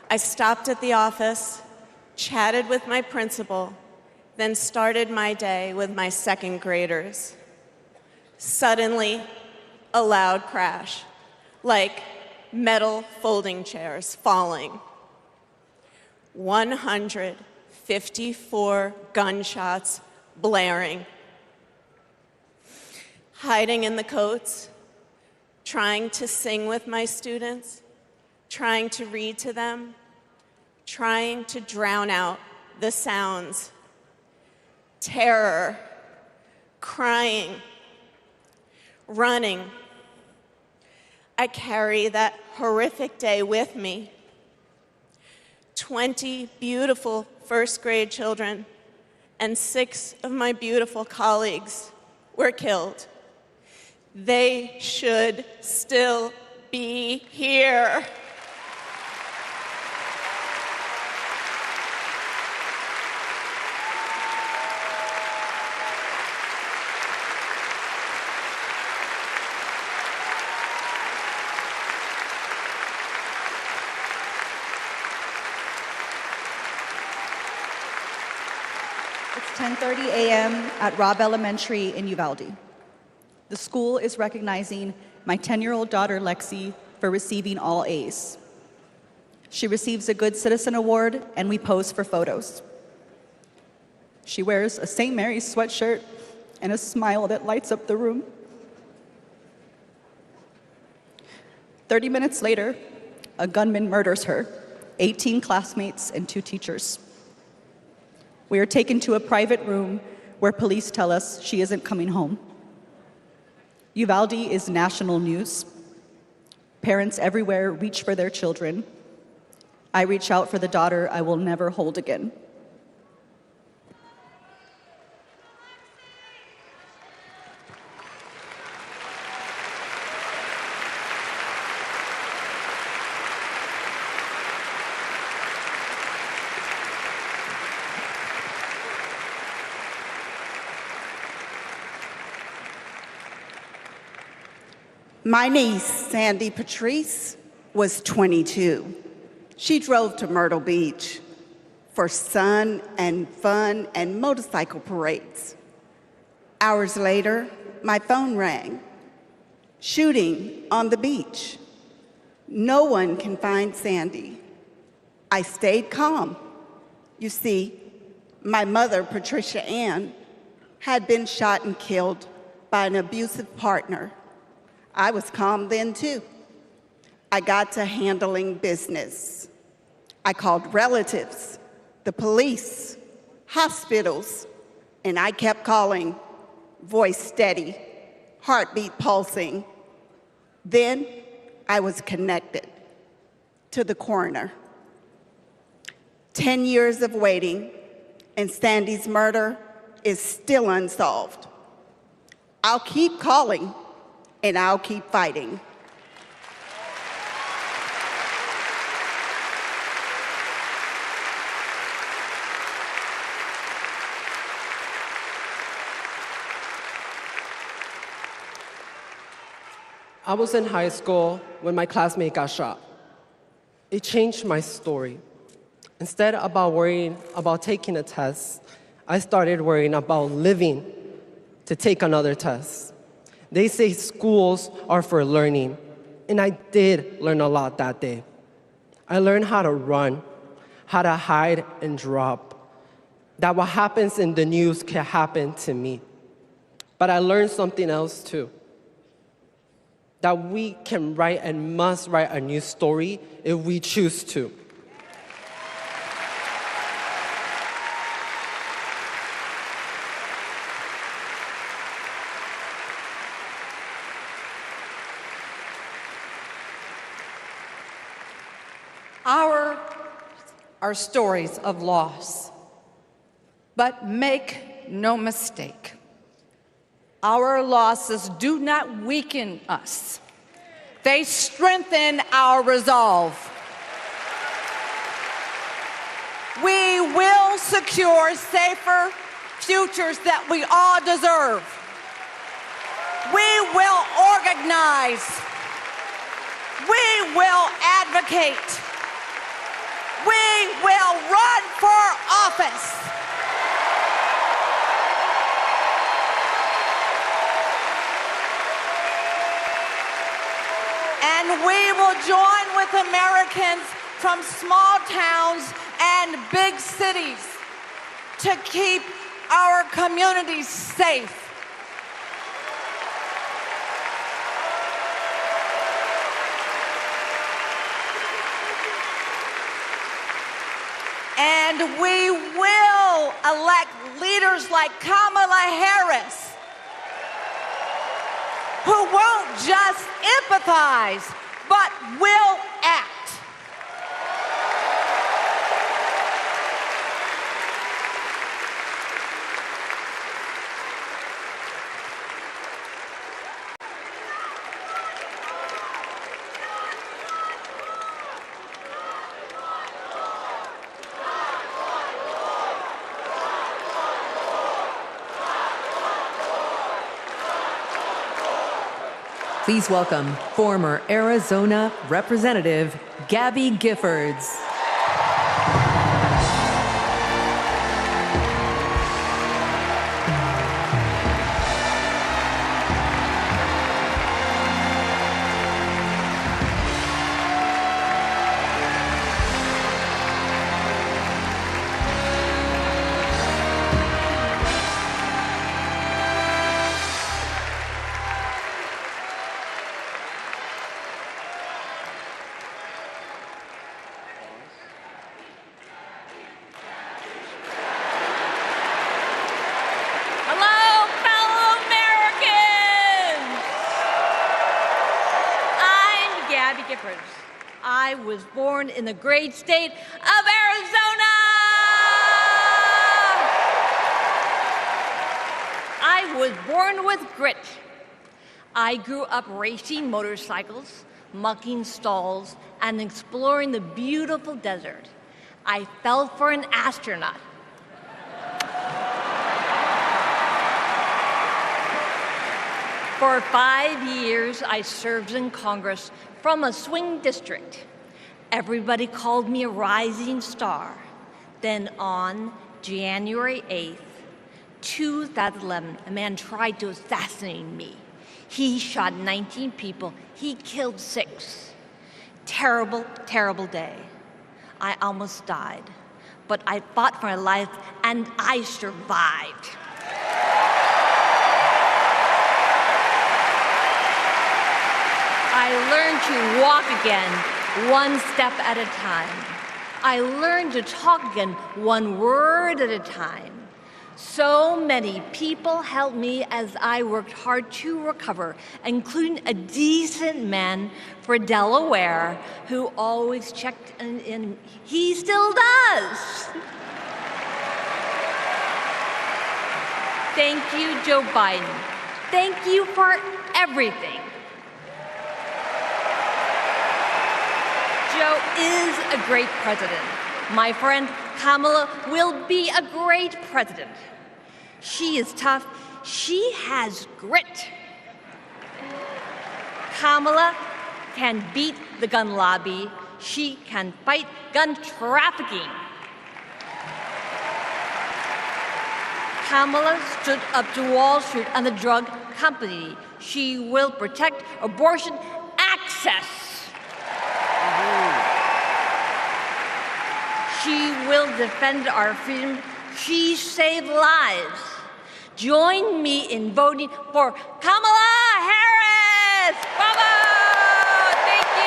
I stopped at the office, chatted with my principal, then started my day with my second graders. Suddenly, a loud crash, like metal folding chairs falling. 154 gunshots blaring. Hiding in the coats, trying to sing with my students, trying to read to them, trying to drown out the sounds. Terror, crying, running. I carry that horrific day with me. 20 beautiful first grade children and 6 of my beautiful colleagues were killed. They should still be here. It's 10:30 a.m. at Robb Elementary in Uvalde. The school is recognizing my 10-year-old daughter, Lexi, for receiving all A's. She receives a Good Citizen Award, and we pose for photos. She wears a St. Mary's sweatshirt and a smile that lights up the room. 30 minutes later, a gunman murders her, 18 classmates, and 2 teachers. We are taken to a private room where police tell us she isn't coming home. Uvalde is national news. Parents everywhere reach for their children. I reach out for the daughter I will never hold again. My niece, Sandy Patrice, was 22. She drove to Myrtle Beach for sun and fun and motorcycle parades. Hours later, my phone rang. Shooting on the beach. No one can find Sandy. I stayed calm. You see, my mother, Patricia Ann, had been shot and killed by an abusive partner. I was calm then, too. I got to handling business. I called relatives, the police, hospitals, and I kept calling, voice steady, heartbeat pulsing. Then I was connected to the coroner. 10 years of waiting, and Sandy's murder is still unsolved. I'll keep calling, and I'll keep fighting. I was in high school when my classmate got shot. It changed my story. Instead of worrying about taking a test, I started worrying about living to take another test. They say schools are for learning, and I did learn a lot that day. I learned how to run, how to hide and drop, that what happens in the news can happen to me. But I learned something else too, that we can write and must write a new story if we choose to. Are stories of loss. But make no mistake, our losses do not weaken us. They strengthen our resolve. We will secure safer futures that we all deserve. We will organize. We will advocate. We will run for office. And we will join with Americans from small towns and big cities to keep our communities safe. And we will elect leaders like Kamala Harris, who won't just empathize, but will act. Please welcome former Arizona Representative Gabby Giffords. I was born in the great state of Arizona. I was born with grit. I grew up racing motorcycles, mucking stalls, and exploring the beautiful desert. I fell for an astronaut. For 5 years, I served in Congress from a swing district. Everybody called me a rising star. Then on January 8th, 2011, a man tried to assassinate me. He shot 19 people. He killed 6. Terrible, terrible day. I almost died, but I fought for my life and I survived. I learned to walk again, one step at a time. I learned to talk again, one word at a time. So many people helped me as I worked hard to recover, including a decent man for Delaware who always checked in. He still does. Thank you, Joe Biden. Thank you for everything. Joe is a great president. My friend Kamala will be a great president. She is tough. She has grit. Kamala can beat the gun lobby. She can fight gun trafficking. Kamala stood up to Wall Street and the drug company. She will protect abortion access. She will defend our freedom. She saved lives. Join me in voting for Kamala Harris. Bravo! Thank you.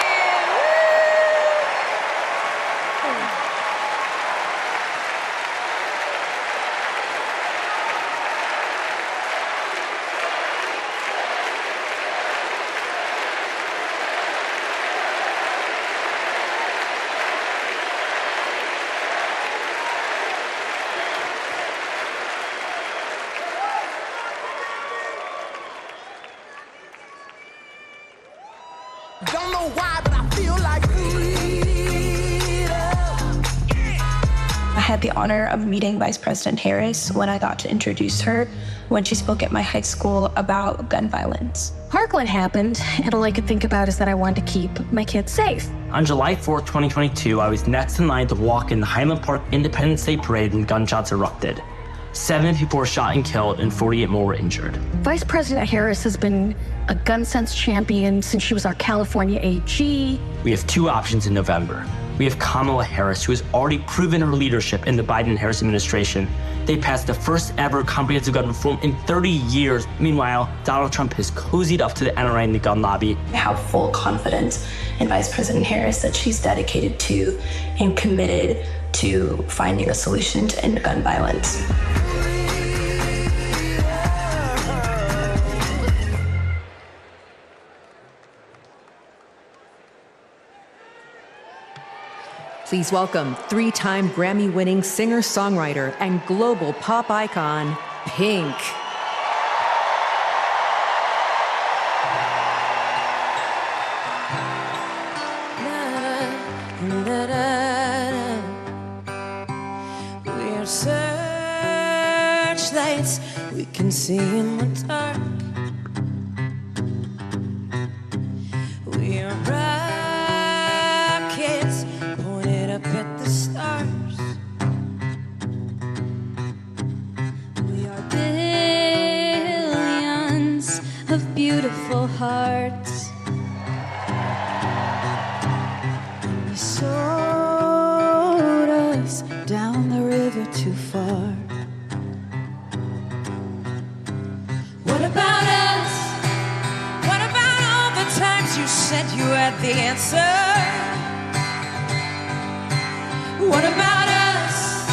Don't know why, but I feel like I had the honor of meeting Vice President Harris when I got to introduce her when she spoke at my high school about gun violence. Parkland happened, and all I could think about is that I wanted to keep my kids safe. On July 4th, 2022, I was next in line to walk in the Highland Park Independence Day Parade when gunshots erupted. 7 people were shot and killed, and 48 more were injured. Vice President Harris has been a gun sense champion since she was our California AG. We have 2 options in November. We have Kamala Harris, who has already proven her leadership in the Biden-Harris administration. They passed the first ever comprehensive gun reform in 30 years. Meanwhile, Donald Trump has cozied up to the NRA and the gun lobby. I have full confidence in Vice President Harris that she's dedicated to and committed to finding a solution to end gun violence. Please welcome 3-time Grammy-winning singer-songwriter and global pop icon, Pink. We are searchlights we can see in the dark. We are rockets pointed up at the stars. We are billions of beautiful hearts. You sold us down the river too far. What about us? What about all the times you said you had the answer? What about us?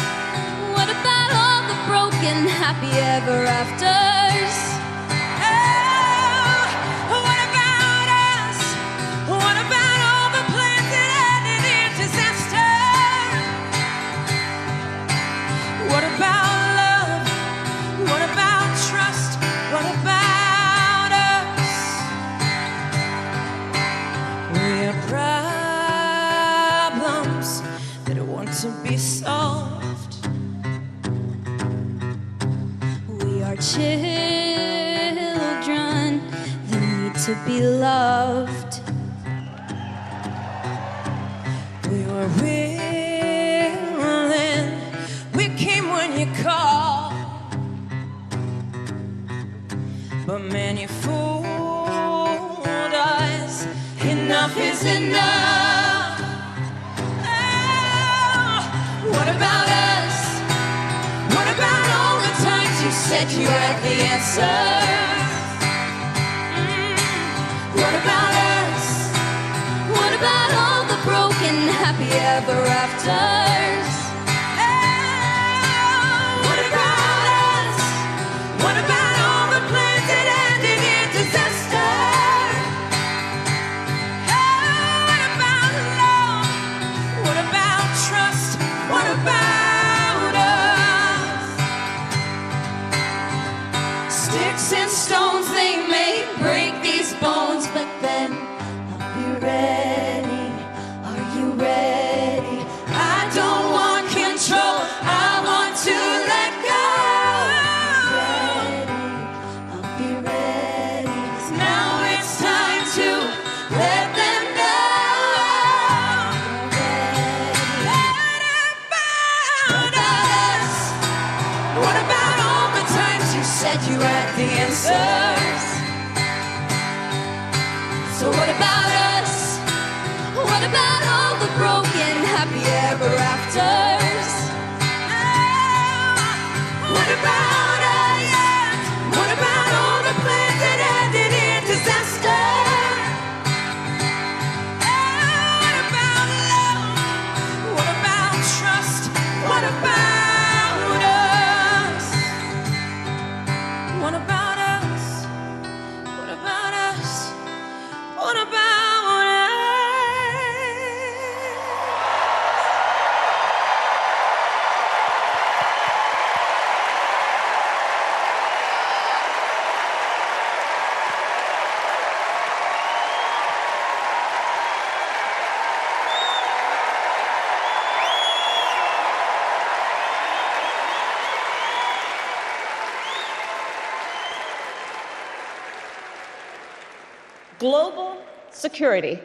What about all the broken happy ever afters? Oh, what about us? What about all the plans that ended in disaster? What about love? What about trust? What about us? We are problems that want to be solved. We are children that need to be loved. We were willing, we came when you called. But man, you fooled us. Enough is enough. Oh, what about us? What about all the times you said you had the answers? What about us? What about all the broken happy ever afters? What about us? What about all the plans that ended in disaster? What about love? What about trust? What about us? Sticks and stones, they about all the times you said you had the answers? So what about us? What about all the broken happy ever afters? What about us? What about all the plans that ended in disaster? What about love? What about trust? What about us? What about us? What about us? What about us? Global security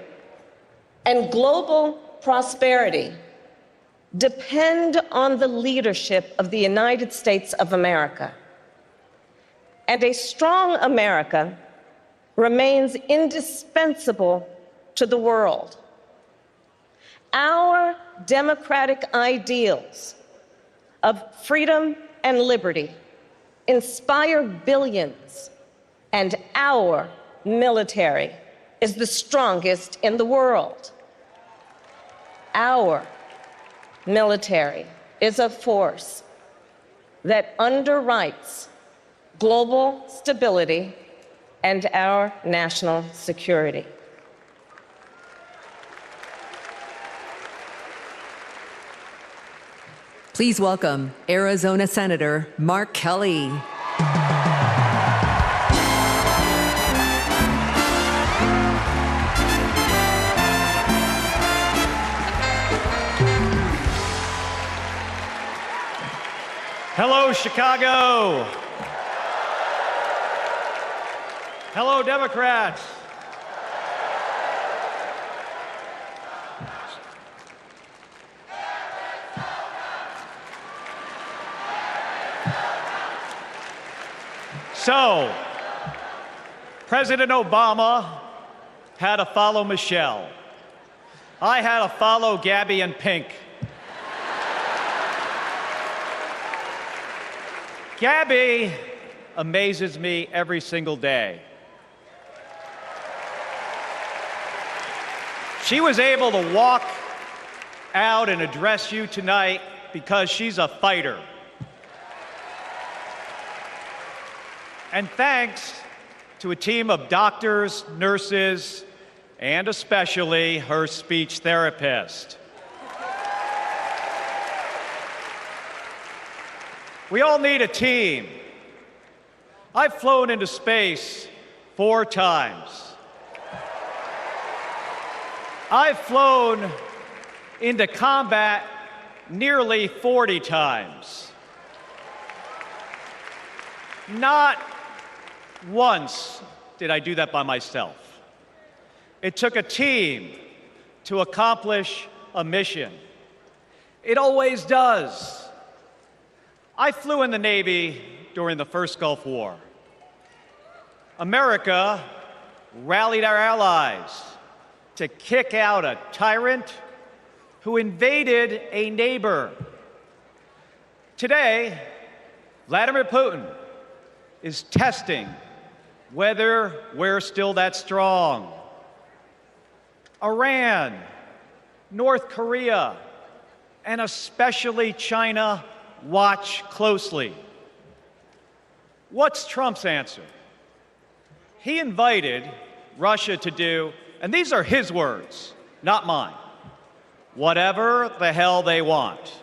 and global prosperity depend on the leadership of the United States of America. And a strong America remains indispensable to the world. Our democratic ideals of freedom and liberty inspire billions, and our military is the strongest in the world. Our military is a force that underwrites global stability and our national security. Please welcome Arizona Senator Mark Kelly. Hello, Chicago. Hello, Democrats. So, President Obama had to follow Michelle. I had to follow Gabby and Pink. Gabby amazes me every single day. She was able to walk out and address you tonight because she's a fighter. And thanks to a team of doctors, nurses, and especially her speech therapist. We all need a team. I've flown into space 4 times. I've flown into combat nearly 40 times. Not once did I do that by myself. It took a team to accomplish a mission. It always does. I flew in the Navy during the first Gulf War. America rallied our allies to kick out a tyrant who invaded a neighbor. Today, Vladimir Putin is testing whether we're still that strong. Iran, North Korea, and especially China watch closely. What's Trump's answer? He invited Russia to do, and these are his words, not mine, whatever the hell they want.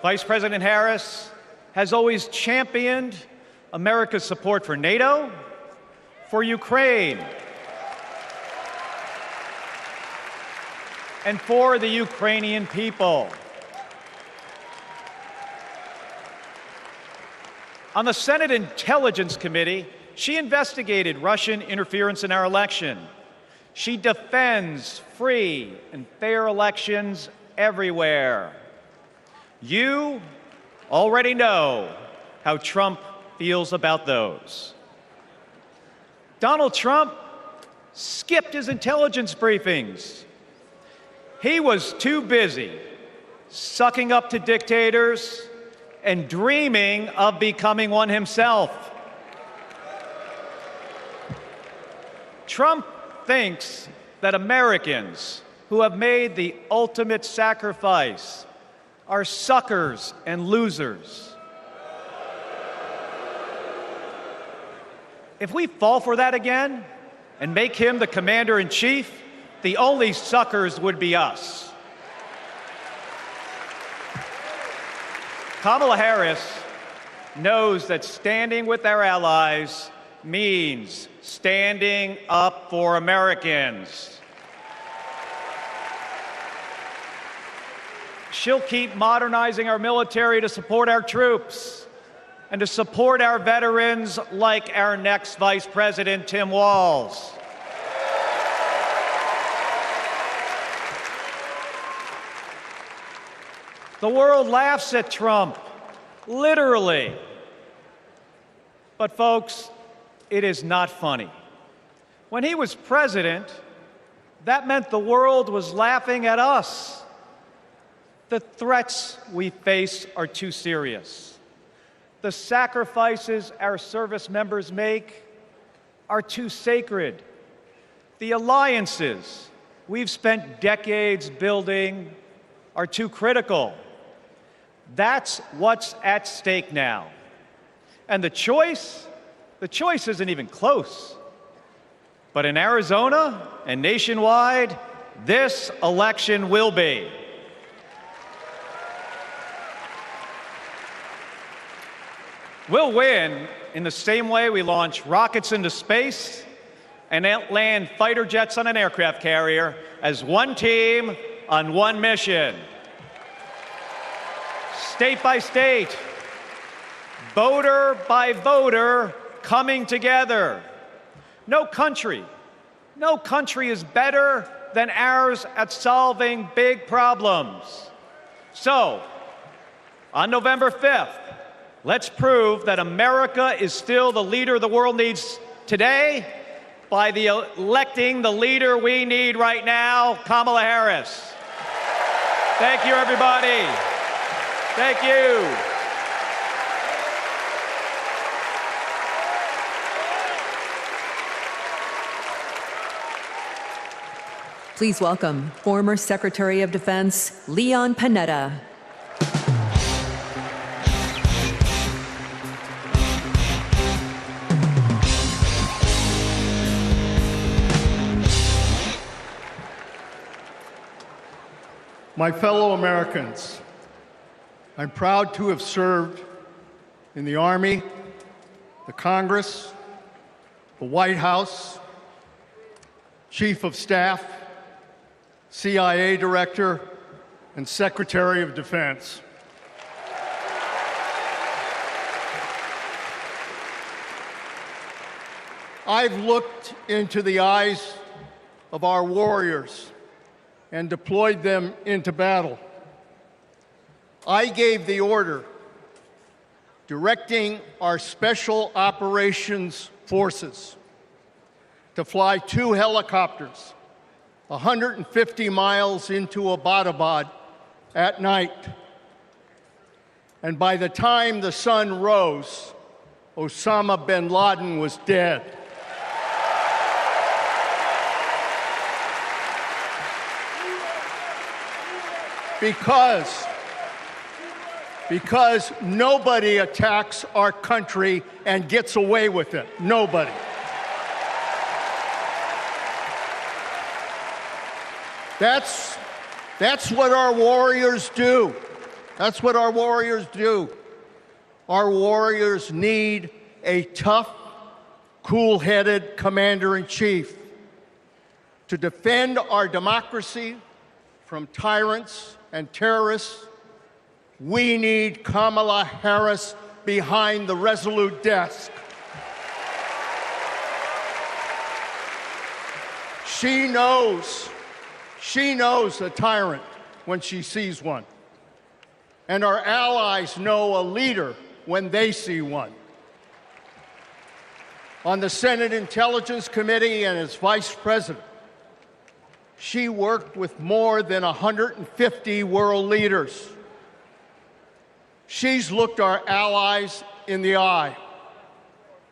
Vice President Harris has always championed America's support for NATO, for Ukraine, and for the Ukrainian people. On the Senate Intelligence Committee, she investigated Russian interference in our election. She defends free and fair elections everywhere. You already know how Trump feels about those. Donald Trump skipped his intelligence briefings. He was too busy sucking up to dictators and dreaming of becoming one himself. Trump thinks that Americans who have made the ultimate sacrifice are suckers and losers. If we fall for that again and make him the commander-in-chief, the only suckers would be us. Kamala Harris knows that standing with our allies means standing up for Americans. She'll keep modernizing our military to support our troops and to support our veterans like our next Vice President, Tim Walz. The world laughs at Trump, literally. But folks, it is not funny. When he was president, that meant the world was laughing at us. The threats we face are too serious. The sacrifices our service members make are too sacred. The alliances we've spent decades building are too critical. That's what's at stake now. And the choice isn't even close. But in Arizona and nationwide, this election will be. We'll win in the same way we launch rockets into space and land fighter jets on an aircraft carrier as one team on one mission. State by state, voter by voter, coming together. No country is better than ours at solving big problems. So, on November 5th, let's prove that America is still the leader the world needs today by electing the leader we need right now, Kamala Harris. Thank you, everybody. Thank you. Please welcome former Secretary of Defense Leon Panetta. My fellow Americans, I'm proud to have served in the Army, the Congress, the White House, Chief of Staff, CIA Director, and Secretary of Defense. I've looked into the eyes of our warriors and deployed them into battle. I gave the order directing our Special Operations Forces to fly 2 helicopters 150 miles into Abbottabad at night. And by the time the sun rose, Osama bin Laden was dead. Because nobody attacks our country and gets away with it. Nobody. That's what our warriors do. That's what our warriors do. Our warriors need a tough, cool-headed commander-in-chief to defend our democracy from tyrants and terrorists. We need Kamala Harris behind the resolute desk. She knows the tyrant when she sees one. And our allies know a leader when they see one. On the Senate Intelligence Committee and as vice president, she worked with more than 150 world leaders. She's looked our allies in the eye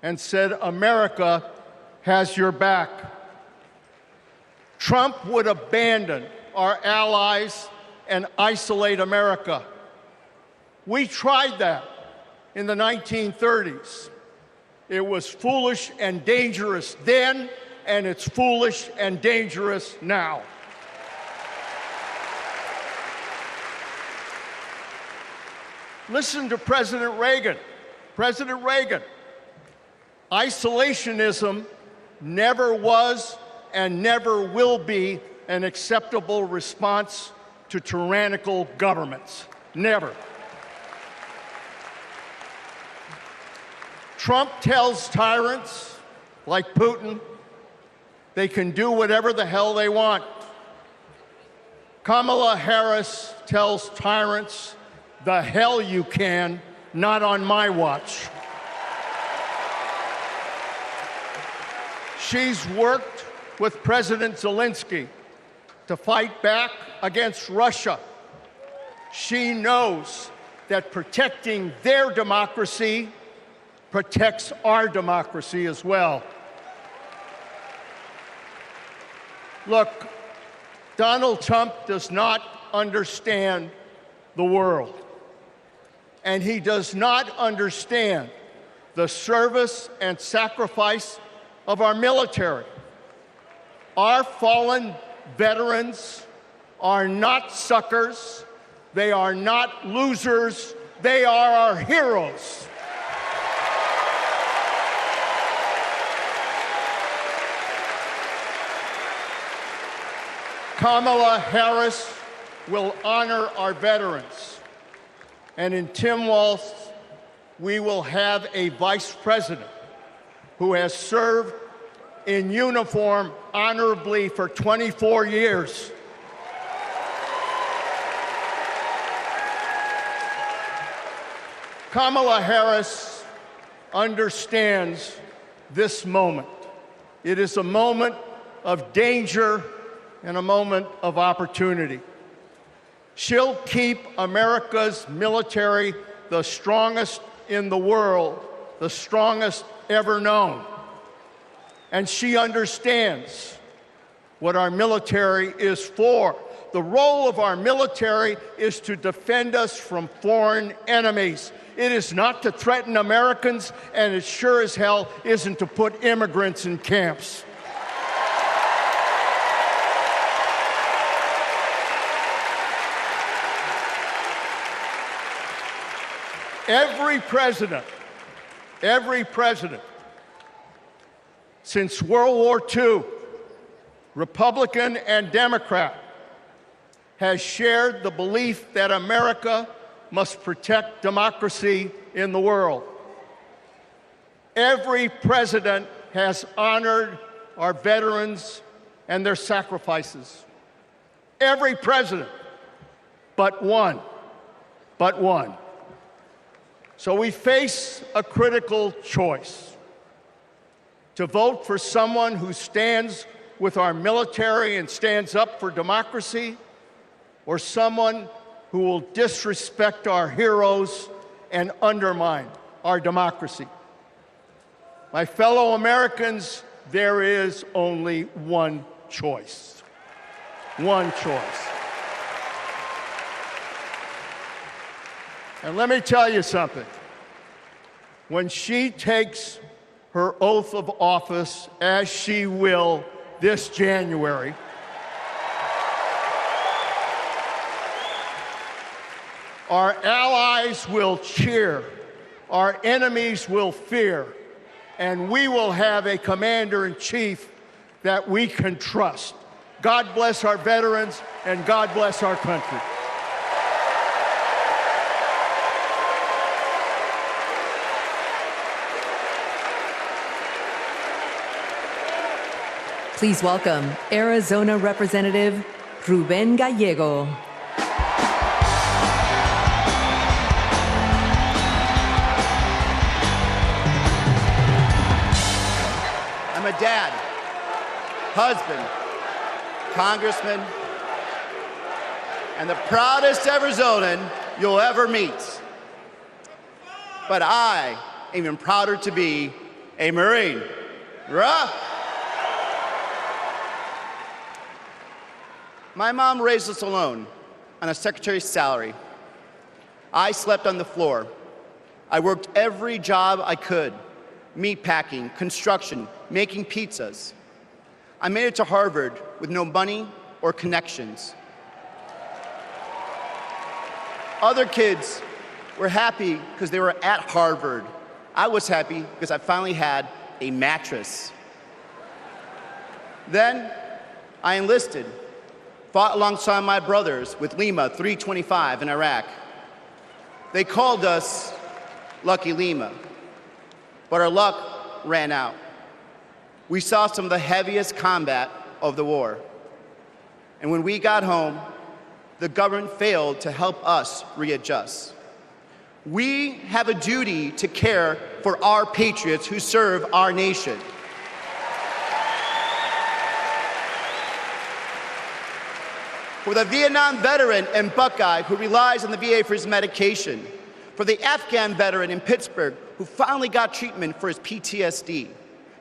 and said, America has your back. Trump would abandon our allies and isolate America. We tried that in the 1930s. It was foolish and dangerous then, and it's foolish and dangerous now. Listen to President Reagan. President Reagan. Isolationism never was and never will be an acceptable response to tyrannical governments. Never. Trump tells tyrants like Putin they can do whatever the hell they want. Kamala Harris tells tyrants, the hell you can, not on my watch. She's worked with President Zelensky to fight back against Russia. She knows that protecting their democracy protects our democracy as well. Look, Donald Trump does not understand the world, and he does not understand the service and sacrifice of our military. Our fallen veterans are not suckers, they are not losers, they are our heroes. Kamala Harris will honor our veterans. And in Tim Walz, we will have a vice president who has served in uniform honorably for 24 years. Kamala Harris understands this moment. It is a moment of danger and a moment of opportunity. She'll keep America's military the strongest in the world, the strongest ever known. And she understands what our military is for. The role of our military is to defend us from foreign enemies. It is not to threaten Americans, and it sure as hell isn't to put immigrants in camps. Every president since World War II, Republican and Democrat, has shared the belief that America must protect democracy in the world. Every president has honored our veterans and their sacrifices. Every president, but one. So we face a critical choice: to vote for someone who stands with our military and stands up for democracy, or someone who will disrespect our heroes and undermine our democracy. My fellow Americans, there is only one choice. One choice. And let me tell you something. When she takes her oath of office, as she will this January, our allies will cheer, our enemies will fear, and we will have a commander-in-chief that we can trust. God bless our veterans, and God bless our country. Please welcome Arizona Representative Ruben Gallego. husband, congressman, and the proudest Arizonan you'll ever meet. But I am even prouder to be a Marine. Rah! My mom raised us alone on a secretary's salary. I slept on the floor. I worked every job I could: meat packing, construction, making pizzas. I made it to Harvard with no money or connections. Other kids were happy because they were at Harvard. I was happy because I finally had a mattress. Then I enlisted, fought alongside my brothers with Lima 325 in Iraq. They called us Lucky Lima, but our luck ran out. We saw some of the heaviest combat of the war. And when we got home, the government failed to help us readjust. We have a duty to care for our patriots who serve our nation. For the Vietnam veteran in Buckeye who relies on the VA for his medication. For the Afghan veteran in Pittsburgh who finally got treatment for his PTSD.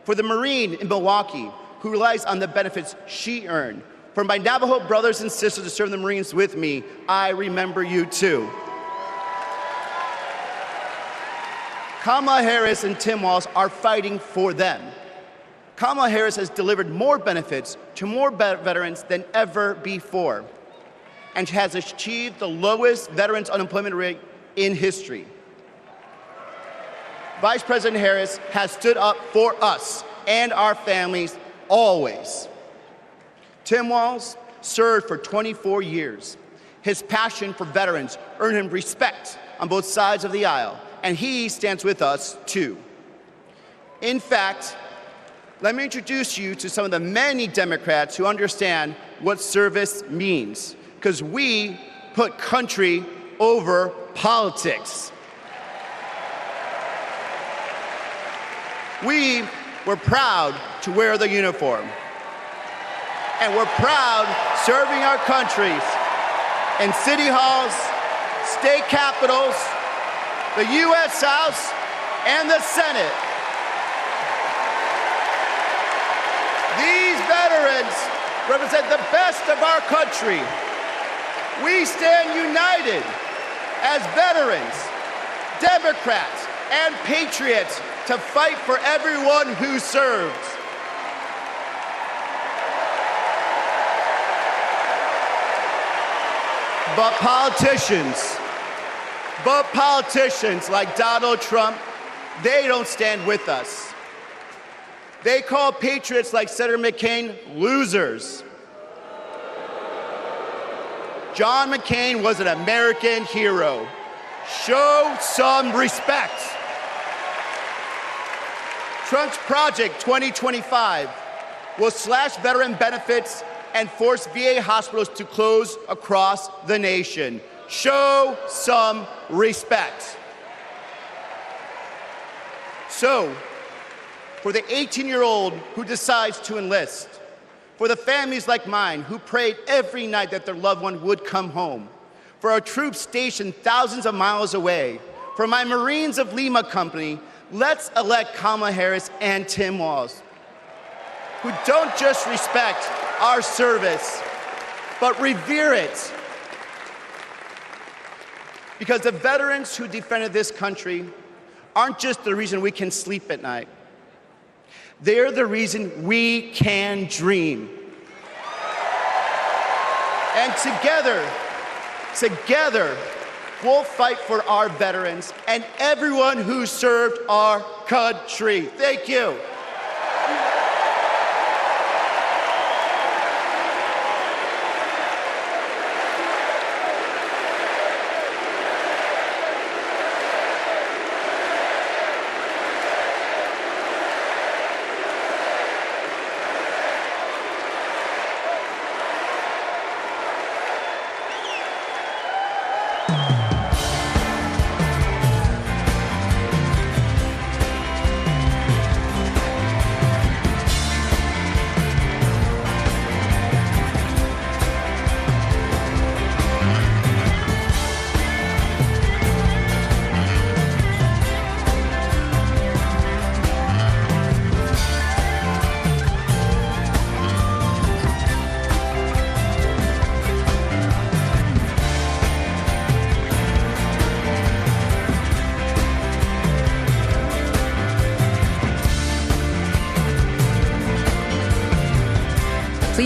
For the Marine in Milwaukee who relies on the benefits she earned. For my Navajo brothers and sisters who serve the Marines with me, I remember you too. Kamala Harris and Tim Walz are fighting for them. Kamala Harris has delivered more benefits to more veterans than ever before, and has achieved the lowest veterans unemployment rate in history. Vice President Harris has stood up for us and our families always. Tim Walz served for 24 years. His passion for veterans earned him respect on both sides of the aisle, and he stands with us too. In fact, let me introduce you to some of the many Democrats who understand what service means, because we put country over politics. We were proud to wear the uniform. And we're proud serving our countries in city halls, state capitals, the U.S. House, and the Senate. These veterans represent the best of our country. We stand united as veterans, Democrats, and patriots to fight for everyone who serves. But politicians like Donald Trump, they don't stand with us. They call patriots like Senator McCain losers. John McCain was an American hero. Show some respect. Trump's Project 2025 will slash veteran benefits and force VA hospitals to close across the nation. Show some respect. So, for the 18-year-old who decides to enlist, for the families like mine who prayed every night that their loved one would come home, for our troops stationed thousands of miles away, for my Marines of Lima Company, let's elect Kamala Harris and Tim Walz, who don't just respect our service, but revere it. Because the veterans who defended this country aren't just the reason we can sleep at night. They're the reason we can dream. And together, we'll fight for our veterans and everyone who served our country. Thank you.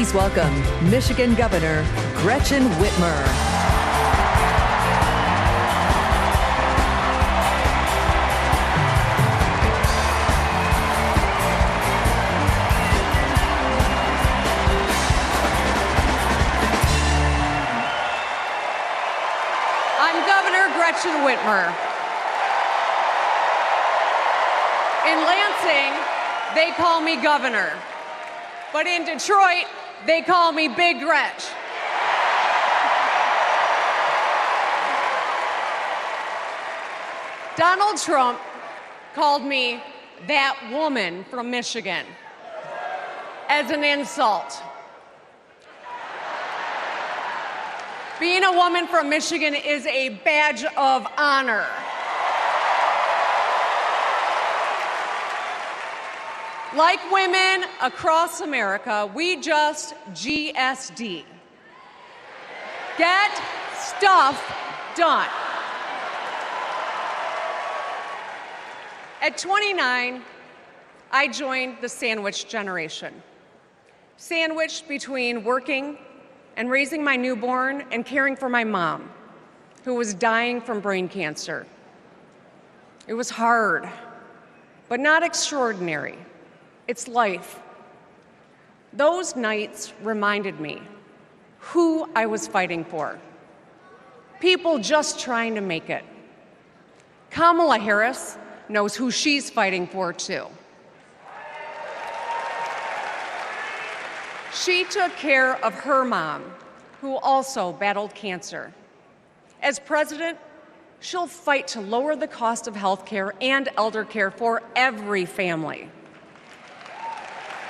Please welcome Michigan Governor Gretchen Whitmer. Gretchen Whitmer. In Lansing, they call me governor. But in Detroit, they call me Big Gretch. Donald Trump called me that woman from Michigan as an insult. Being a woman from Michigan is a badge of honor. Like women across America, we just GSD. Get stuff done. At 29, I joined the sandwich generation. Sandwiched between working and raising my newborn and caring for my mom, who was dying from brain cancer. It was hard, but not extraordinary. It's life. Those nights reminded me who I was fighting for. People just trying to make it. Kamala Harris knows who she's fighting for, too. She took care of her mom, who also battled cancer. As president, she'll fight to lower the cost of health care and elder care for every family.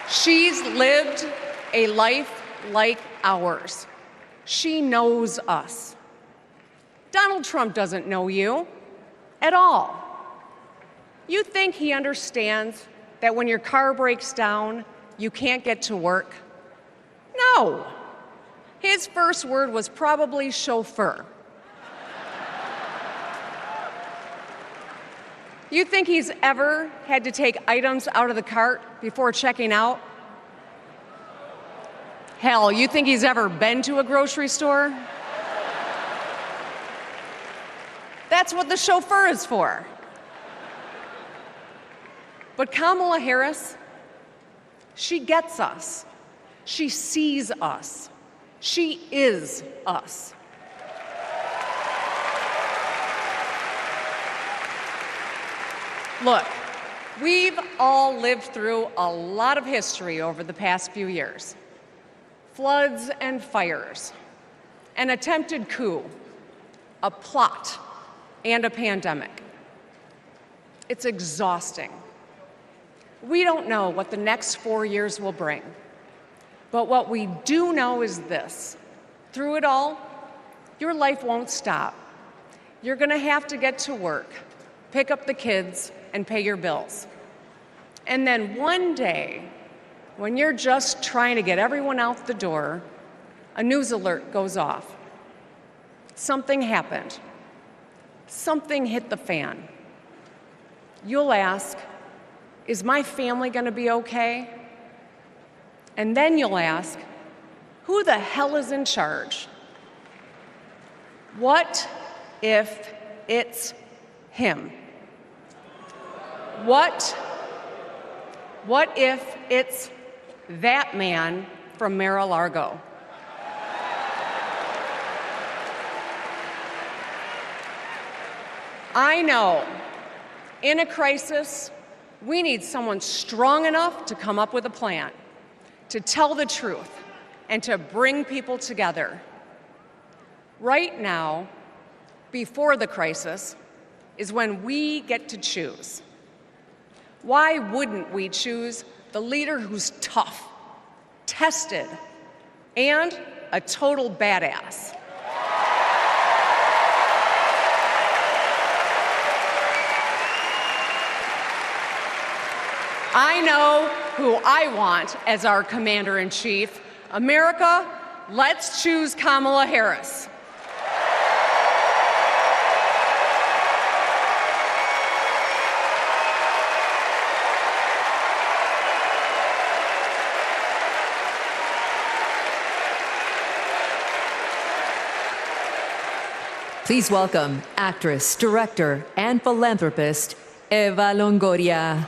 She's lived a life like ours. She knows us. Donald Trump doesn't know you at all. You think he understands that when your car breaks down, you can't get to work? No. His first word was probably chauffeur. You think he's ever had to take items out of the cart before checking out? Hell, you think he's ever been to a grocery store? That's what the chauffeur is for. But Kamala Harris, she gets us. She sees us. She is us. Look, we've all lived through a lot of history over the past few years. Floods and fires, an attempted coup, a plot, and a pandemic. It's exhausting. We don't know what the next 4 years will bring. But what we do know is this. Through it all, your life won't stop. You're going to have to get to work, pick up the kids, and pay your bills. And then one day, when you're just trying to get everyone out the door, a news alert goes off. Something happened. Something hit the fan. You'll ask, is my family going to be okay? And then you'll ask, who the hell is in charge? What if it's him? What if it's that man from Mar-a-Lago? I know, in a crisis, we need someone strong enough to come up with a plan, to tell the truth, and to bring people together. Right now, before the crisis, is when we get to choose. Why wouldn't we choose the leader who's tough, tested, and a total badass? I know who I want as our commander-in-chief. America, let's choose Kamala Harris. Please welcome actress, director, and philanthropist, Eva Longoria.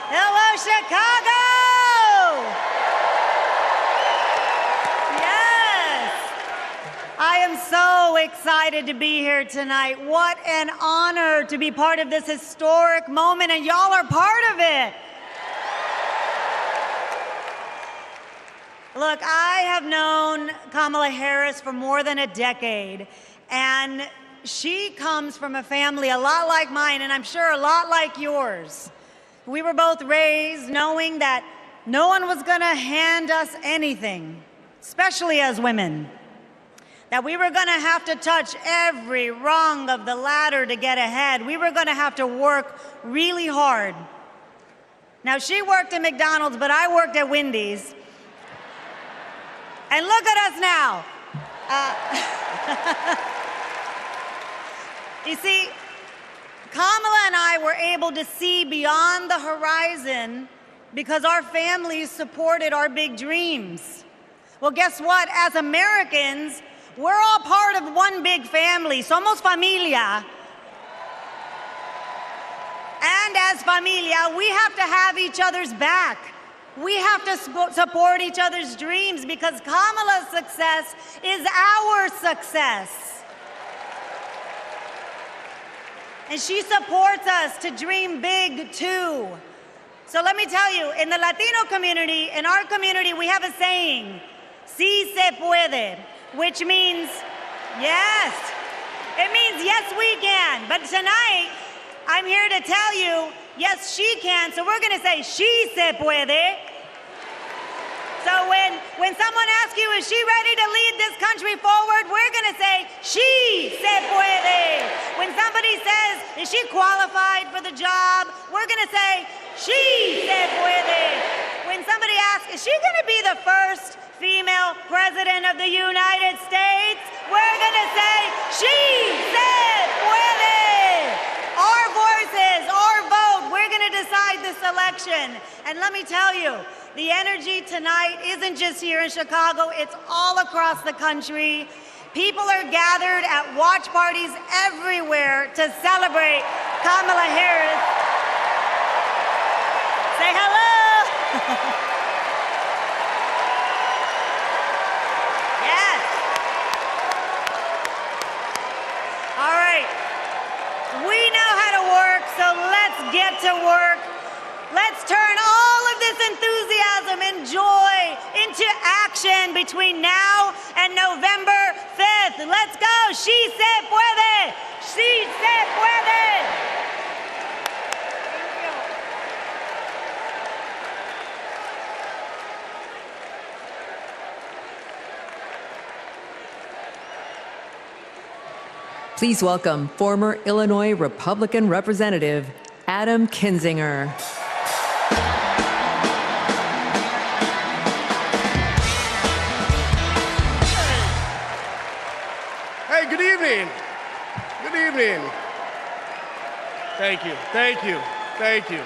Hello, Chicago! Yes! I am so excited to be here tonight. What an honor to be part of this historic moment, and y'all are part of it. Look, I have known Kamala Harris for more than a decade, and she comes from a family a lot like mine, and I'm sure a lot like yours. We were both raised knowing that no one was going to hand us anything, especially as women. That we were going to have to touch every rung of the ladder to get ahead. We were going to have to work really hard. Now, she worked at McDonald's, but I worked at Wendy's. And look at us now. You see, Kamala and I were able to see beyond the horizon because our families supported our big dreams. Well, guess what? As Americans, we're all part of one big family. Somos familia. And as familia, we have to have each other's back. We have to support each other's dreams because Kamala's success is our success. And she supports us to dream big too. So let me tell you, in the Latino community, in our community, we have a saying, sí se puede, which means yes. It means yes, we can. But tonight, I'm here to tell you, yes, she can. So we're going to say, she se puede. So when someone asks you, is she ready to lead this country forward, we're going to say, she se puede. When somebody says, is she qualified for the job, we're going to say, she se puede. When somebody asks, is she going to be the first female president of the United States, we're going to say, she se puede. Our voices, our vote, we're going to decide this election. And let me tell you, the energy tonight isn't just here in Chicago, it's all across the country. People are gathered at watch parties everywhere to celebrate Kamala Harris. Say hello. Yes. All right. We know how to work, so let's get to work. Let's turn all of this enthusiasm and joy into action between now and November 5th. Let's go. She se puede. She se puede. Please welcome former Illinois Republican Representative Adam Kinzinger. Hey, good evening. Good evening. Thank you, thank you, thank you.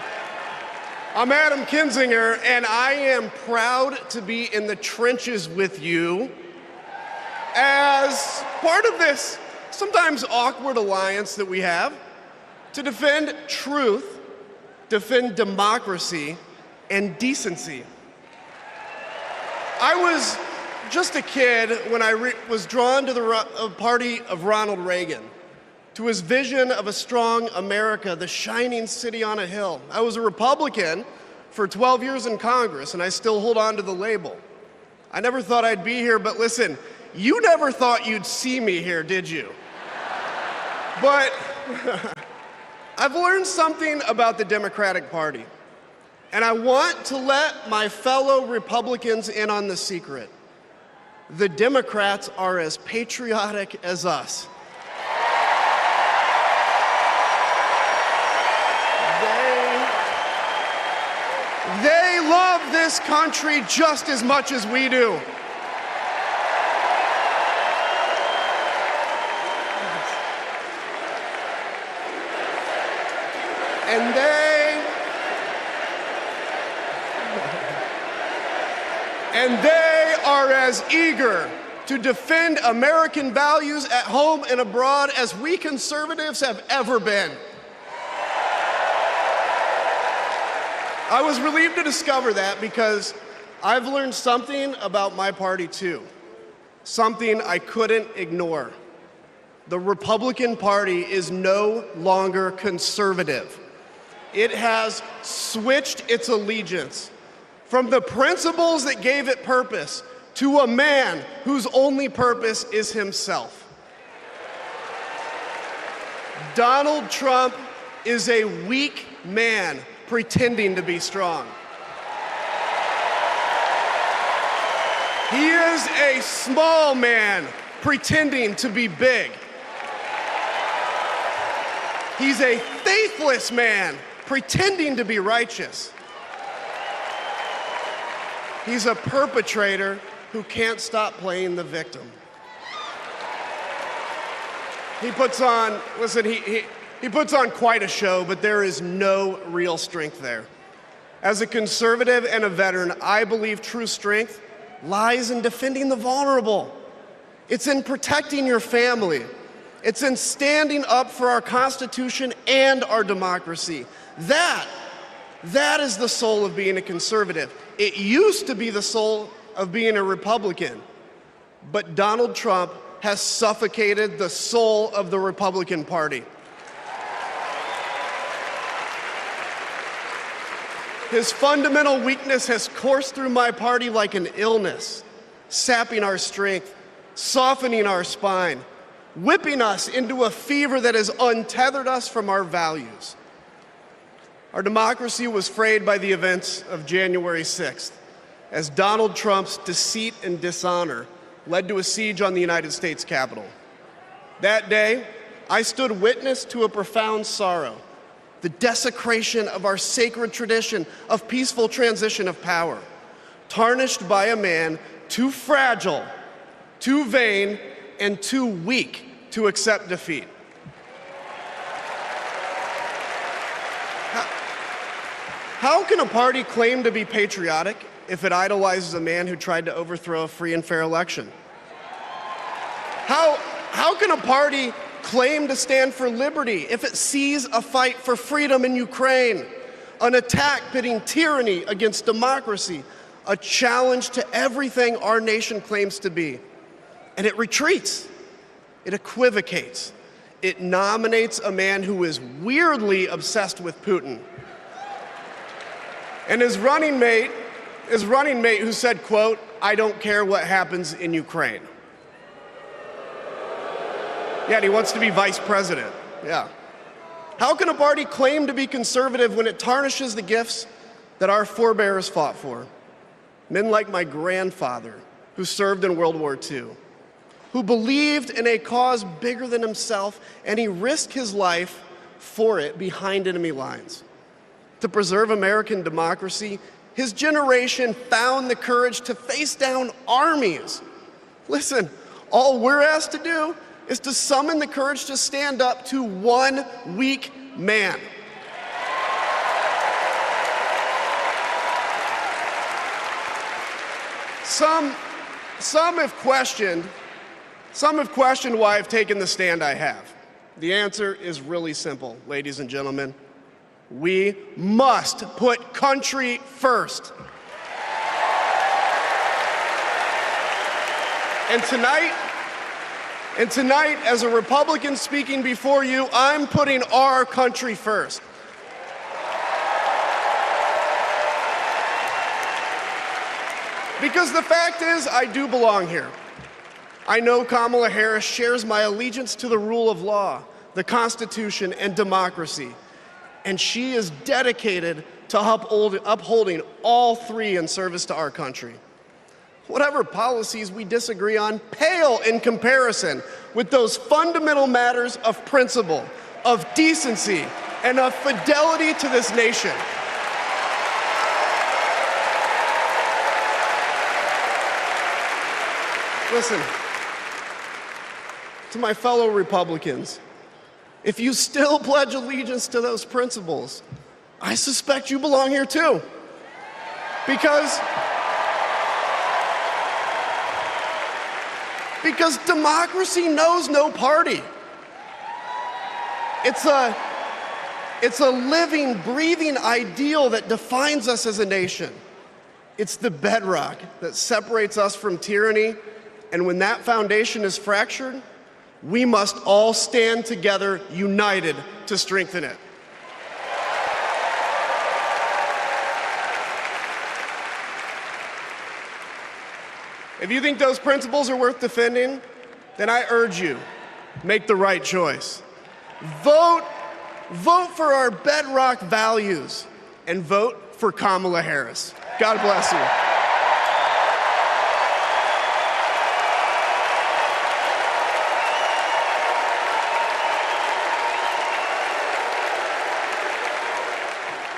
I'm Adam Kinzinger, and I am proud to be in the trenches with you as part of this sometimes awkward alliance that we have to defend truth, defend democracy, and decency. I was just a kid when I was drawn to the party of Ronald Reagan, to his vision of a strong America, the shining city on a hill. I was a Republican for 12 years in Congress, and I still hold on to the label. I never thought I'd be here, but listen, you never thought you'd see me here, did you? But I've learned something about the Democratic Party, and I want to let my fellow Republicans in on the secret. The Democrats are as patriotic as us. They love this country just as much as we do. And And they are as eager to defend American values at home and abroad as we conservatives have ever been. I was relieved to discover that because I've learned something about my party too, something I couldn't ignore. The Republican Party is no longer conservative. It has switched its allegiance from the principles that gave it purpose to a man whose only purpose is himself. Donald Trump is a weak man pretending to be strong. He is a small man pretending to be big. He's a faithless man pretending to be righteous. He's a perpetrator who can't stop playing the victim. He puts on, listen, he puts on quite a show, but there is no real strength there. As a conservative and a veteran, I believe true strength lies in defending the vulnerable. It's in protecting your family. It's in standing up for our Constitution and our democracy. That is the soul of being a conservative. It used to be the soul of being a Republican, but Donald Trump has suffocated the soul of the Republican Party. His fundamental weakness has coursed through my party like an illness, sapping our strength, softening our spine, whipping us into a fever that has untethered us from our values. Our democracy was frayed by the events of January 6th, as Donald Trump's deceit and dishonor led to a siege on the United States Capitol. That day, I stood witness to a profound sorrow, the desecration of our sacred tradition of peaceful transition of power, tarnished by a man too fragile, too vain, and too weak to accept defeat. How can a party claim to be patriotic if it idolizes a man who tried to overthrow a free and fair election? How can a party claim to stand for liberty if it sees a fight for freedom in Ukraine, an attack pitting tyranny against democracy, a challenge to everything our nation claims to be, and it retreats, it equivocates, it nominates a man who is weirdly obsessed with Putin, and his running mate who said, quote, "I don't care what happens in Ukraine." Yeah, and he wants to be vice president. Yeah. How can a party claim to be conservative when it tarnishes the gifts that our forebears fought for? Men like my grandfather, who served in World War II, who believed in a cause bigger than himself, and he risked his life for it behind enemy lines. To preserve American democracy, his generation found the courage to face down armies. Listen, all we're asked to do is to summon the courage to stand up to one weak man. Some have questioned why I've taken the stand I have. The answer is really simple, ladies and gentlemen. We must put country first. And tonight, as a Republican speaking before you, I'm putting our country first. Because the fact is, I do belong here. I know Kamala Harris shares my allegiance to the rule of law, the Constitution, and democracy. And she is dedicated to upholding all three in service to our country. Whatever policies we disagree on pale in comparison with those fundamental matters of principle, of decency, and of fidelity to this nation. Listen, to my fellow Republicans, if you still pledge allegiance to those principles, I suspect you belong here too. Because Because democracy knows no party. It's a living, breathing ideal that defines us as a nation. It's the bedrock that separates us from tyranny, and when that foundation is fractured, we must all stand together, united, to strengthen it. If you think those principles are worth defending, then I urge you, make the right choice. Vote for our bedrock values and vote for Kamala Harris. God bless you.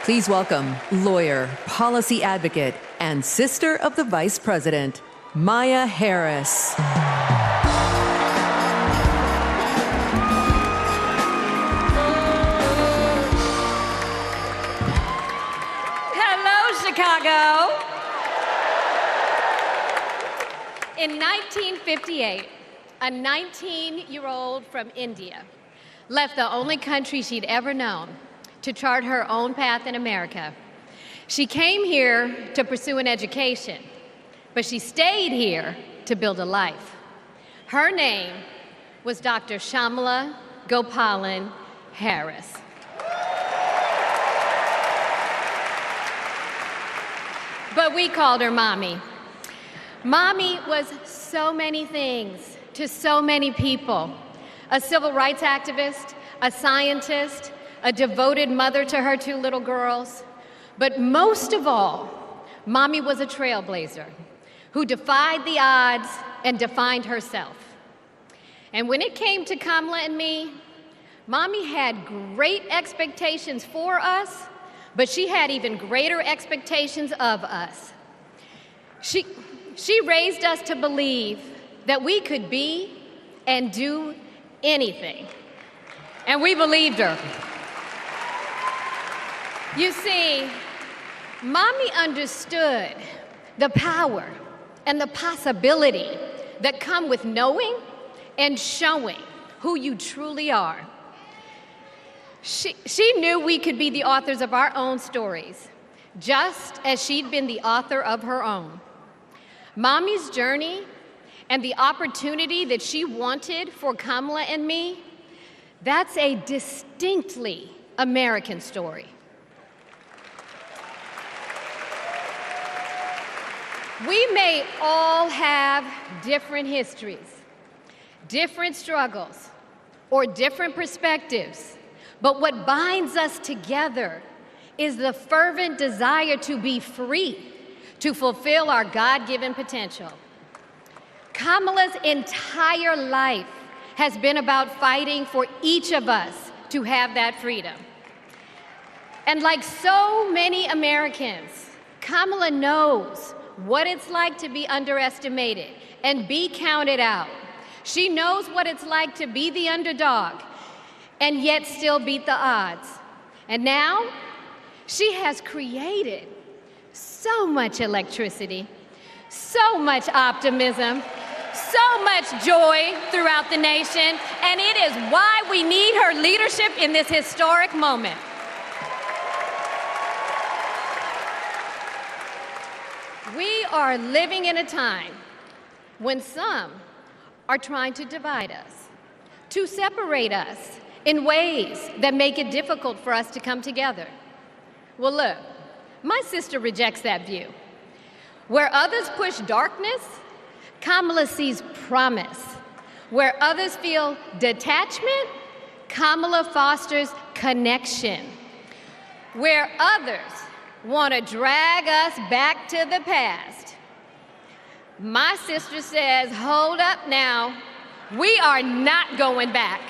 Please welcome lawyer, policy advocate, and sister of the Vice President, Maya Harris. Hello, Chicago. In 1958, a 19-year-old from India left the only country she'd ever known to chart her own path in America. She came here to pursue an education, but she stayed here to build a life. Her name was Dr. Shyamala Gopalan Harris. But we called her Mommy. Mommy was so many things to so many people. A civil rights activist, a scientist, a devoted mother to her 2 little girls. But most of all, Mommy was a trailblazer who defied the odds and defined herself. And when it came to Kamala and me, Mommy had great expectations for us, but she had even greater expectations of us. She raised us to believe that we could be and do anything. And we believed her. You see, Mommy understood the power and the possibility that come with knowing and showing who you truly are. She knew we could be the authors of our own stories, just as she'd been the author of her own. Mommy's journey and the opportunity that she wanted for Kamala and me, that's a distinctly American story. We may all have different histories, different struggles, or different perspectives, but what binds us together is the fervent desire to be free, to fulfill our God-given potential. Kamala's entire life has been about fighting for each of us to have that freedom. And like so many Americans, Kamala knows what it's like to be underestimated and be counted out. She knows what it's like to be the underdog and yet still beat the odds. And now, she has created so much electricity, so much optimism, so much joy throughout the nation, and it is why we need her leadership in this historic moment. We are living in a time when some are trying to divide us, to separate us in ways that make it difficult for us to come together. Well, look, my sister rejects that view. Where others push darkness, Kamala sees promise. Where others feel detachment, Kamala fosters connection. Where others want to drag us back to the past, my sister says, hold up now, we are not going back.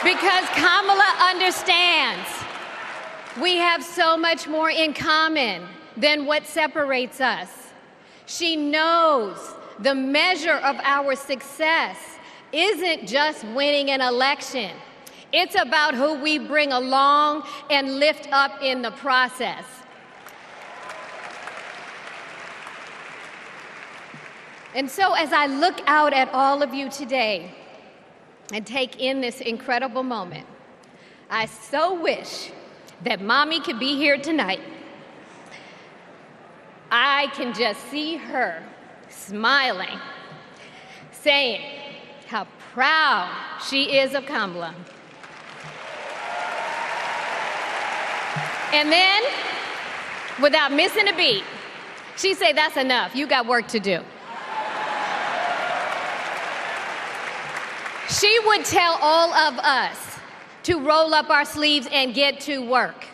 Because Kamala understands we have so much more in common than what separates us. She knows the measure of our success isn't just winning an election. It's about who we bring along and lift up in the process. And so as I look out at all of you today and take in this incredible moment, I so wish that Mommy could be here tonight. I can just see her smiling, saying how proud she is of Kamala. And then, without missing a beat, she'd say, "That's enough, you got work to do." She would tell all of us to roll up our sleeves and get to work,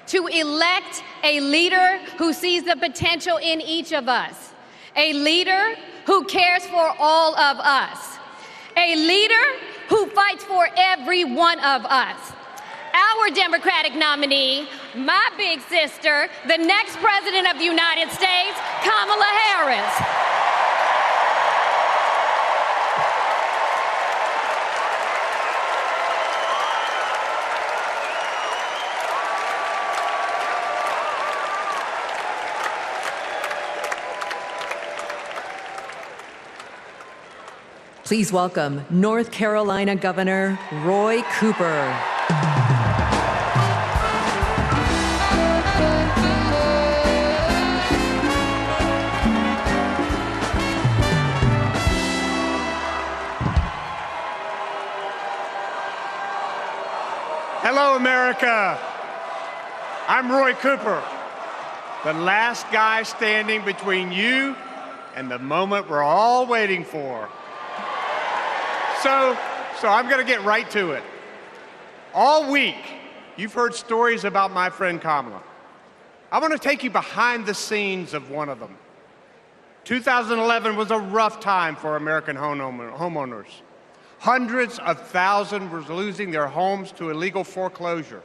to elect a leader who sees the potential in each of us, a leader who cares for all of us, a leader who fights for every one of us. Our Democratic nominee, my big sister, the next President of the United States, Kamala Harris. Please welcome North Carolina Governor Roy Cooper. Hello, America. I'm Roy Cooper, the last guy standing between you and the moment we're all waiting for. So I'm going to get right to it. All week, you've heard stories about my friend Kamala. I want to take you behind the scenes of one of them. 2011 was a rough time for American homeowners. Hundreds of thousands were losing their homes to illegal foreclosure.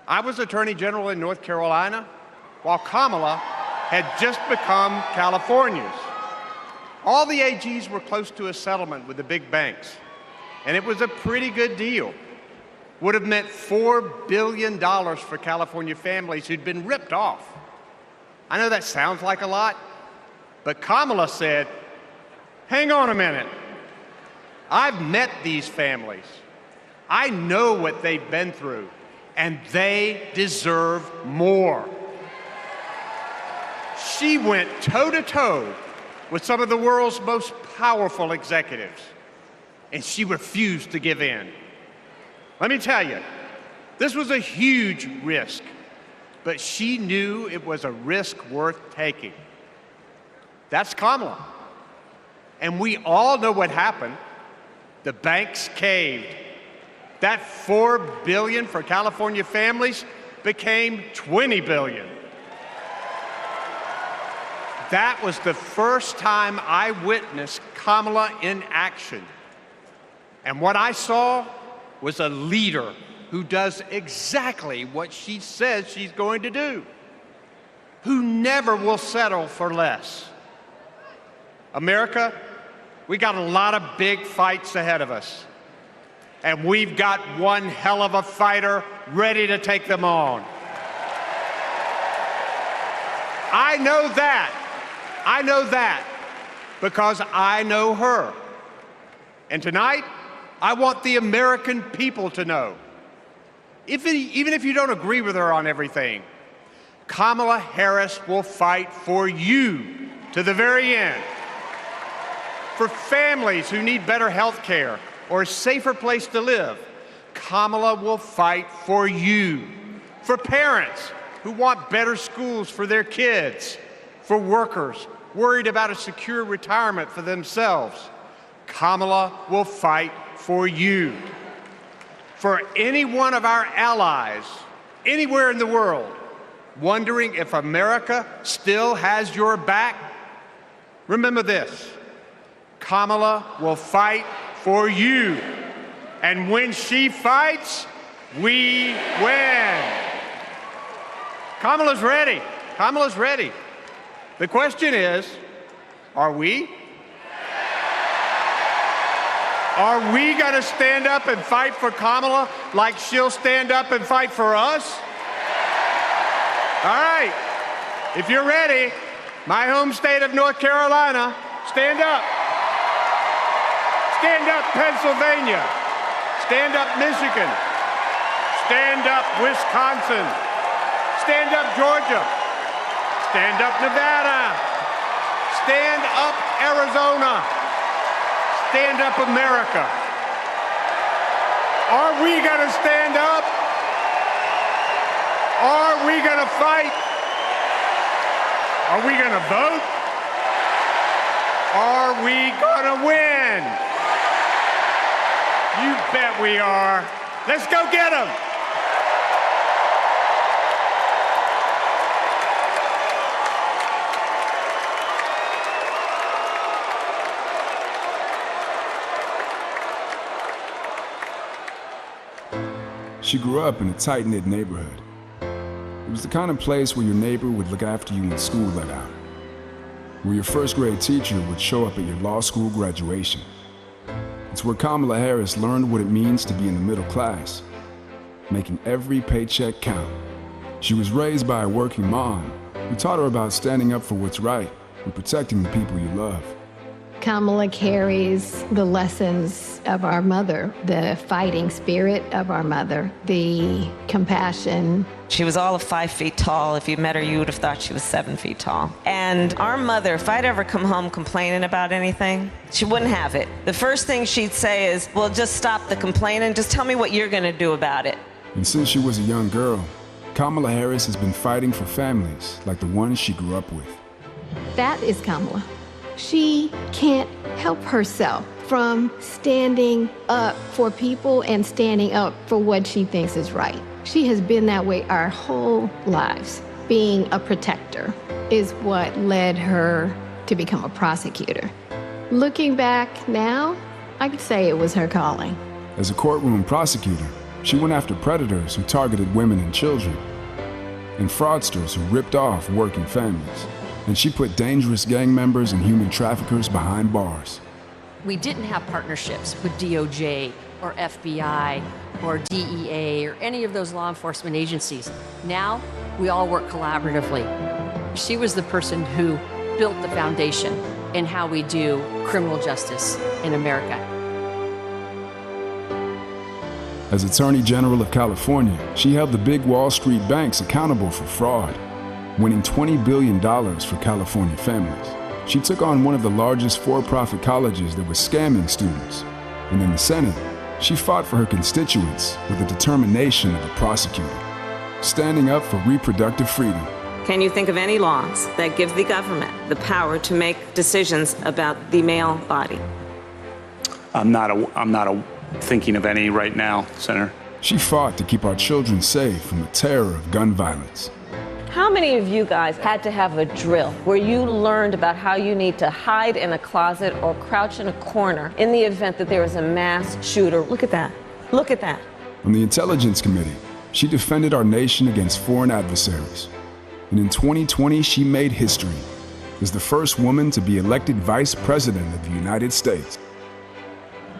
I was Attorney General in North Carolina, while Kamala had just become California's. All the AGs were close to a settlement with the big banks, and it was a pretty good deal. Would have meant $4 billion for California families who'd been ripped off. I know that sounds like a lot, but Kamala said, hang on a minute. I've met these families. I know what they've been through, and they deserve more. She went toe-to-toe with some of the world's most powerful executives, and she refused to give in. Let me tell you, this was a huge risk, but she knew it was a risk worth taking. That's Kamala. And we all know what happened. The banks caved. That $4 billion for California families became $20 billion. That was the first time I witnessed Kamala in action. And what I saw was a leader who does exactly what she says she's going to do, who never will settle for less. America, we got a lot of big fights ahead of us, and we've got one hell of a fighter ready to take them on. I know that because I know her. And tonight, I want the American people to know, even if you don't agree with her on everything, Kamala Harris will fight for you to the very end. For families who need better health care or a safer place to live, Kamala will fight for you. For parents who want better schools for their kids, for workers worried about a secure retirement for themselves, Kamala will fight for you. For any one of our allies, anywhere in the world, wondering if America still has your back, remember this: Kamala will fight for you. And when she fights, we win. Kamala's ready. Kamala's ready. The question is, are we? Are we going to stand up and fight for Kamala like she'll stand up and fight for us? All right. If you're ready, my home state of North Carolina, stand up. Stand up, Pennsylvania. Stand up, Michigan. Stand up, Wisconsin. Stand up, Georgia. Stand up, Nevada. Stand up, Arizona. Stand up, America. Are we going to stand up? Are we going to fight? Are we going to vote? Are we going to win? You bet we are. Let's go get them. She grew up in a tight-knit neighborhood. It was the kind of place where your neighbor would look after you when school let out, where your first grade teacher would show up at your law school graduation. It's where Kamala Harris learned what it means to be in the middle class, making every paycheck count. She was raised by a working mom who taught her about standing up for what's right and protecting the people you love. Kamala carries the lessons of our mother, the fighting spirit of our mother, the compassion. She was all of 5 feet tall. If you met her, you would have thought she was 7 feet tall. And our mother, if I'd ever come home complaining about anything, she wouldn't have it. The first thing she'd say is, well, just stop the complaining. Just tell me what you're going to do about it. And since she was a young girl, Kamala Harris has been fighting for families like the ones she grew up with. That is Kamala. She can't help herself from standing up for people and standing up for what she thinks is right. She has been that way our whole lives. Being a protector is what led her to become a prosecutor. Looking back now, I could say it was her calling. As a courtroom prosecutor, she went after predators who targeted women and children, and fraudsters who ripped off working families. And she put dangerous gang members and human traffickers behind bars. We didn't have partnerships with DOJ or FBI or DEA or any of those law enforcement agencies. Now, we all work collaboratively. She was the person who built the foundation in how we do criminal justice in America. As Attorney General of California, she held the big Wall Street banks accountable for fraud, winning $20 billion for California families. She took on one of the largest for-profit colleges that was scamming students. And in the Senate, she fought for her constituents with the determination of a prosecutor, standing up for reproductive freedom. Can you think of any laws that give the government the power to make decisions about the male body? I'm not thinking of any right now, Senator. She fought to keep our children safe from the terror of gun violence. How many of you guys had to have a drill where you learned about how you need to hide in a closet or crouch in a corner in the event that there is a mass shooter? Look at that. Look at that. On the Intelligence Committee, she defended our nation against foreign adversaries. And in 2020, she made history as the first woman to be elected Vice President of the United States.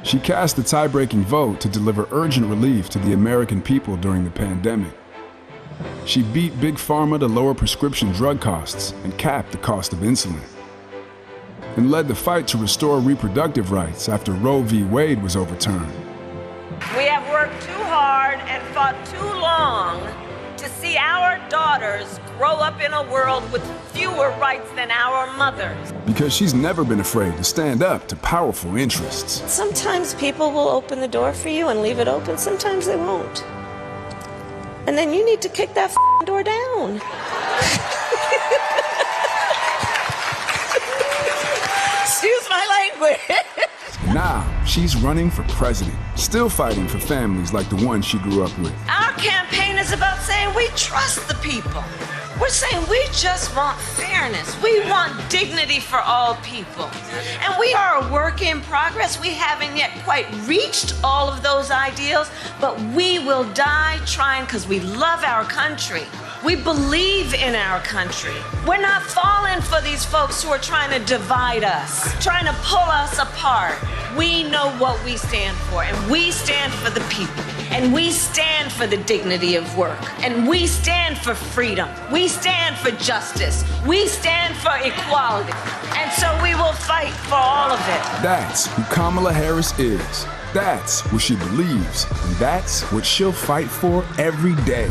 She cast the tie-breaking vote to deliver urgent relief to the American people during the pandemic. She beat Big Pharma to lower prescription drug costs and cap the cost of insulin, and led the fight to restore reproductive rights after Roe v. Wade was overturned. We have worked too hard and fought too long to see our daughters grow up in a world with fewer rights than our mothers. Because she's never been afraid to stand up to powerful interests. Sometimes people will open the door for you and leave it open, sometimes they won't. And then you need to kick that door down. Excuse my language. Now, she's running for president, still fighting for families like the one she grew up with. Our campaign is about saying we trust the people. We're saying we just want fairness. We want dignity for all people. And we are a work in progress. We haven't yet quite reached all of those ideals, but we will die trying because we love our country. We believe in our country. We're not falling for these folks who are trying to divide us, trying to pull us apart. We know what we stand for, and we stand for the people, and we stand for the dignity of work, and we stand for freedom. We stand for justice. We stand for equality. And so we will fight for all of it. That's who Kamala Harris is. That's what she believes. And that's what she'll fight for every day.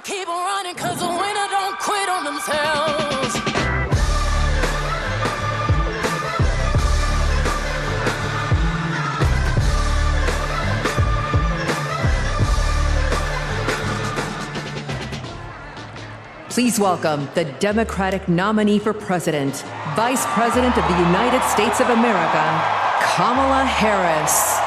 Keep on running, cause the winner don't quit on themselves. Please welcome the Democratic nominee for president, Vice President of the United States of America, Kamala Harris.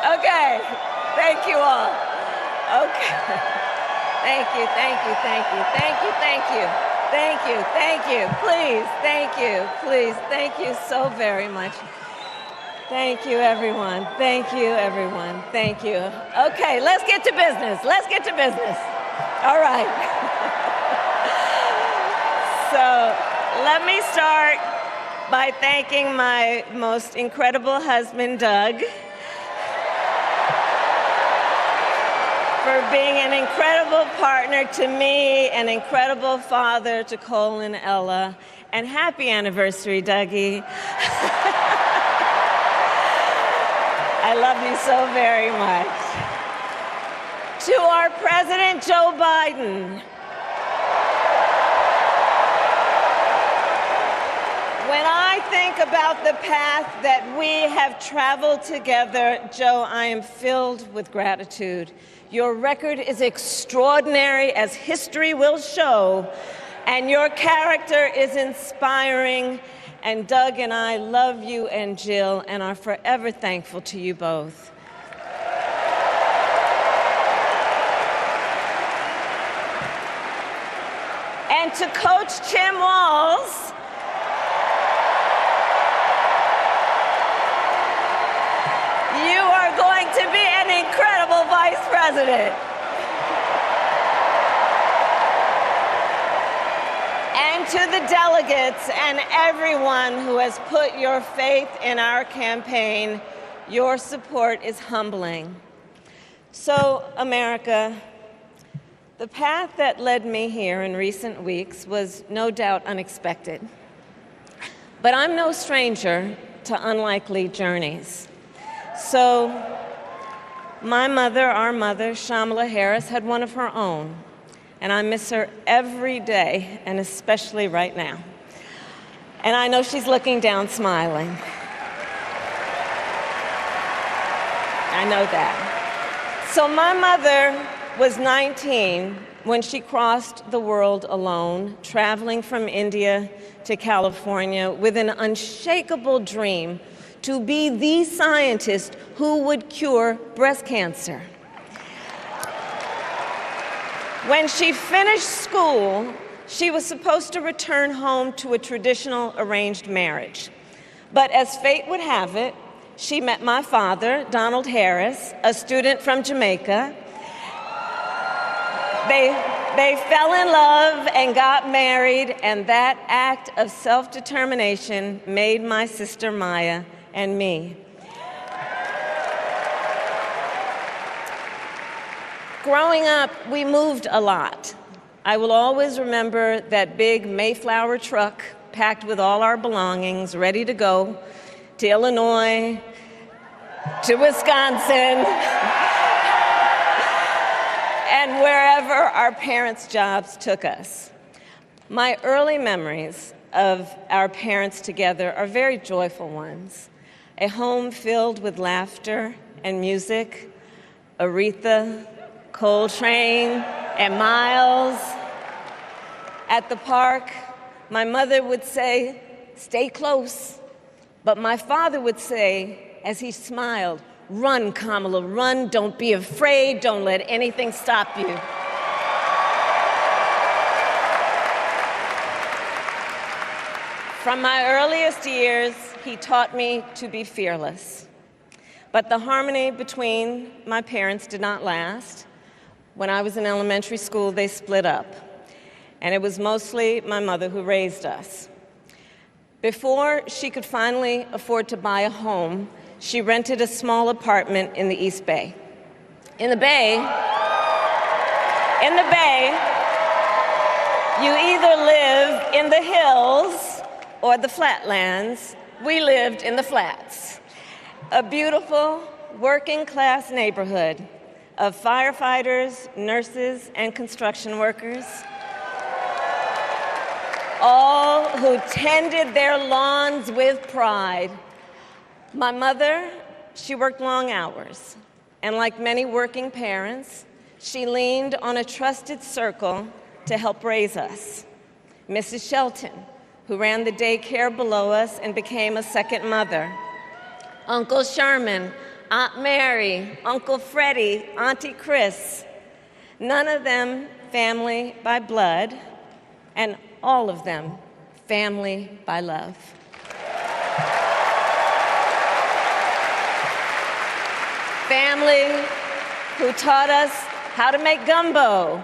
Okay. Thank you all. Okay. Thank you, thank you, thank you, thank you, thank you. Thank you, thank you. Please, thank you, please. Thank you so very much. Thank you, everyone. Thank you, everyone. Thank you. Okay, let's get to business. Let's get to business. All right. So let me start by thanking my most incredible husband, Doug, for being an incredible partner to me, an incredible father to Cole and Ella, and happy anniversary, Dougie. I love you so very much. To our President, Joe Biden. When I think about the path that we have traveled together, Joe, I am filled with gratitude. Your record is extraordinary, as history will show, and your character is inspiring. And Doug and I love you and Jill and are forever thankful to you both. And to Coach Tim Walz, you are going to be an incredible vice president. And to the delegates and everyone who has put your faith in our campaign, your support is humbling. So, America, the path that led me here in recent weeks was no doubt unexpected. But I'm no stranger to unlikely journeys. So, my mother, our mother, Shamala Harris, had one of her own. And I miss her every day, and especially right now. And I know she's looking down smiling. I know that. So my mother was 19 when she crossed the world alone, traveling from India to California with an unshakable dream to be the scientist who would cure breast cancer. When she finished school, she was supposed to return home to a traditional arranged marriage. But as fate would have it, she met my father, Donald Harris, a student from Jamaica. They fell in love and got married, and that act of self-determination made my sister Maya and me. Growing up, we moved a lot. I will always remember that big Mayflower truck packed with all our belongings, ready to go to Illinois, to Wisconsin, and wherever our parents' jobs took us. My early memories of our parents together are very joyful ones. A home filled with laughter and music, Aretha, Coltrane, and Miles. At the park, my mother would say, "Stay close." But my father would say, as he smiled, "Run, Kamala, run. Don't be afraid. Don't let anything stop you." From my earliest years, he taught me to be fearless. But the harmony between my parents did not last. When I was in elementary school, they split up. And it was mostly my mother who raised us. Before she could finally afford to buy a home, she rented a small apartment in the East Bay. In the Bay, you either live in the hills or the flatlands. We lived in the flats. A beautiful working-class neighborhood of firefighters, nurses, and construction workers, all who tended their lawns with pride. My mother, she worked long hours, and like many working parents, she leaned on a trusted circle to help raise us. Mrs. Shelton, who ran the daycare below us and became a second mother. Uncle Sherman, Aunt Mary, Uncle Freddie, Auntie Chris. None of them family by blood, and all of them family by love. Family who taught us how to make gumbo,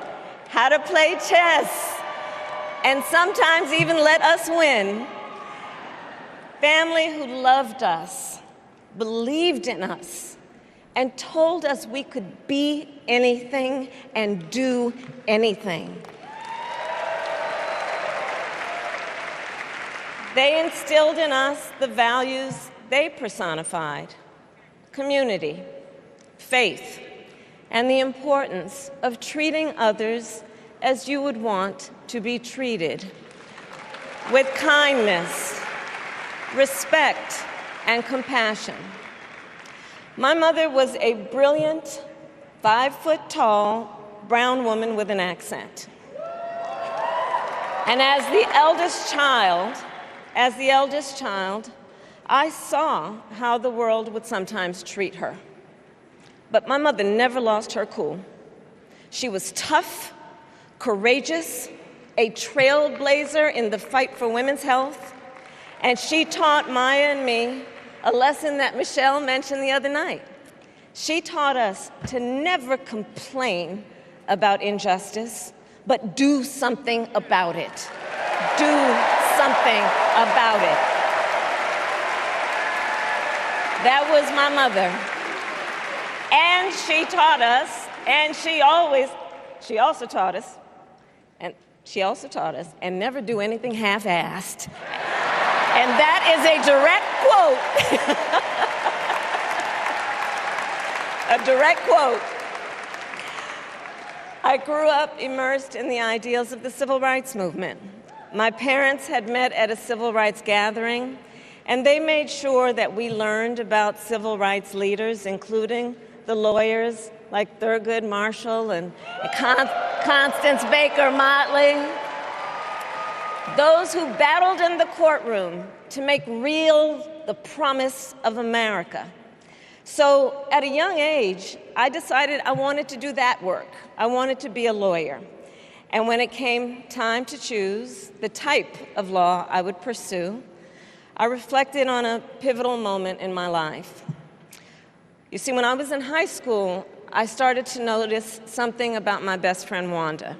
how to play chess, and sometimes even let us win. Family who loved us, believed in us, and told us we could be anything and do anything. They instilled in us the values they personified: community, faith, and the importance of treating others as you would want to be treated, with kindness, respect, and compassion. My mother was a brilliant, 5-foot-tall, brown woman with an accent. And as the eldest child, I saw how the world would sometimes treat her. But my mother never lost her cool. She was tough, courageous, a trailblazer in the fight for women's health, and she taught Maya and me a lesson that Michelle mentioned the other night. She taught us to never complain about injustice, but do something about it. Do something about it. That was my mother. And she taught us, and she also taught us, and never do anything half-assed. And that is a direct quote. A direct quote. I grew up immersed in the ideals of the civil rights movement. My parents had met at a civil rights gathering, and they made sure that we learned about civil rights leaders, including the lawyers like Thurgood Marshall and Constance Baker Motley, those who battled in the courtroom to make real the promise of America. So at a young age, I decided I wanted to do that work. I wanted to be a lawyer. And when it came time to choose the type of law I would pursue, I reflected on a pivotal moment in my life. You see, when I was in high school, I started to notice something about my best friend, Wanda.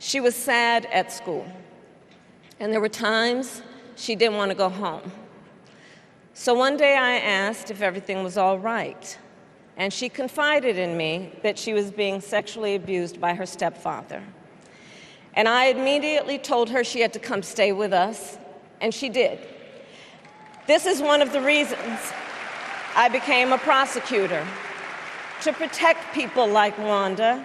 She was sad at school, and there were times she didn't want to go home. So one day I asked if everything was all right, and she confided in me that she was being sexually abused by her stepfather. And I immediately told her she had to come stay with us, and she did. This is one of the reasons I became a prosecutor, to protect people like Wanda,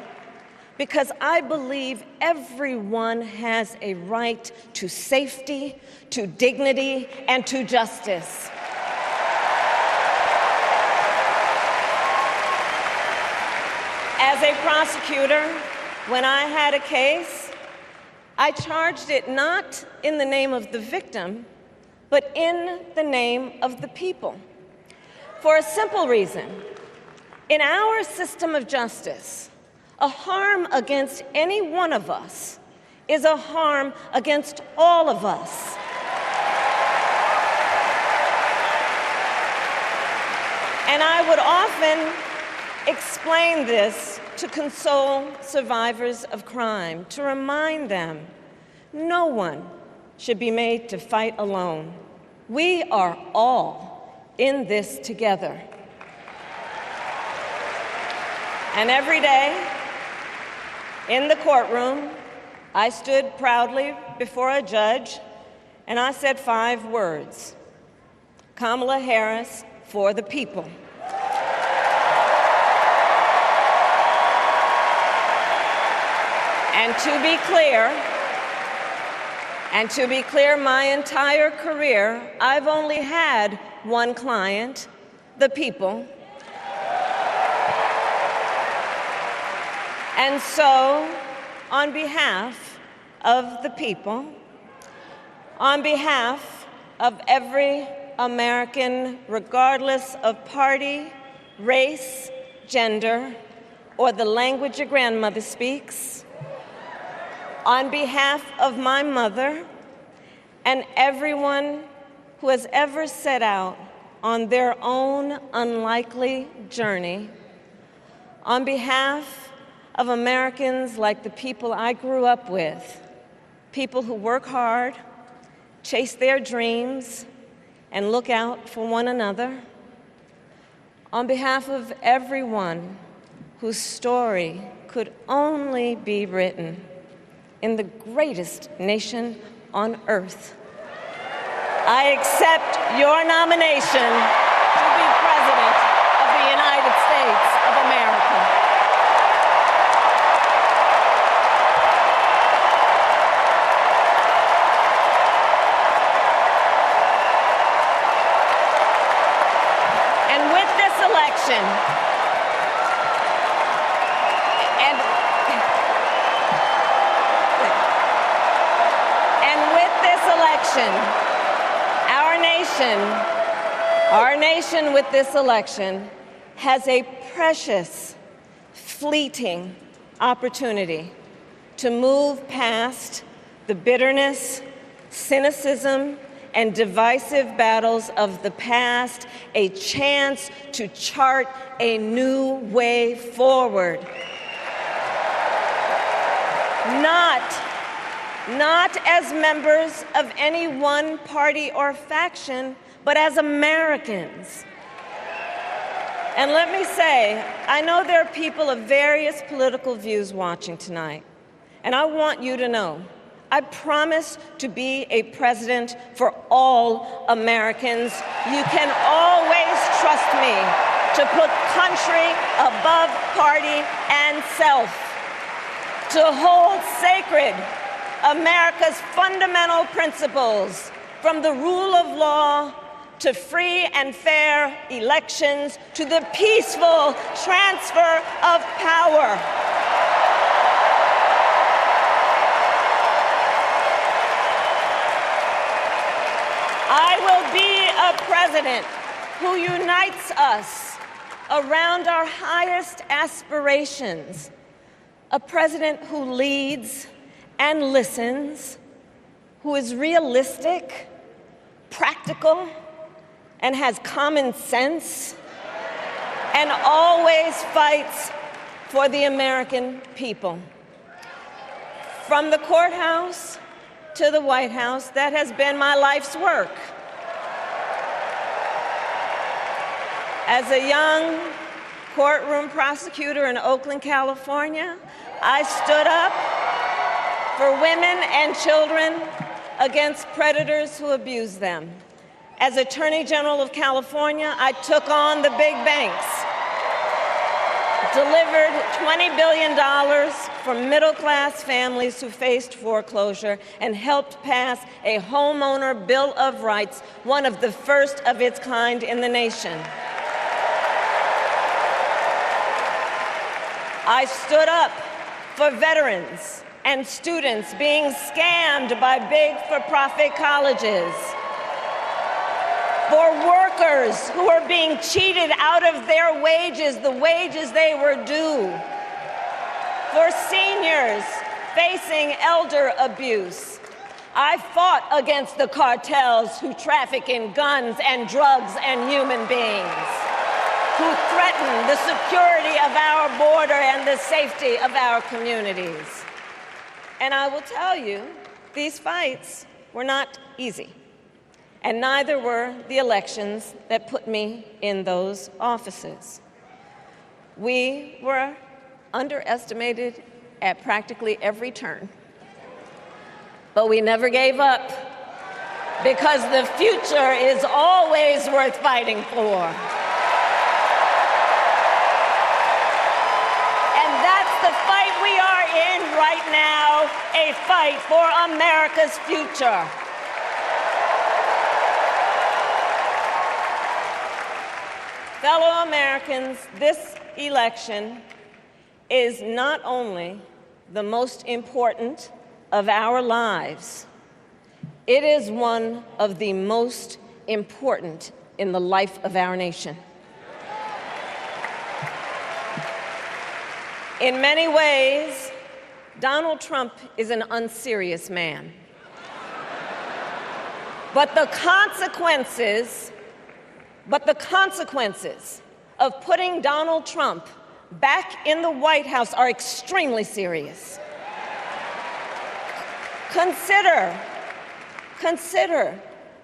because I believe everyone has a right to safety, to dignity, and to justice. As a prosecutor, when I had a case, I charged it not in the name of the victim, but in the name of the people. For a simple reason. In our system of justice, a harm against any one of us is a harm against all of us. And I would often explain this to console survivors of crime, to remind them no one should be made to fight alone. We are all in this together. And every day in the courtroom, I stood proudly before a judge and I said 5 words: Kamala Harris for the people. And to be clear, my entire career, I've only had one client, the people. And so, on behalf of the people, on behalf of every American, regardless of party, race, gender, or the language your grandmother speaks, on behalf of my mother and everyone who has ever set out on their own unlikely journey, on behalf of Americans like the people I grew up with, people who work hard, chase their dreams, and look out for one another, on behalf of everyone whose story could only be written in the greatest nation on earth, I accept your nomination to be President of the United States of America. And with this election, our nation with this election has a precious, fleeting opportunity to move past the bitterness, cynicism, and divisive battles of the past, a chance to chart a new way forward. Not as members of any one party or faction, but as Americans. And let me say, I know there are people of various political views watching tonight, and I want you to know, I promise to be a president for all Americans. You can always trust me to put country above party and self, to hold sacred America's fundamental principles, from the rule of law to free and fair elections to the peaceful transfer of power. I will be a president who unites us around our highest aspirations, a president who leads and listens, who is realistic, practical, and has common sense, and always fights for the American people. From the courthouse to the White House, that has been my life's work. As a young courtroom prosecutor in Oakland, California, I stood up for women and children against predators who abuse them. As Attorney General of California, I took on the big banks, delivered $20 billion for middle-class families who faced foreclosure, and helped pass a homeowner bill of rights, one of the first of its kind in the nation. I stood up for veterans and students being scammed by big for-profit colleges, for workers who are being cheated out of their wages, the wages they were due, for seniors facing elder abuse. I fought against the cartels who traffic in guns and drugs and human beings, who threaten the security of our border and the safety of our communities. And I will tell you, these fights were not easy, and neither were the elections that put me in those offices. We were underestimated at practically every turn, but we never gave up, because the future is always worth fighting for. The fight we are in right now, a fight for America's future. Fellow Americans, this election is not only the most important of our lives, it is one of the most important in the life of our nation. In many ways, Donald Trump is an unserious man. But the consequences of putting Donald Trump back in the White House are extremely serious. Consider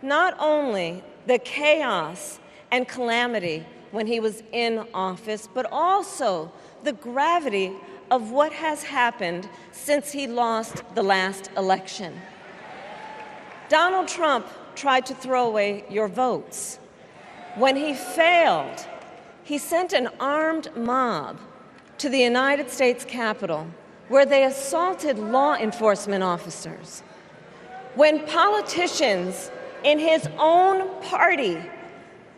not only the chaos and calamity when he was in office, but also the gravity of what has happened since he lost the last election. Donald Trump tried to throw away your votes. When he failed, he sent an armed mob to the United States Capitol, where they assaulted law enforcement officers. When politicians in his own party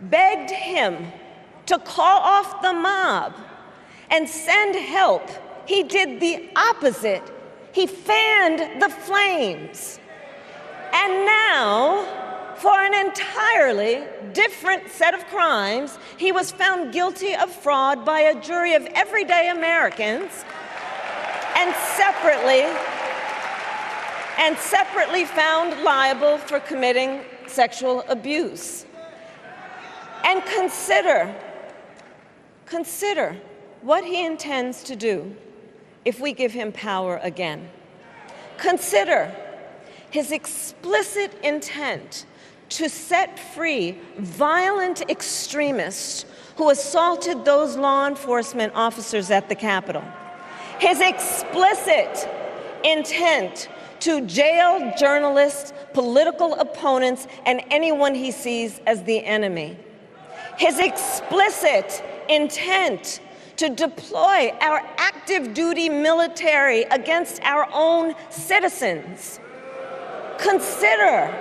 begged him to call off the mob and send help, he did the opposite. He fanned the flames. And now, for an entirely different set of crimes, he was found guilty of fraud by a jury of everyday Americans and separately found liable for committing sexual abuse. And consider what he intends to do if we give him power again. Consider his explicit intent to set free violent extremists who assaulted those law enforcement officers at the Capitol. His explicit intent to jail journalists, political opponents, and anyone he sees as the enemy. His explicit intent to deploy our active duty military against our own citizens. Consider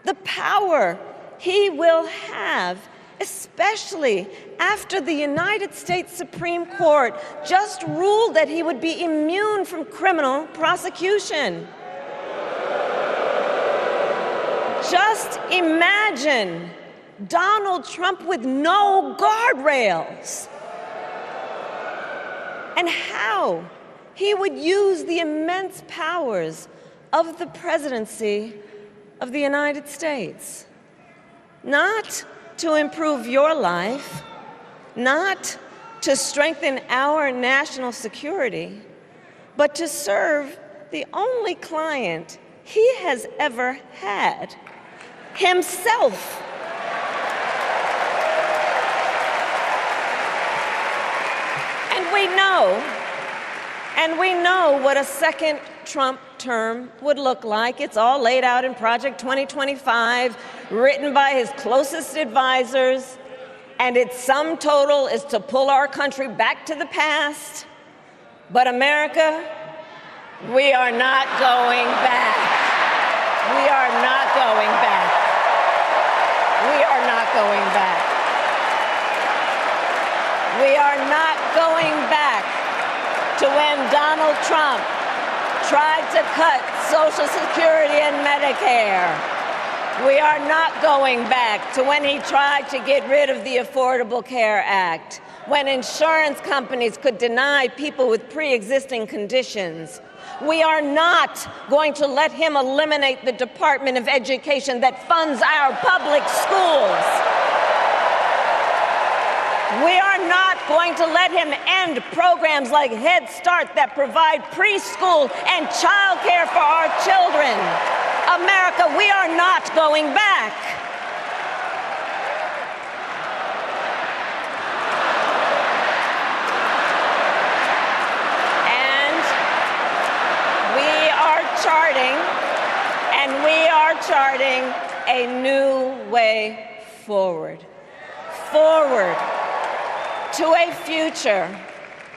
the power he will have, especially after the United States Supreme Court just ruled that he would be immune from criminal prosecution. Just imagine Donald Trump with no guardrails, and how he would use the immense powers of the presidency of the United States, not to improve your life, not to strengthen our national security, but to serve the only client he has ever had, himself. And we know what a second Trump term would look like. It's all laid out in Project 2025, written by his closest advisors, and its sum total is to pull our country back to the past. But America, we are not going back. We are not going back. We are not going back. We are not going back to when Donald Trump tried to cut Social Security and Medicare. We are not going back to when he tried to get rid of the Affordable Care Act, when insurance companies could deny people with pre-existing conditions. We are not going to let him eliminate the Department of Education that funds our public schools. We are not going to let him end programs like Head Start that provide preschool and childcare for our children. America, we are not going back. And we are charting a new way forward. Forward to a future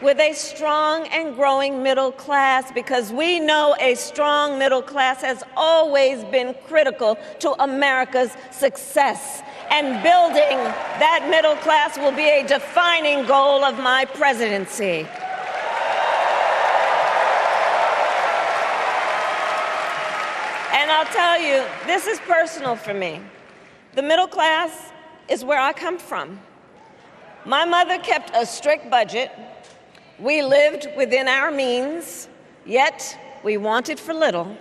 with a strong and growing middle class, because we know a strong middle class has always been critical to America's success. And building that middle class will be a defining goal of my presidency. And I'll tell you, this is personal for me. The middle class is where I come from. My mother kept a strict budget. We lived within our means, yet we wanted for little.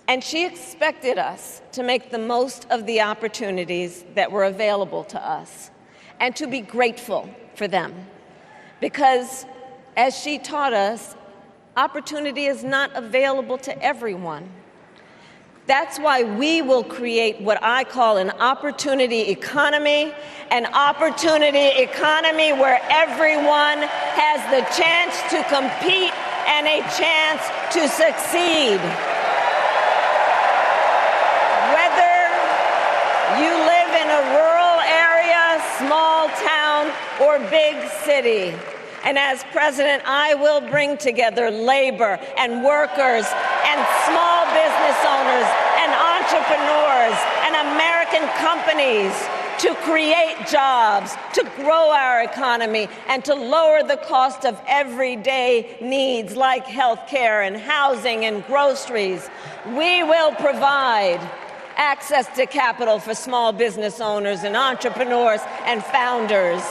And she expected us to make the most of the opportunities that were available to us and to be grateful for them. Because, as she taught us, opportunity is not available to everyone. That's why we will create what I call an opportunity economy, where everyone has the chance to compete and a chance to succeed. Whether you live in a rural area, small town, or big city. And as president, I will bring together labor and workers and small business owners and entrepreneurs and American companies to create jobs, to grow our economy, and to lower the cost of everyday needs like health care and housing and groceries. We will provide access to capital for small business owners and entrepreneurs and founders.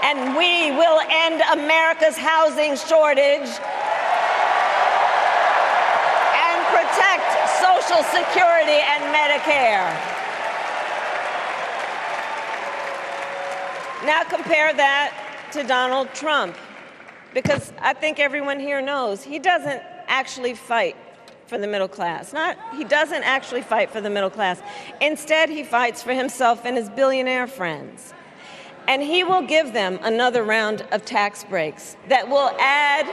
And we will end America's housing shortage and protect Social Security and Medicare. Now compare that to Donald Trump, because I think everyone here knows he doesn't actually fight for the middle class. He doesn't actually fight for the middle class. Instead, he fights for himself and his billionaire friends. And he will give them another round of tax breaks that will add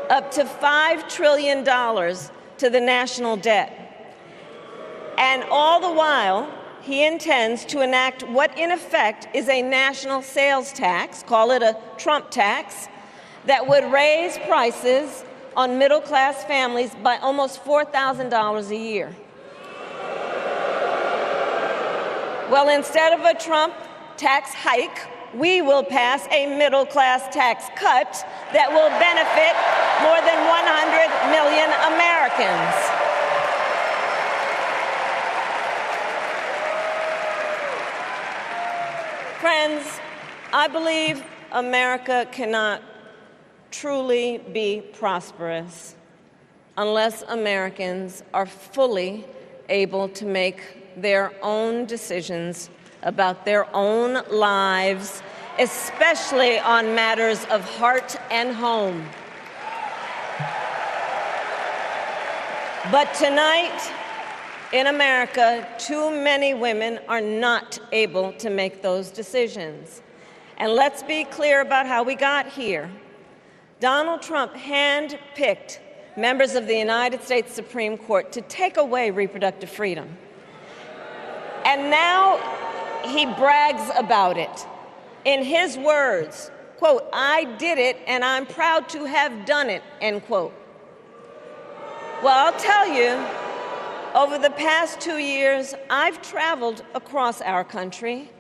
up to $5 trillion to the national debt. And all the while, he intends to enact what in effect is a national sales tax, call it a Trump tax, that would raise prices on middle-class families by almost $4,000 a year. Well, instead of a Trump tax hike, we will pass a middle-class tax cut that will benefit more than 100 million Americans. Friends, I believe America cannot truly be prosperous unless Americans are fully able to make their own decisions about their own lives, especially on matters of heart and home. But tonight, in America, too many women are not able to make those decisions. And let's be clear about how we got here. Donald Trump handpicked members of the United States Supreme Court to take away reproductive freedom. And now he brags about it. In his words, quote, "I did it and I'm proud to have done it," end quote. Well, I'll tell you, over the past 2 years, I've traveled across our country,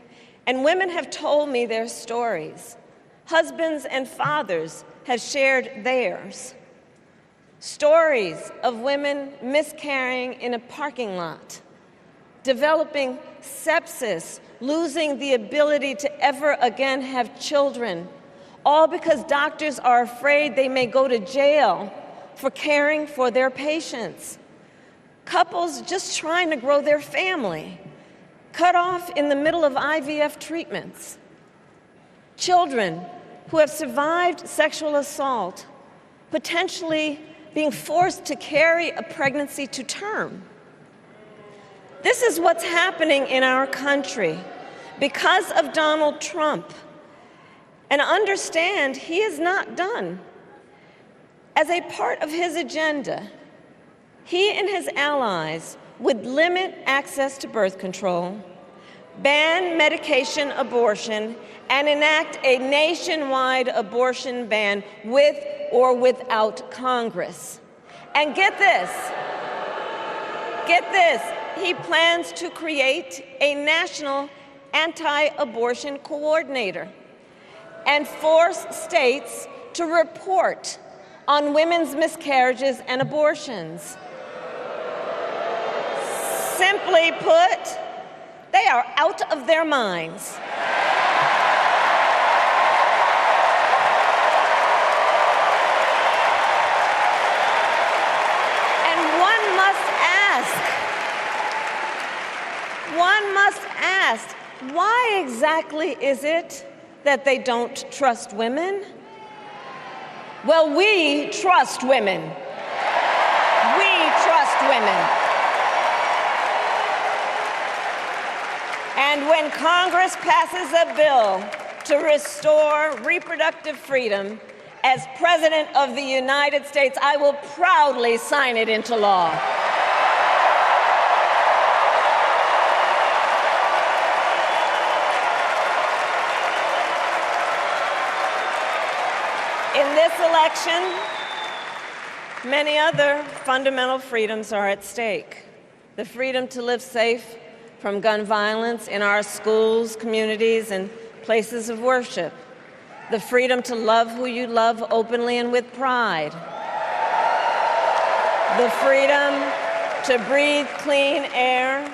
and women have told me their stories. Husbands and fathers have shared theirs. Stories of women miscarrying in a parking lot, developing sepsis, losing the ability to ever again have children, all because doctors are afraid they may go to jail for caring for their patients. Couples just trying to grow their family, cut off in the middle of IVF treatments. Children who have survived sexual assault, potentially being forced to carry a pregnancy to term. This is what's happening in our country because of Donald Trump. And understand, he is not done. As a part of his agenda, he and his allies would limit access to birth control, ban medication abortion, and enact a nationwide abortion ban with or without Congress. And get this, he plans to create a national anti-abortion coordinator and force states to report on women's miscarriages and abortions. Simply put, they are out of their minds. And one must ask, why exactly is it that they don't trust women? Well, we trust women. We trust women. And when Congress passes a bill to restore reproductive freedom, as President of the United States, I will proudly sign it into law. In this election, many other fundamental freedoms are at stake. The freedom to live safe from gun violence in our schools, communities, and places of worship. The freedom to love who you love openly and with pride. The freedom to breathe clean air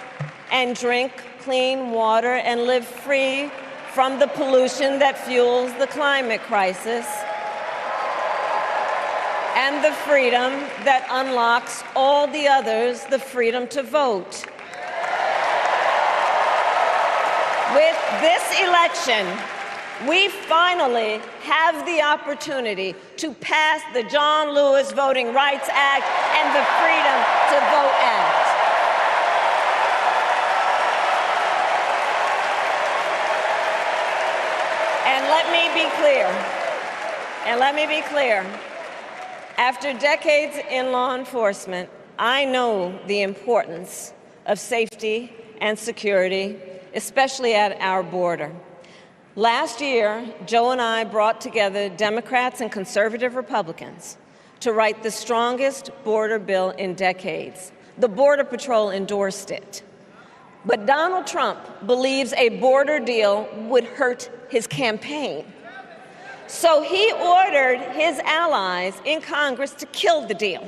and drink clean water and live free from the pollution that fuels the climate crisis, and the freedom that unlocks all the others the freedom to vote. With this election, we finally have the opportunity to pass the John Lewis Voting Rights Act and the Freedom to Vote Act. And let me be clear, after decades in law enforcement, I know the importance of safety and security, especially at our border. Last year, Joe and I brought together Democrats and conservative Republicans to write the strongest border bill in decades. The Border Patrol endorsed it. But Donald Trump believes a border deal would hurt his campaign. So he ordered his allies in Congress to kill the deal.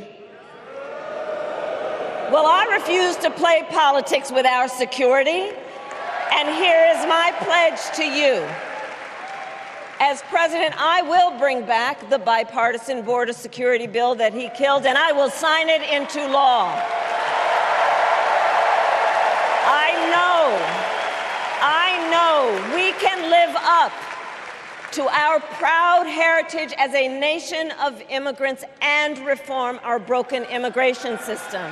Well, I refuse to play politics with our security, and here is my pledge to you. As president, I will bring back the bipartisan border security bill that he killed, and I will sign it into law. I know we can live up to our proud heritage as a nation of immigrants and reform our broken immigration system.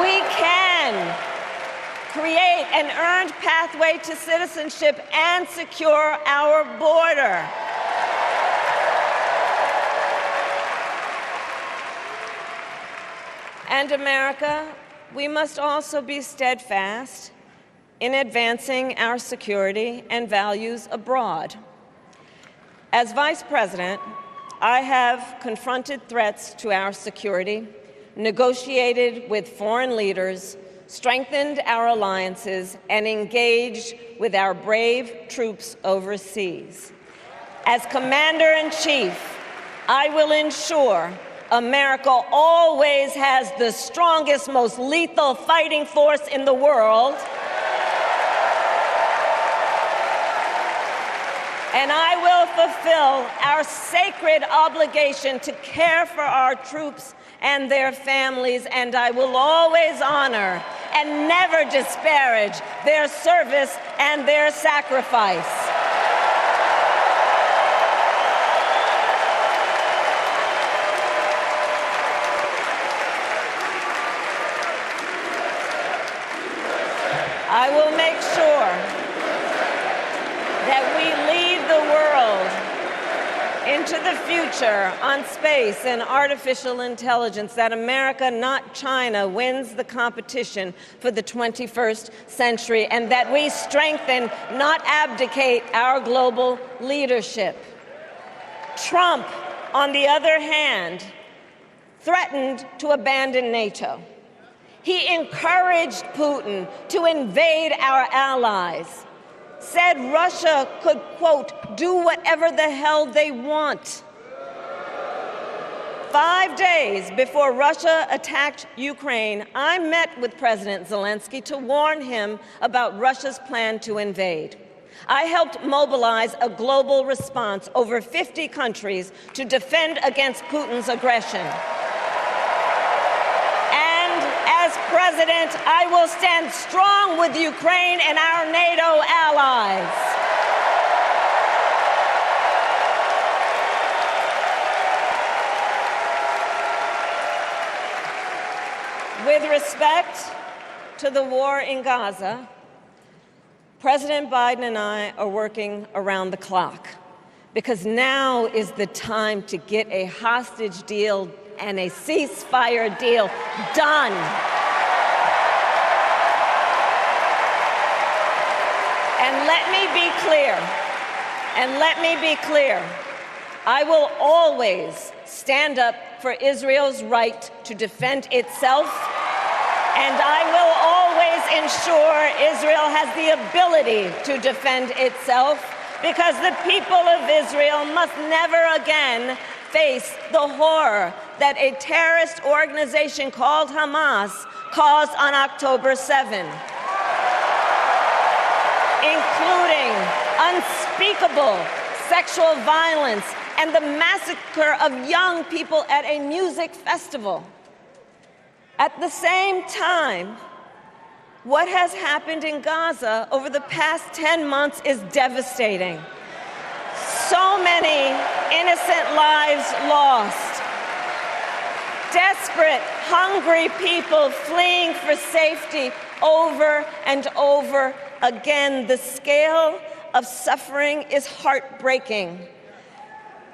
We can create an earned pathway to citizenship and secure our border. And America, we must also be steadfast in advancing our security and values abroad. As Vice President, I have confronted threats to our security, negotiated with foreign leaders, strengthened our alliances, and engaged with our brave troops overseas. As Commander-in-Chief, I will ensure America always has the strongest, most lethal fighting force in the world. And I will fulfill our sacred obligation to care for our troops and their families, and I will always honor and never disparage their service and their sacrifice. I will make sure that we lead the world into the future on space and artificial intelligence, that America, not China, wins the competition for the 21st century, and that we strengthen, not abdicate, our global leadership. Trump, on the other hand, threatened to abandon NATO. He encouraged Putin to invade our allies, said Russia could, quote, do whatever the hell they want. 5 days before Russia attacked Ukraine, I met with President Zelensky to warn him about Russia's plan to invade. I helped mobilize a global response, over 50 countries, to defend against Putin's aggression. As president, I will stand strong with Ukraine and our NATO allies. With respect to the war in Gaza, President Biden and I are working around the clock, because now is the time to get a hostage deal and a ceasefire deal done. And let me be clear, I will always stand up for Israel's right to defend itself, and I will always ensure Israel has the ability to defend itself, because the people of Israel must never again face the horror that a terrorist organization called Hamas caused on October 7, including including unspeakable sexual violence and the massacre of young people at a music festival. At the same time, what has happened in Gaza over the past 10 months is devastating. So many innocent lives lost. Desperate, hungry people fleeing for safety over and over again. The scale of suffering is heartbreaking.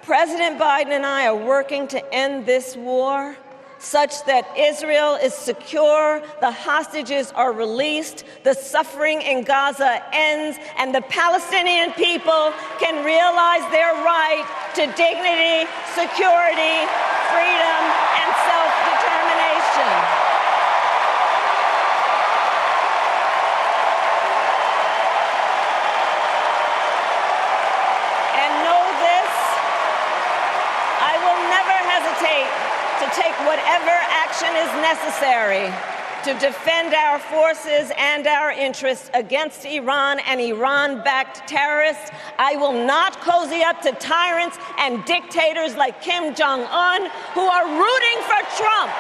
President Biden and I are working to end this war such that Israel is secure, the hostages are released, the suffering in Gaza ends, and the Palestinian people can realize their right to dignity, security, freedom, and self-determination. To take whatever action is necessary to defend our forces and our interests against Iran and Iran-backed terrorists. I will not cozy up to tyrants and dictators like Kim Jong-un who are rooting for Trump,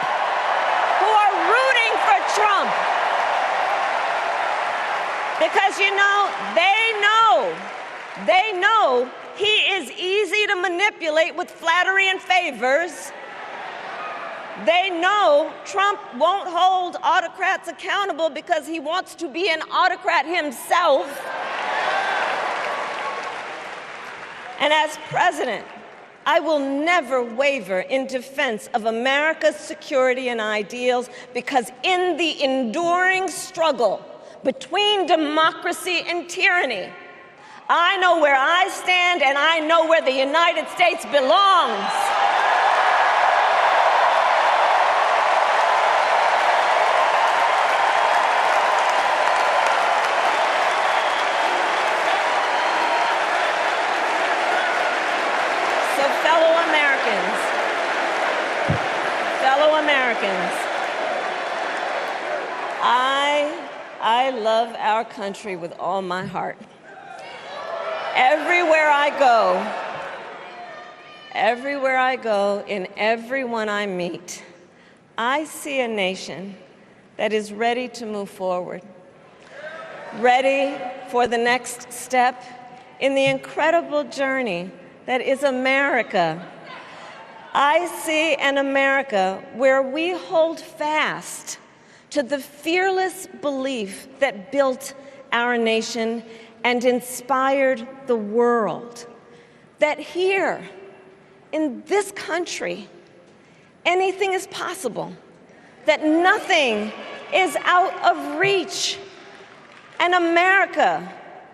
Because, you know, they know he is easy to manipulate with flattery and favors. They know Trump won't hold autocrats accountable because he wants to be an autocrat himself. And as president, I will never waver in defense of America's security and ideals, because in the enduring struggle between democracy and tyranny, I know where I stand and I know where the United States belongs. Fellow Americans, I love our country with all my heart. Everywhere I go, in everyone I meet, I see a nation that is ready to move forward, ready for the next step in the incredible journey that is America. I see an America where we hold fast to the fearless belief that built our nation and inspired the world, that here in this country, anything is possible, that nothing is out of reach. An America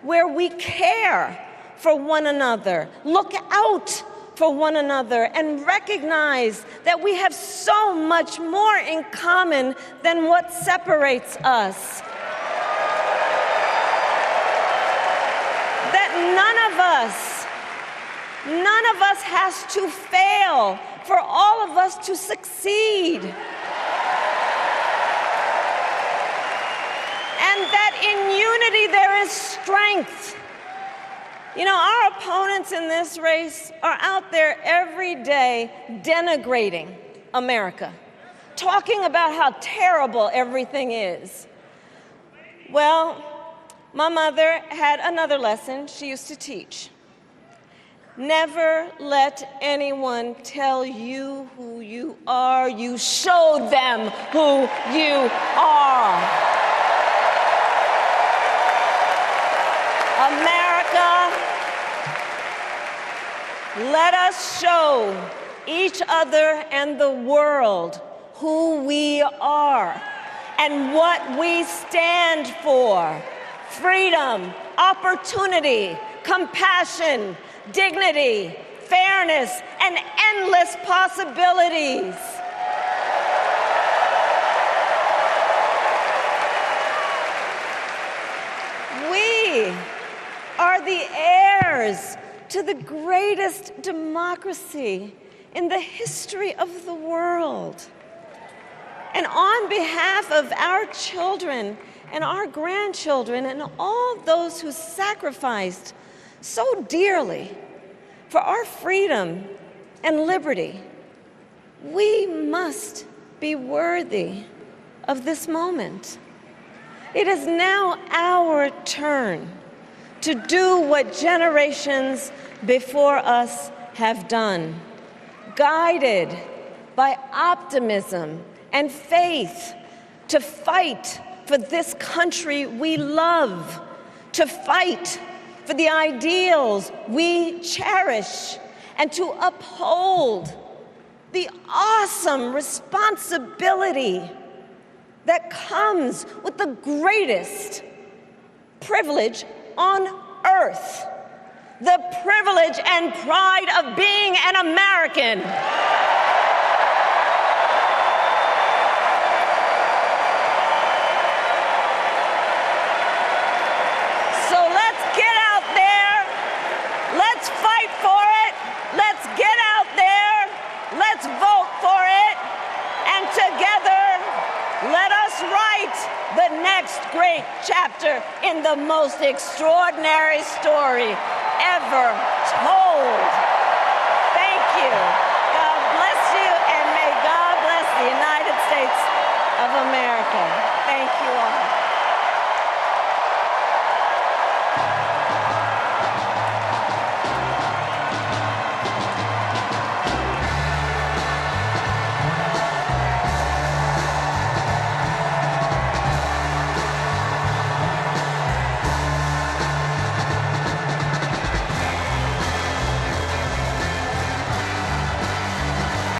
where we care for one another, look out for one another, and recognize that we have so much more in common than what separates us. That none of us has to fail for all of us to succeed. And that in unity there is strength. You know, our opponents in this race are out there every day denigrating America, talking about how terrible everything is. Well, my mother had another lesson she used to teach. Never let anyone tell you who you are. You show them who you are. America, let us show each other and the world who we are and what we stand for. Freedom, opportunity, compassion, dignity, fairness, and endless possibilities. We are the heirs to the greatest democracy in the history of the world. And on behalf of our children and our grandchildren and all those who sacrificed so dearly for our freedom and liberty. We must be worthy of this moment. It is now our turn to do what generations before us have done, guided by optimism and faith, to fight for this country we love, to fight for the ideals we cherish, and to uphold the awesome responsibility that comes with the greatest privilege on earth, the privilege and pride of being an American. So let's get out there, let's fight for it, let's get out there, let's vote for it, and together let us write the next great chapter in the most extraordinary story ever told. Thank you. God bless you, and may God bless the United States of America. Thank you all.